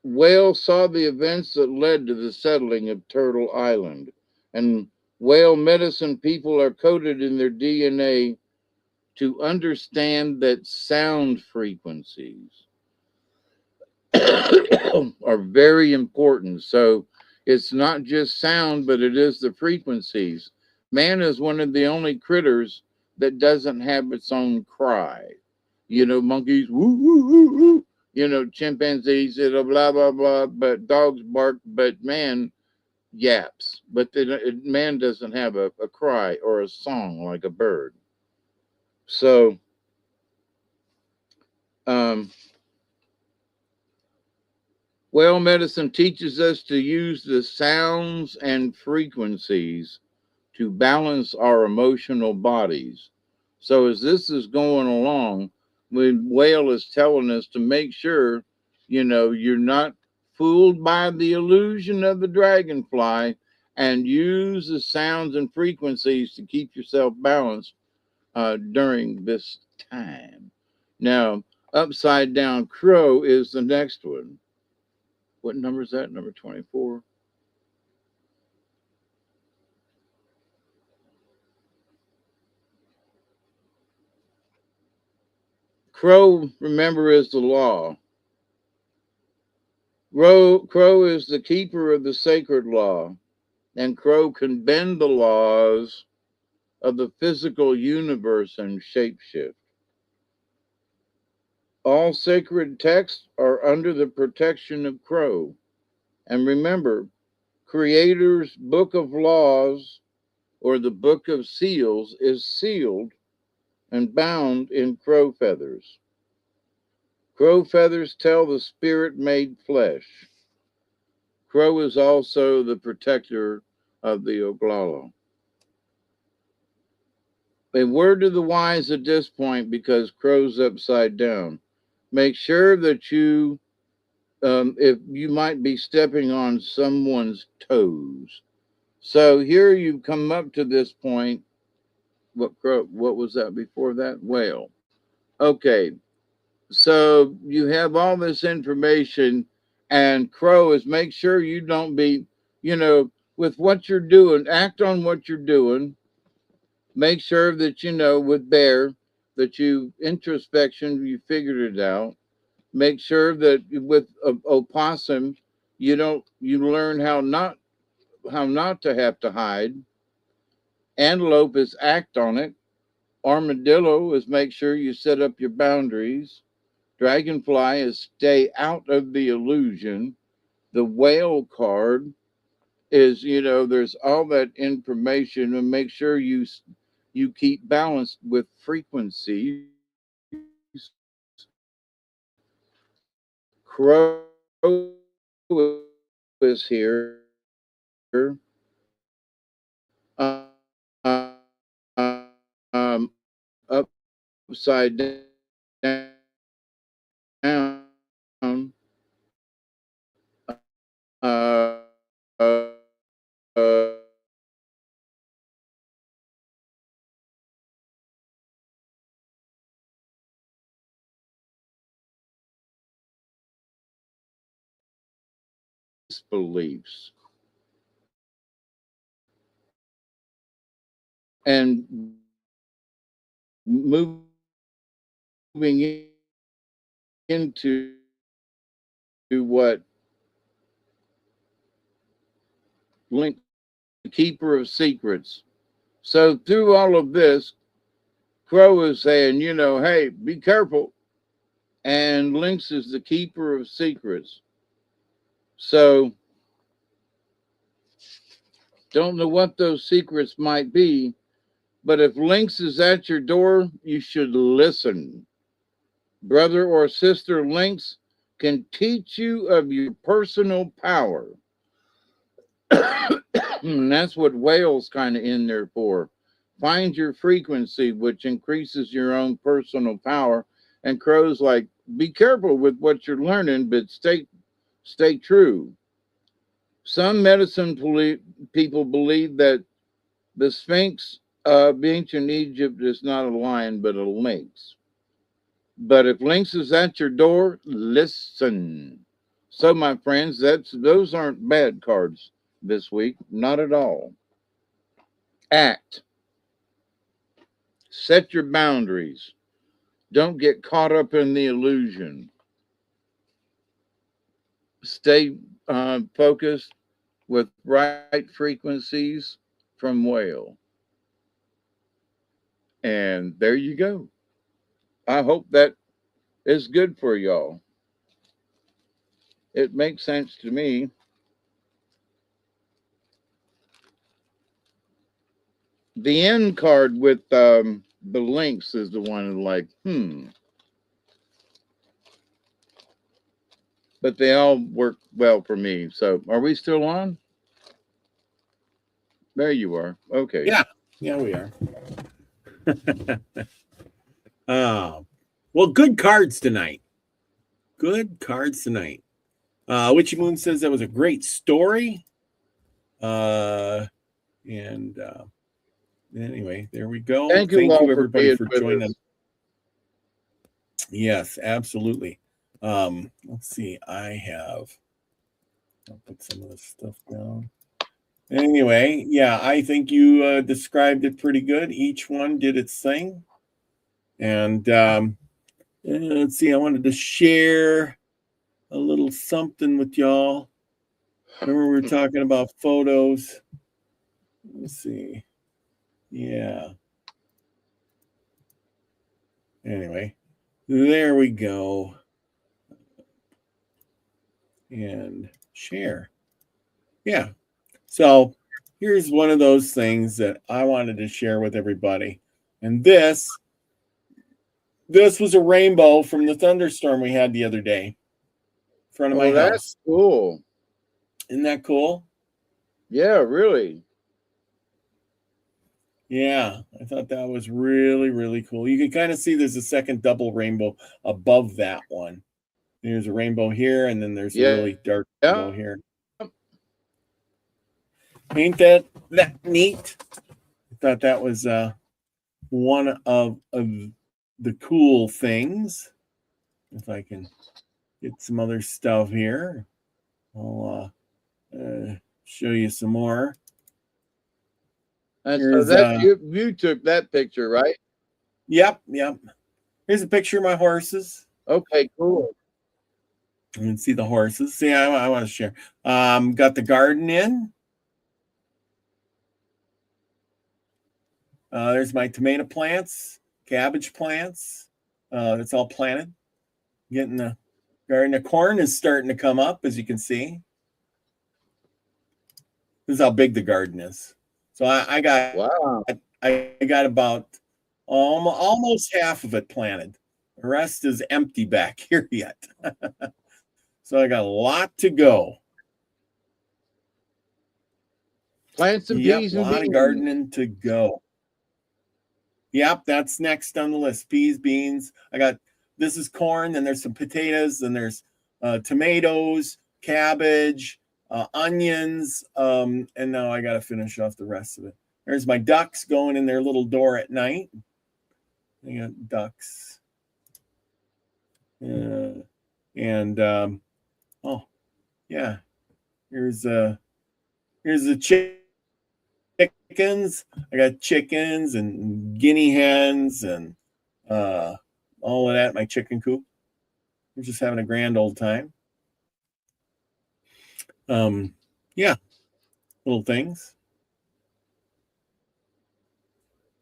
whale saw the events that led to the settling of Turtle Island. And whale medicine people are coded in their DNA to understand that sound frequencies are very important. So it's not just sound, but it is the frequencies. Man is one of the only critters that doesn't have its own cry. You know, monkeys, woo, woo, woo, woo. You know, chimpanzees, it'll blah, blah, blah, but dogs bark, but man yaps. But man doesn't have a cry or a song like a bird. So, um, well, medicine teaches us to use the sounds and frequencies to balance our emotional bodies. So, as this is going along, when Whale is telling us to make sure, you know, you're not fooled by the illusion of the dragonfly and use the sounds and frequencies to keep yourself balanced during this time. Now, upside down crow is the next one. What number is that? Number 24. Crow, remember, is the law. Crow is the keeper of the sacred law, and Crow can bend the laws of the physical universe and shapeshift. All sacred texts are under the protection of Crow. And remember, Creator's Book of Laws or the Book of Seals is sealed and bound in crow feathers. Crow feathers tell the spirit made flesh. Crow is also the protector of the Oglala. A word to the wise at this point, because Crow's upside down. Make sure that if you might be stepping on someone's toes. So here you come up to this point. What was that before that? Whale. Okay, so you have all this information, and Crow is make sure you don't be, you know, with what you're doing, act on what you're doing. Make sure that you know with Bear that you introspection, you figured it out. Make sure that with opossum, you learn how not to have to hide. Antelope is act on it. Armadillo is make sure you set up your boundaries. Dragonfly is stay out of the illusion. The whale card is, you know, there's all that information, and make sure you keep balanced with frequencies. Crow is here, upside down, beliefs and moving into what Link, the keeper of secrets. So through all of this, Crow is saying, you know, hey, be careful. And Lynx is the keeper of secrets. So don't know what those secrets might be, but if Lynx is at your door, you should listen. Brother or sister Lynx can teach you of your personal power. And that's what Whale's kind of in there for. Find your frequency, which increases your own personal power. And Crow's like, be careful with what you're learning, but stay true. Some people believe that the Sphinx of ancient Egypt is not a lion, but a lynx. But if lynx is at your door, listen. So, my friends, those aren't bad cards this week, not at all. Act. Set your boundaries. Don't get caught up in the illusion. stay focused with right frequencies from whale. And there you go. I hope that is good for y'all. It makes sense to me. The end card with the links is the one like, but they all work well for me. So are we still on? There you are. Okay. Yeah, we are. Well, good cards tonight. Good cards tonight. Witchy Moon says that was a great story. And anyway, there we go. Thank Thank all you, everybody, being for with joining us. us. Yes, absolutely. Let's see. I'll put some of this stuff down. Anyway, yeah, I think you described it pretty good. Each one did its thing. And let's see, I wanted to share a little something with y'all. Remember, we were talking about photos. Let's see. Yeah. Anyway, there we go. And share. Yeah. So here's one of those things that I wanted to share with everybody. And this was a rainbow from the thunderstorm we had the other day in front of my That's house. cool. Isn't that cool? Yeah, really. Yeah, I thought that was really, really cool. You can kind of see there's a second double rainbow above that one. There's a rainbow here, and then there's a really dark rainbow here. Ain't that neat? I thought that was one of the cool things. If I can get some other stuff here, I'll show you some more. And so that you took that picture, right? Yep. Here's a picture of my horses. Okay, cool. You can see the horses. See, I want to share. Got the garden in. There's my tomato plants, cabbage plants. It's all planted. Getting the garden. The corn is starting to come up, as you can see. This is how big the garden is. So I got about almost half of it planted. The rest is empty back here yet. So I got a lot to go. Plant some peas and beans. A lot of gardening to go. Yep, that's next on the list. Peas, beans. This is corn, then there's some potatoes, then there's tomatoes, cabbage, onions, and now I got to finish off the rest of it. There's my ducks going in their little door at night. I got ducks. Oh, yeah. Here's the chickens. I got chickens and guinea hens and all of that. My chicken coop. We're just having a grand old time. Yeah, little things.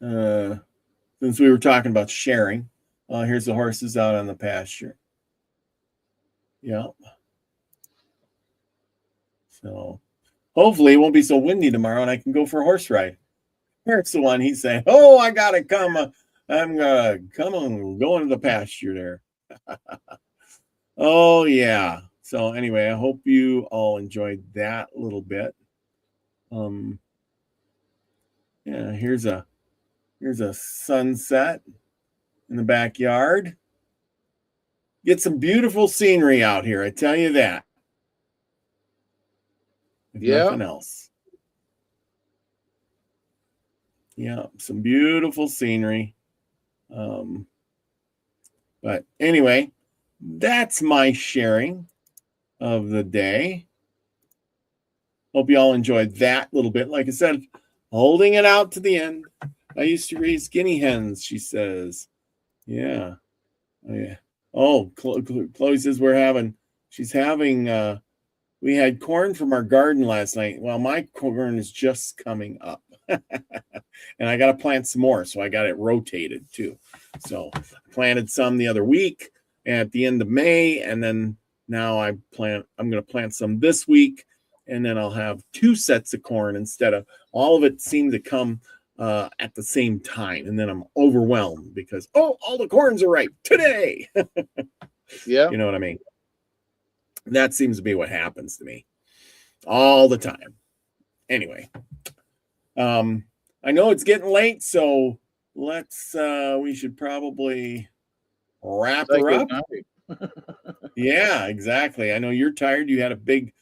Since we were talking about sharing, here's the horses out on the pasture. Yeah. So hopefully it won't be so windy tomorrow and I can go for a horse ride. Eric's the one. He's saying, "Oh, I gotta come. I'm gonna come on, go into the pasture there." Oh yeah. So anyway, I hope you all enjoyed that little bit. Yeah, here's a sunset in the backyard. Get some beautiful scenery out here, I tell you that. If nothing else. Yeah, some beautiful scenery. But anyway, that's my sharing of the day. Hope you all enjoyed that little bit. Like I said, holding it out to the end. I used to raise guinea hens, she says. Yeah. Oh, yeah. Oh, Chloe says she's having We had corn from our garden last night. Well, my corn is just coming up. And I got to plant some more, so I got it rotated too. So I planted some the other week at the end of May, and then now I'm going to plant some this week, and then I'll have 2 sets of corn instead of all of it seemed to come at the same time, and then I'm overwhelmed because all the corns are ripe today. Yeah. You know what I mean? That seems to be what happens to me all the time. Anyway, I know it's getting late, so let's we should probably wrap her up. Yeah, exactly. I know you're tired. You had a big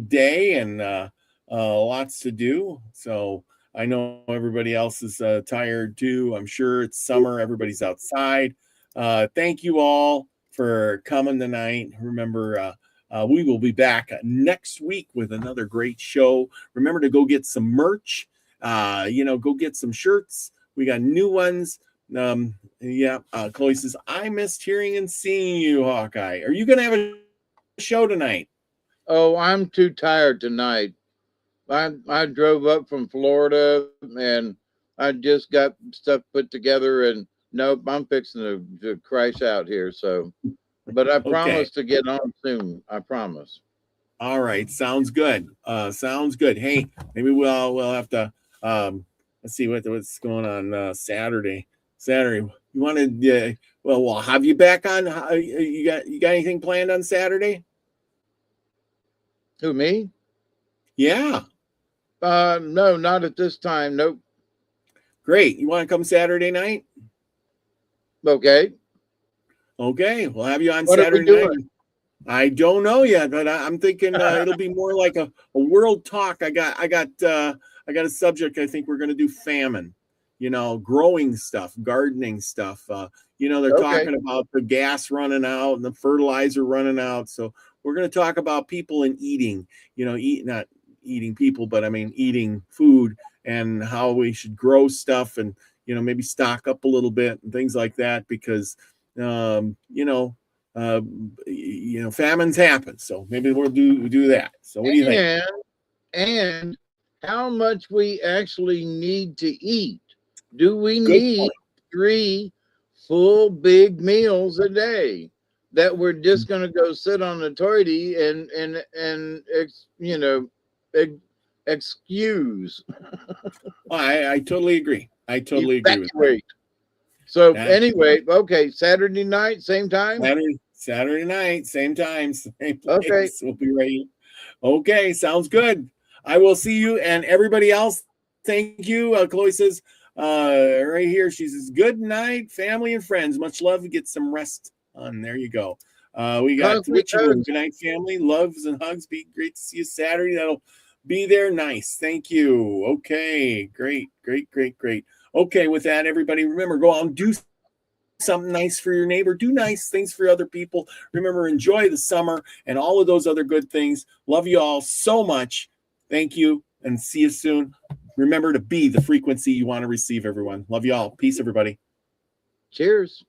day and lots to do. So I know everybody else is tired too. I'm sure it's summer. Everybody's outside. Thank you all for coming tonight. Remember, we will be back next week with another great show. Remember to go get some merch. Go get some shirts. We got new ones. Chloe says, I missed hearing and seeing you, Hawkeye. Are you going to have a show tonight? Oh, I'm too tired tonight. I drove up from Florida and I just got stuff put together and nope, I'm fixing to crash out here. So, but I promise to get on soon. I promise. All right, sounds good. Sounds good. Hey, maybe we'll have to let's see what's going on Saturday. You wanted we'll have you back on. You got anything planned on Saturday? Who, me? Yeah. No, not at this time. Nope. Great. You want to come Saturday night? Okay. We'll have you on What Saturday night. I don't know yet, but I'm thinking it'll be more like a world talk. I got a subject. I think we're going to do famine, growing stuff, gardening stuff. They're talking about the gas running out and the fertilizer running out. So we're going to talk about people and eating, not eating people, but I mean, eating food and how we should grow stuff and, maybe stock up a little bit and things like that, because, famines happen. So maybe we'll do that. So what do you think? And how much we actually need to eat? Do we need 3 full big meals a day that we're just going to go sit on the toilet and excuse? I totally agree. I totally agree with that. So anyway, okay, Saturday night, same time? Saturday night, same time, same place. Okay. We'll be ready. Okay, sounds good. I will see you and everybody else. Thank you. Chloe says right here, she says, good night, family and friends. Much love. Get some rest on. There you go. We got Richard. Good night, family. Loves and hugs. Be great to see you Saturday. That'll be there. Nice. Thank you. Okay, great. Okay, with that, everybody, remember, go out and do something nice for your neighbor. Do nice things for other people. Remember, enjoy the summer and all of those other good things. Love you all so much. Thank you, and see you soon. Remember to be the frequency you want to receive, everyone. Love you all. Peace, everybody. Cheers.